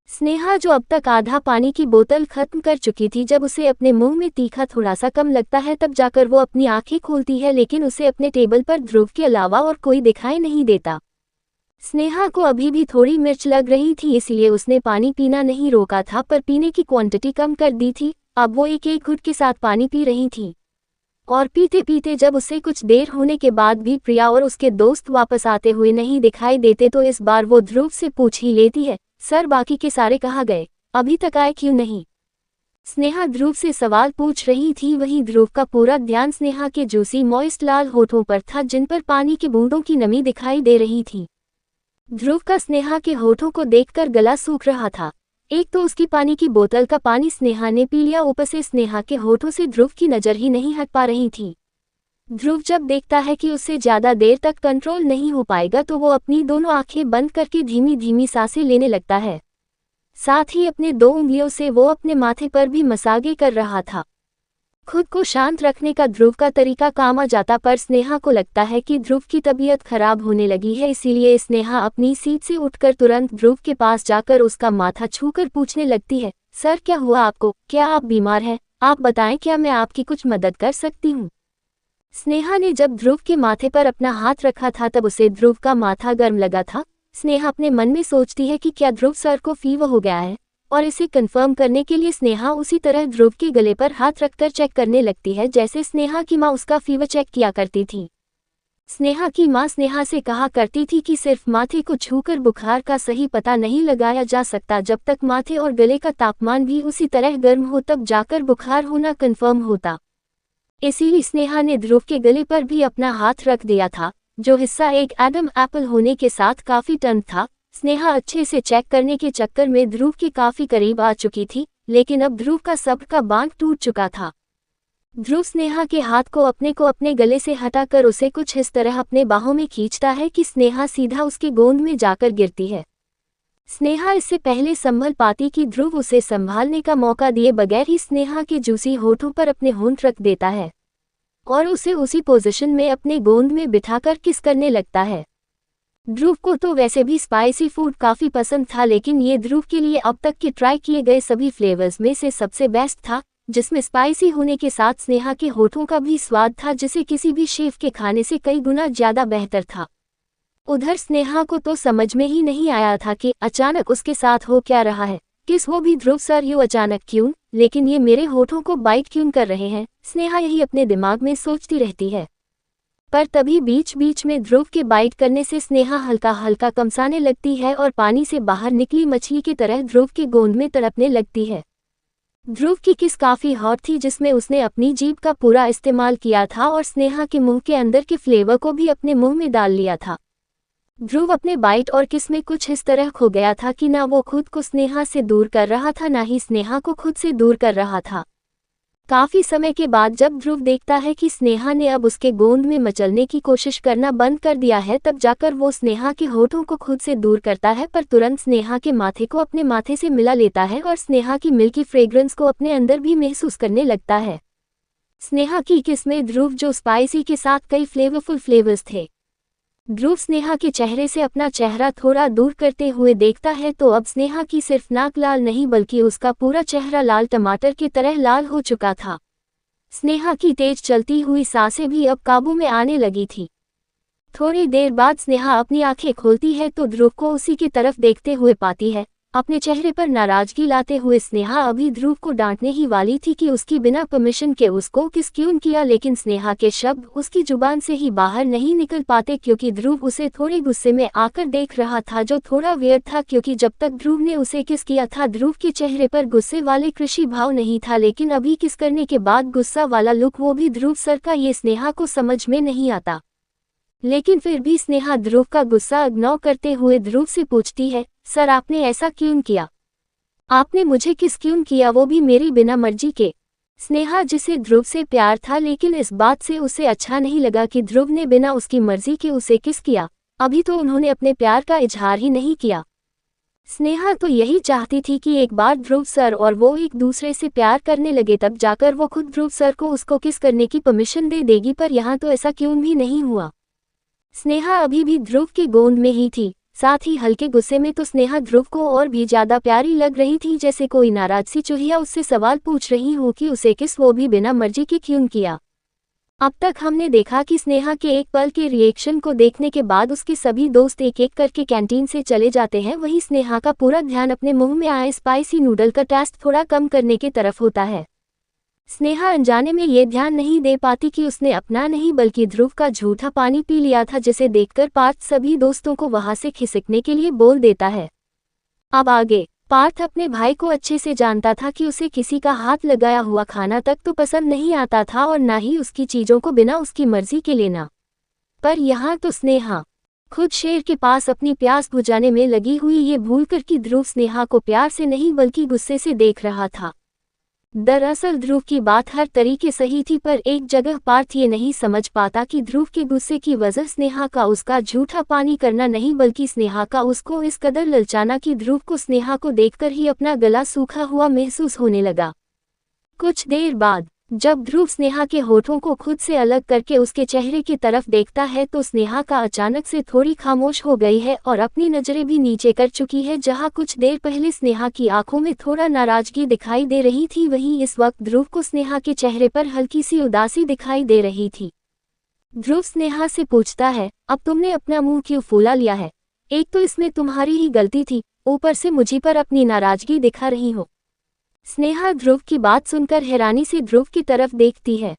स्नेहा जो अब तक आधा पानी की बोतल खत्म कर चुकी थी, जब उसे अपने मुंह में तीखा थोड़ा सा कम लगता है तब जाकर वो अपनी आंखें खोलती है, लेकिन उसे अपने टेबल पर ध्रुव के अलावा और कोई दिखाई नहीं देता। स्नेहा को अभी भी थोड़ी मिर्च लग रही थी, इसलिए उसने पानी पीना नहीं रोका था, पर पीने की क्वांटिटी कम कर दी थी। अब वो एक एक घुट के साथ पानी पी रही थी और पीते पीते जब उसे कुछ देर होने के बाद भी प्रिया और उसके दोस्त वापस आते हुए नहीं दिखाई देते तो इस बार वो ध्रुव से पूछ ही लेती है, सर बाकी के सारे कहाँ गए, अभी तक आए क्यों नहीं। स्नेहा ध्रुव से सवाल पूछ रही थी, वहीं ध्रुव का पूरा ध्यान स्नेहा के जूसी मॉइस्ट लाल होठों पर था, जिन पर पानी की बूंदों की नमी दिखाई दे रही थी। ध्रुव का स्नेहा के होठों को देखकर गला सूख रहा था। एक तो उसकी पानी की बोतल का पानी स्नेहा ने पी लिया, ऊपर से स्नेहा के होठों से ध्रुव की नज़र ही नहीं हट पा रही थी। ध्रुव जब देखता है कि उससे ज़्यादा देर तक कंट्रोल नहीं हो पाएगा तो वो अपनी दोनों आंखें बंद करके धीमी धीमी सांसें लेने लगता है। साथ ही अपने 2 उंगलियों से वो अपने माथे पर भी मसाजे कर रहा था। खुद को शांत रखने का ध्रुव का तरीका काम आ जाता, पर स्नेहा को लगता है कि ध्रुव की तबीयत खराब होने लगी है, इसीलिए स्नेहा अपनी सीट से उठकर तुरंत ध्रुव के पास जाकर उसका माथा छूकर पूछने लगती है, सर क्या हुआ आपको, क्या आप बीमार हैं, आप बताएं, क्या मैं आपकी कुछ मदद कर सकती हूँ। स्नेहा ने जब ध्रुव के माथे पर अपना हाथ रखा था तब उसे ध्रुव का माथा गर्म लगा था। स्नेहा अपने मन में सोचती है कि क्या ध्रुव सर को फीवर हो गया है, और इसे कंफर्म करने के लिए स्नेहा उसी तरह ध्रुव के गले पर हाथ रखकर चेक करने लगती है, जैसे स्नेहा की माँ उसका फीवर चेक किया करती थी। स्नेहा की माँ स्नेहा से कहा करती थी कि सिर्फ माथे को छूकर बुखार का सही पता नहीं लगाया जा सकता, जब तक माथे और गले का तापमान भी उसी तरह गर्म हो तब जाकर बुखार होना कंफर्म होता। इसीलिए स्नेहा ने ध्रुव के गले पर भी अपना हाथ रख दिया था, जो हिस्सा एक एडम एप्पल होने के साथ काफी टन था। स्नेहा अच्छे से चेक करने के चक्कर में ध्रुव के काफी करीब आ चुकी थी, लेकिन अब ध्रुव का सब्र का बांध टूट चुका था। ध्रुव स्नेहा के हाथ को अपने गले से हटाकर उसे कुछ इस तरह अपने बाहों में खींचता है कि स्नेहा सीधा उसकी गोद में जाकर गिरती है। स्नेहा इससे पहले संभल पाती कि ध्रुव उसे संभालने का मौका दिए बगैर ही स्नेहा के जूसी होठों पर अपने होंठ रख देता है और उसे उसी पोजीशन में अपने गोंद में बिठाकर किस करने लगता है। ध्रुव को तो वैसे भी स्पाइसी फूड काफी पसंद था, लेकिन ये ध्रुव के लिए अब तक के ट्राई किए गए सभी फ्लेवर्स में से सबसे बेस्ट था, जिसमें स्पाइसी होने के साथ स्नेहा के होठों का भी स्वाद था, जिसे किसी भी शेफ के खाने से कई गुना ज्यादा बेहतर था। उधर स्नेहा को तो समझ में ही नहीं आया था कि अचानक उसके साथ हो क्या रहा है। किस वो भी ध्रुव सर यूं अचानक क्यों, लेकिन ये मेरे होठों को बाइट क्यों कर रहे हैं, स्नेहा यही अपने दिमाग में सोचती रहती है। पर तभी बीच बीच में ध्रुव के बाइट करने से स्नेहा हल्का हल्का कमसाने लगती है और पानी से बाहर निकली मछली की तरह ध्रुव के गोंद में तड़पने लगती है। ध्रुव की किस काफी हॉट थी, जिसमें उसने अपनी जीभ का पूरा इस्तेमाल किया था और स्नेहा के मुंह के अंदर के फ्लेवर को भी अपने मुंह में डाल लिया था। ध्रुव अपने बाइट और किस में कुछ इस तरह खो गया था कि ना वो खुद को स्नेहा से दूर कर रहा था, ना ही स्नेहा को खुद से दूर कर रहा था। काफी समय के बाद जब ध्रुव देखता है कि स्नेहा ने अब उसके गोंद में मचलने की कोशिश करना बंद कर दिया है, तब जाकर वो स्नेहा के होठों को खुद से दूर करता है, पर तुरंत स्नेहा के माथे को अपने माथे से मिला लेता है और स्नेहा की मिल्की फ्रेग्रेंस को अपने अंदर भी महसूस करने लगता है। स्नेहा की किस में ध्रुव जो स्पाइसी के साथ कई फ्लेवरफुल फ्लेवर्स थे। ध्रुव स्नेहा के चेहरे से अपना चेहरा थोड़ा दूर करते हुए देखता है तो अब स्नेहा की सिर्फ नाक लाल नहीं बल्कि उसका पूरा चेहरा लाल टमाटर की तरह लाल हो चुका था। स्नेहा की तेज चलती हुई सांसें भी अब काबू में आने लगी थी। थोड़ी देर बाद स्नेहा अपनी आंखें खोलती है तो ध्रुव को उसी की तरफ देखते हुए पाती है। अपने चेहरे पर नाराजगी लाते हुए स्नेहा अभी ध्रुव को डांटने ही वाली थी कि उसकी बिना परमिशन के उसको किस क्यों किया, लेकिन स्नेहा के शब्द उसकी जुबान से ही बाहर नहीं निकल पाते क्योंकि ध्रुव उसे थोड़े गुस्से में आकर देख रहा था, जो थोड़ा वियर्ड था क्योंकि जब तक ध्रुव ने उसे किस किया था ध्रुव के चेहरे पर गुस्से वाले कृषि भाव नहीं था, लेकिन अभी किस करने के बाद गुस्सा वाला लुक, वो भी ध्रुव सर का, ये स्नेहा को समझ में नहीं आता। लेकिन फिर भी स्नेहा ध्रुव का गुस्सा इग्नोर करते हुए ध्रुव से पूछती है, सर आपने ऐसा क्यों किया? आपने मुझे किस क्यों किया, वो भी मेरी बिना मर्जी के? स्नेहा जिसे ध्रुव से प्यार था, लेकिन इस बात से उसे अच्छा नहीं लगा कि ध्रुव ने बिना उसकी मर्जी के उसे किस किया। अभी तो उन्होंने अपने प्यार का इजहार ही नहीं किया। स्नेहा तो यही चाहती थी कि एक बार ध्रुव सर और वो एक दूसरे से प्यार करने लगे, तब जाकर वो खुद ध्रुव सर को उसको किस करने की परमिशन दे देगी, पर यहाँ तो ऐसा क्यों भी नहीं हुआ। स्नेहा अभी भी ध्रुव के गोंद में ही थी, साथ ही हल्के गुस्से में तो स्नेहा ध्रुव को और भी ज्यादा प्यारी लग रही थी, जैसे कोई नाराज सी चूहिया उससे सवाल पूछ रही हो कि उसे किस, वो भी बिना मर्जी के क्यों किया। अब तक हमने देखा कि स्नेहा के एक पल के रिएक्शन को देखने के बाद उसके सभी दोस्त एक एक करके कैंटीन से चले जाते हैं, वहीं स्नेहा का पूरा ध्यान अपने मुंह में आए स्पाइसी नूडल का टेस्ट थोड़ा कम करने की तरफ होता है। स्नेहा अनजाने में ये ध्यान नहीं दे पाती कि उसने अपना नहीं बल्कि ध्रुव का झूठा पानी पी लिया था, जिसे देखकर पार्थ सभी दोस्तों को वहां से खिसकने के लिए बोल देता है। अब आगे पार्थ अपने भाई को अच्छे से जानता था कि उसे किसी का हाथ लगाया हुआ खाना तक तो पसंद नहीं आता था और ना ही उसकी चीजों को बिना उसकी मर्जी के लेना। पर यहाँ तो स्नेहा खुद शेर के पास अपनी प्यास बुझाने में लगी हुई, ये भूलकर कि ध्रुव स्नेहा को प्यार से नहीं बल्कि गुस्से से देख रहा था। दरअसल ध्रुव की बात हर तरीके सही थी, पर एक जगह पार्थ ये नहीं समझ पाता कि ध्रुव के गुस्से की वजह स्नेहा का उसका झूठा पानी करना नहीं बल्कि स्नेहा का उसको इस कदर ललचाना कि ध्रुव को स्नेहा को देखकर ही अपना गला सूखा हुआ महसूस होने लगा। कुछ देर बाद जब ध्रुव स्नेहा के होठों को खुद से अलग करके उसके चेहरे की तरफ देखता है तो स्नेहा का अचानक से थोड़ी खामोश हो गई है और अपनी नजरें भी नीचे कर चुकी है। जहां कुछ देर पहले स्नेहा की आंखों में थोड़ा नाराजगी दिखाई दे रही थी, वहीं इस वक्त ध्रुव को स्नेहा के चेहरे पर हल्की सी उदासी दिखाई दे रही थी। ध्रुव स्नेहा से पूछता है, अब तुमने अपना मुंह क्यों फूला लिया है? एक तो इसमें तुम्हारी ही गलती थी, ऊपर से मुझी पर अपनी नाराजगी दिखा रही हो। स्नेहा ध्रुव की बात सुनकर हैरानी से ध्रुव की तरफ देखती है।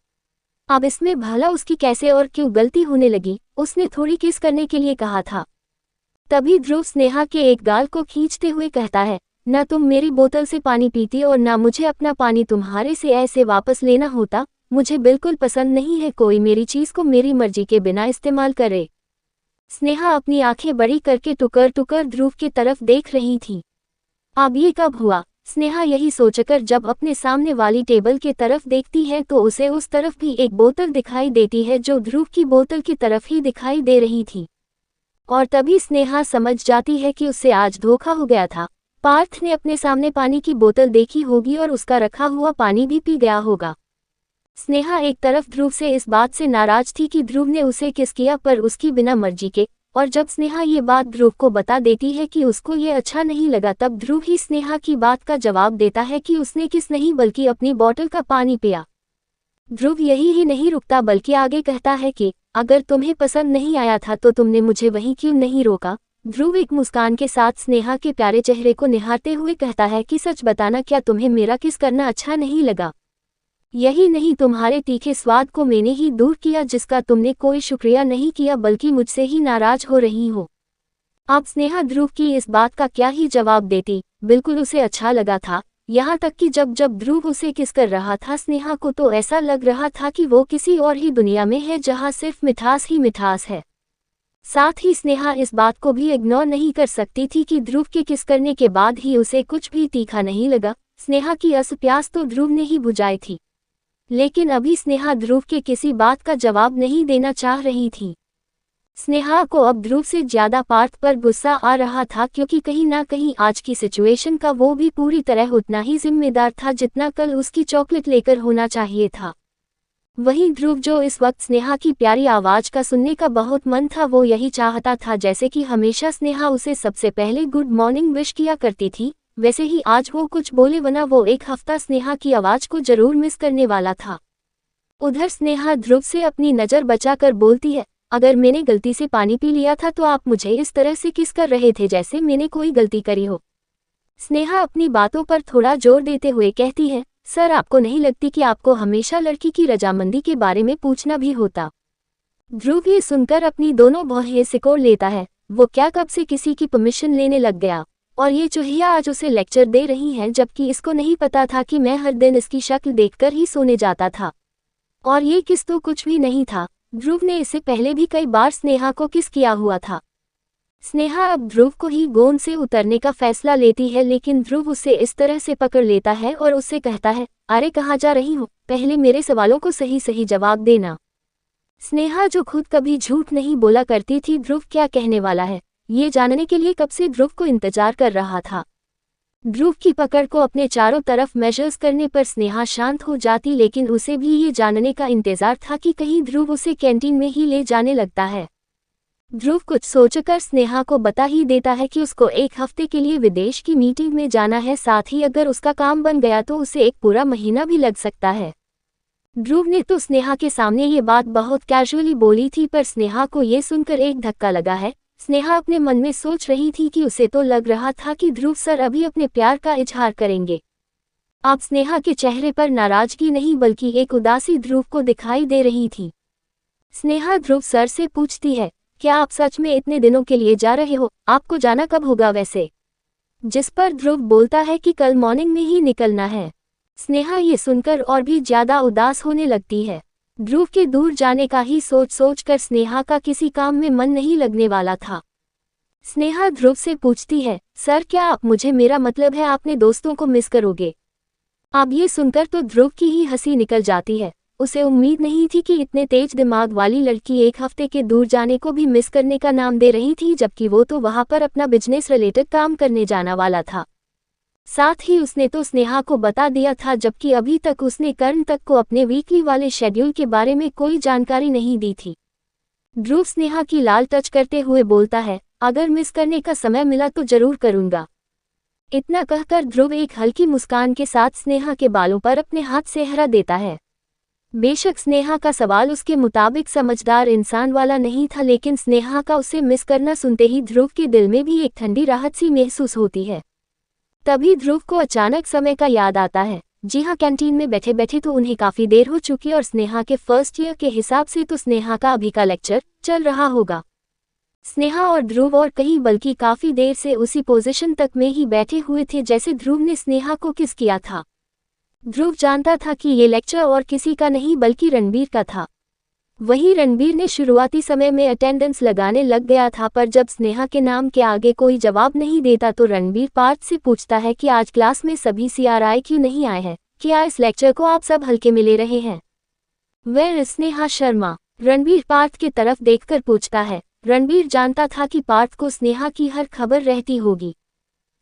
अब इसमें भला उसकी कैसे और क्यों गलती होने लगी? उसने थोड़ी किस करने के लिए कहा था। तभी ध्रुव स्नेहा के एक गाल को खींचते हुए कहता है, न तुम मेरी बोतल से पानी पीती और न मुझे अपना पानी तुम्हारे से ऐसे वापस लेना होता। मुझे बिल्कुल पसंद नहीं है कोई मेरी चीज को मेरी मर्जी के बिना इस्तेमाल करे। स्नेहा अपनी आंखें बड़ी करके टुकर टुकर ध्रुव की तरफ देख रही थी। अब ये कब हुआ? स्नेहा यही सोचकर जब अपने सामने वाली टेबल के तरफ देखती है तो उसे उस तरफ भी एक बोतल दिखाई देती है जो ध्रुव की बोतल की तरफ ही दिखाई दे रही थी। और तभी स्नेहा समझ जाती है कि उससे आज धोखा हो गया था। पार्थ ने अपने सामने पानी की बोतल देखी होगी और उसका रखा हुआ पानी भी पी गया होगा। स्नेहा एक तरफ ध्रुव से इस बात से नाराज थी कि ध्रुव ने उसे किस किया पर उसकी बिना मर्जी के, और जब स्नेहा ये बात ध्रुव को बता देती है कि उसको ये अच्छा नहीं लगा तब ध्रुव ही स्नेहा की बात का जवाब देता है कि उसने किस नहीं बल्कि अपनी बोतल का पानी पिया। ध्रुव यही ही नहीं रुकता बल्कि आगे कहता है कि अगर तुम्हें पसंद नहीं आया था तो तुमने मुझे वहीं क्यों नहीं रोका। ध्रुव एक मुस्कान के साथ स्नेहा के प्यारे चेहरे को निहारते हुए कहता है कि सच बताना, क्या तुम्हें मेरा किस करना अच्छा नहीं लगा? यही नहीं, तुम्हारे तीखे स्वाद को मैंने ही दूर किया जिसका तुमने कोई शुक्रिया नहीं किया बल्कि मुझसे ही नाराज हो रही हो। अब स्नेहा ध्रुव की इस बात का क्या ही जवाब देती। बिल्कुल उसे अच्छा लगा था, यहाँ तक कि जब जब ध्रुव उसे किस कर रहा था स्नेहा को तो ऐसा लग रहा था कि वो किसी और ही दुनिया में है जहाँ सिर्फ मिठास ही मिठास है। साथ ही स्नेहा इस बात को भी इग्नोर नहीं कर सकती थी कि ध्रुव के किस करने के बाद ही उसे कुछ भी तीखा नहीं लगा। स्नेहा की अस प्यास तो ध्रुव ने ही बुझाई थी, लेकिन अभी स्नेहा ध्रुव के किसी बात का जवाब नहीं देना चाह रही थी। स्नेहा को अब ध्रुव से ज्यादा पार्थ पर गुस्सा आ रहा था क्योंकि कहीं ना कहीं आज की सिचुएशन का वो भी पूरी तरह उतना ही जिम्मेदार था जितना कल उसकी चॉकलेट लेकर होना चाहिए था। वहीं ध्रुव जो इस वक्त स्नेहा की प्यारी आवाज का सुनने का बहुत मन था, वो यही चाहता था जैसे कि हमेशा स्नेहा उसे सबसे पहले गुड मॉर्निंग विश किया करती थी, वैसे ही आज वो कुछ बोले वरना वो एक हफ्ता स्नेहा की आवाज को जरूर मिस करने वाला था। उधर स्नेहा ध्रुव से अपनी नज़र बचाकर बोलती है, अगर मैंने गलती से पानी पी लिया था तो आप मुझे इस तरह से किस कर रहे थे जैसे मैंने कोई गलती करी हो। स्नेहा अपनी बातों पर थोड़ा जोर देते हुए कहती है, सर आपको नहीं लगती कि आपको हमेशा लड़की की रजामंदी के बारे में पूछना भी होता? ध्रुव ये सुनकर अपनी दोनों भौहें सिकोड़ लेता है। वो क्या कब से किसी की परमिशन लेने लग गया, और ये चूहिया आज उसे लेक्चर दे रही है जबकि इसको नहीं पता था कि मैं हर दिन इसकी शक्ल देखकर ही सोने जाता था। और ये किस तो कुछ भी नहीं था, ध्रुव ने इससे पहले भी कई बार स्नेहा को किस किया हुआ था। स्नेहा अब ध्रुव को ही गोंद से उतरने का फैसला लेती है, लेकिन ध्रुव उसे इस तरह से पकड़ लेता है और उससे कहता है, अरे कहाँ जा रही हो, पहले मेरे सवालों को सही सही जवाब देना। स्नेहा जो खुद कभी झूठ नहीं बोला करती थी ध्रुव क्या कहने वाला है ये जानने के लिए कब से ध्रुव को इंतजार कर रहा था। ध्रुव की पकड़ को अपने चारों तरफ मेजर्स करने पर स्नेहा शांत हो जाती, लेकिन उसे भी ये जानने का इंतजार था कि कहीं ध्रुव उसे कैंटीन में ही ले जाने लगता है। ध्रुव कुछ सोचकर स्नेहा को बता ही देता है कि उसको एक हफ्ते के लिए विदेश की मीटिंग में जाना है, साथ ही अगर उसका काम बन गया तो उसे एक पूरा महीना भी लग सकता है। ध्रुव ने तो स्नेहा के सामने ये बात बहुत कैजुअली बोली थी, पर स्नेहा को ये सुनकर एक धक्का लगा है। स्नेहा अपने मन में सोच रही थी कि उसे तो लग रहा था कि ध्रुव सर अभी अपने प्यार का इजहार करेंगे। अब स्नेहा के चेहरे पर नाराजगी नहीं बल्कि एक उदासी ध्रुव को दिखाई दे रही थी। स्नेहा ध्रुव सर से पूछती है, क्या आप सच में इतने दिनों के लिए जा रहे हो? आपको जाना कब होगा वैसे? जिस पर ध्रुव बोलता है कि कल मॉर्निंग में ही निकलना है। स्नेहा ये सुनकर और भी ज्यादा उदास होने लगती है। ध्रुव के दूर जाने का ही सोच कर स्नेहा का किसी काम में मन नहीं लगने वाला था। स्नेहा ध्रुव से पूछती है, सर क्या आप मुझे, मेरा मतलब है आपने दोस्तों को मिस करोगे? अब ये सुनकर तो ध्रुव की ही हंसी निकल जाती है। उसे उम्मीद नहीं थी कि इतने तेज दिमाग वाली लड़की एक हफ्ते के दूर जाने को भी मिस करने का नाम दे रही थी, जबकि वो तो वहां पर अपना बिजनेस रिलेटेड काम करने जाना वाला था। साथ ही उसने तो स्नेहा को बता दिया था, जबकि अभी तक उसने कर्ण तक को अपने वीकली वाले शेड्यूल के बारे में कोई जानकारी नहीं दी थी। ध्रुव स्नेहा की लाल टच करते हुए बोलता है, अगर मिस करने का समय मिला तो जरूर करूंगा। इतना कहकर ध्रुव एक हल्की मुस्कान के साथ स्नेहा के बालों पर अपने हाथ से हरा देता है। बेशक स्नेहा का सवाल उसके मुताबिक समझदार इंसान वाला नहीं था, लेकिन स्नेहा का उसे मिस करना सुनते ही ध्रुव के दिल में भी एक ठंडी राहत सी महसूस होती है। तभी ध्रुव को अचानक समय का याद आता है। जी हाँ, कैंटीन में बैठे बैठे तो उन्हें काफी देर हो चुकी और स्नेहा के फर्स्ट ईयर के हिसाब से तो स्नेहा का अभी का लेक्चर चल रहा होगा। स्नेहा और ध्रुव और कहीं बल्कि काफी देर से उसी पोजीशन तक में ही बैठे हुए थे जैसे ध्रुव ने स्नेहा को किस किया था। ध्रुव जानता था कि ये लेक्चर और किसी का नहीं बल्कि रणबीर का था। वहीं रणबीर ने शुरुआती समय में अटेंडेंस लगाने लग गया था, पर जब स्नेहा के नाम के आगे कोई जवाब नहीं देता तो रणबीर पार्थ से पूछता है कि आज क्लास में सभी CRI क्यों नहीं आए हैं, क्या इस लेक्चर को आप सब हल्के में ले रहे हैं? Where is Sneha Sharma? रणबीर पार्थ की तरफ देखकर पूछता है। रणबीर जानता था कि पार्थ को स्नेहा की हर खबर रहती होगी,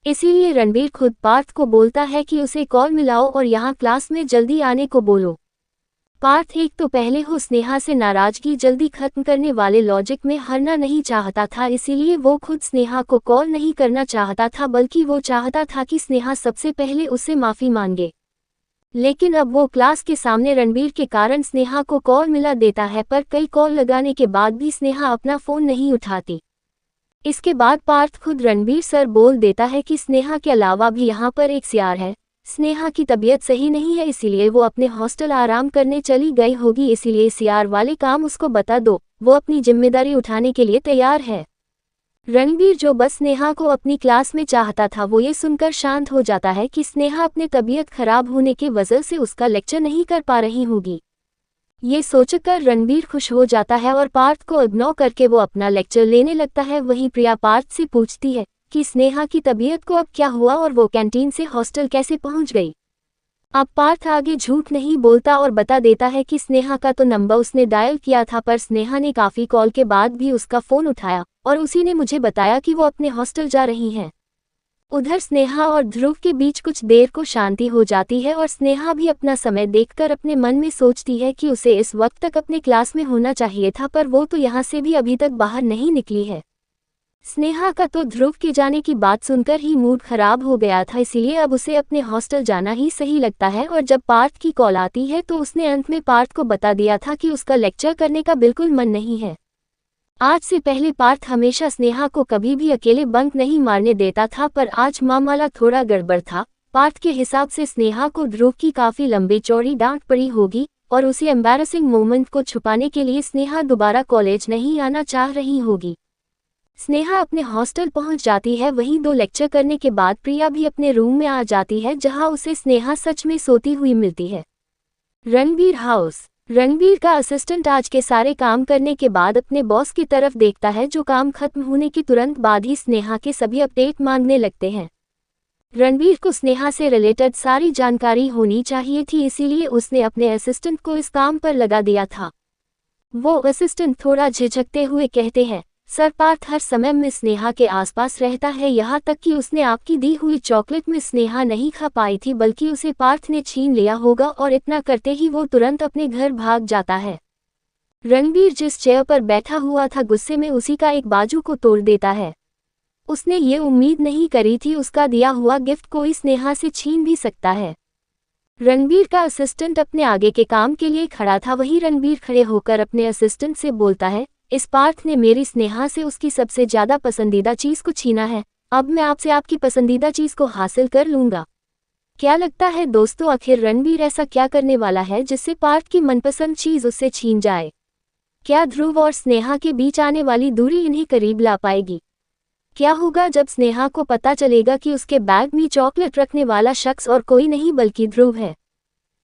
इसीलिए रणबीर खुद पार्थ को बोलता है कि उसे कॉल मिलाओ और यहाँ क्लास में जल्दी आने को बोलो। पार्थ एक तो पहले हो स्नेहा से नाराजगी जल्दी खत्म करने वाले लॉजिक में हारना नहीं चाहता था, इसीलिए वो खुद स्नेहा को कॉल नहीं करना चाहता था, बल्कि वो चाहता था कि स्नेहा सबसे पहले उससे माफ़ी मांगे। लेकिन अब वो क्लास के सामने रणबीर के कारण स्नेहा को कॉल मिला देता है, पर कई कॉल लगाने के बाद भी स्नेहा अपना फ़ोन नहीं उठाती। इसके बाद पार्थ खुद रणबीर सर बोल देता है कि स्नेहा के अलावा भी यहाँ पर एक CR है, स्नेहा की तबीयत सही नहीं है, इसीलिए वो अपने हॉस्टल आराम करने चली गई होगी, इसीलिए CR वाले काम उसको बता दो, वो अपनी जिम्मेदारी उठाने के लिए तैयार है। रणबीर जो बस स्नेहा को अपनी क्लास में चाहता था, वो ये सुनकर शांत हो जाता है कि स्नेहा अपने तबीयत खराब होने की वजह से उसका लेक्चर नहीं कर पा रही होगी। ये सोचकर रणबीर खुश हो जाता है और पार्थ को इग्नोर करके वो अपना लेक्चर लेने लगता है। वहीं प्रिया पार्थ से पूछती है कि स्नेहा की तबीयत को अब क्या हुआ और वो कैंटीन से हॉस्टल कैसे पहुंच गई। अब पार्थ आगे झूठ नहीं बोलता और बता देता है कि स्नेहा का तो नंबर उसने डायल किया था, पर स्नेहा ने काफ़ी कॉल के बाद भी उसका फ़ोन उठाया और उसी ने मुझे बताया कि वो अपने हॉस्टल जा रही हैं। उधर स्नेहा और ध्रुव के बीच कुछ देर को शांति हो जाती है और स्नेहा भी अपना समय देखकर अपने मन में सोचती है कि उसे इस वक्त तक अपने क्लास में होना चाहिए था, पर वो तो यहाँ से भी अभी तक बाहर नहीं निकली है। स्नेहा का तो ध्रुव के जाने की बात सुनकर ही मूड खराब हो गया था, इसीलिए अब उसे अपने हॉस्टल जाना ही सही लगता है। और जब पार्थ की कॉल आती है तो उसने अंत में पार्थ को बता दिया था कि उसका लेक्चर करने का बिल्कुल मन नहीं है। आज से पहले पार्थ हमेशा स्नेहा को कभी भी अकेले बंक नहीं मारने देता था, पर आज मामला थोड़ा गड़बड़ था। पार्थ के हिसाब से स्नेहा को ध्रुव की काफ़ी लंबी चौड़ी डांट पड़ी होगी और उसी एम्बैरसिंग मोमेंट को छुपाने के लिए स्नेहा दोबारा कॉलेज नहीं आना चाह रही होगी। स्नेहा अपने हॉस्टल पहुंच जाती है। वहीं 2 लेक्चर करने के बाद प्रिया भी अपने रूम में आ जाती है, जहां उसे स्नेहा सच में सोती हुई मिलती है। रणबीर हाउस। रणबीर का असिस्टेंट आज के सारे काम करने के बाद अपने बॉस की तरफ देखता है, जो काम खत्म होने के तुरंत बाद ही स्नेहा के सभी अपडेट मांगने लगते हैं। रणबीर को स्नेहा से रिलेटेड सारी जानकारी होनी चाहिए थी, इसीलिए उसने अपने असिस्टेंट को इस काम पर लगा दिया था। वो असिस्टेंट थोड़ा झिझकते हुए कहते हैं, सर पार्थ हर समय में स्नेहा के आसपास रहता है, यहाँ तक कि उसने आपकी दी हुई चॉकलेट में स्नेहा नहीं खा पाई थी, बल्कि उसे पार्थ ने छीन लिया होगा और इतना करते ही वो तुरंत अपने घर भाग जाता है। रणबीर जिस चेयर पर बैठा हुआ था गुस्से में उसी का एक बाजू को तोड़ देता है। उसने ये उम्मीद नहीं करी थी उसका दिया हुआ गिफ्ट कोई स्नेहा से छीन भी सकता है। रणबीर का असिस्टेंट अपने आगे के काम के लिए खड़ा था। वहीं रणबीर खड़े होकर अपने असिस्टेंट से बोलता है, इस पार्थ ने मेरी स्नेहा से उसकी सबसे ज़्यादा पसंदीदा चीज़ को छीना है, अब मैं आपसे आपकी पसंदीदा चीज़ को हासिल कर लूँगा। क्या लगता है दोस्तों, आखिर रणबीर ऐसा क्या करने वाला है जिससे पार्थ की मनपसंद चीज़ उससे छीन जाए? क्या ध्रुव और स्नेहा के बीच आने वाली दूरी इन्हें करीब ला पाएगी? क्या होगा जब स्नेहा को पता चलेगा कि उसके बैग में चॉकलेट रखने वाला शख्स और कोई नहीं बल्कि ध्रुव है?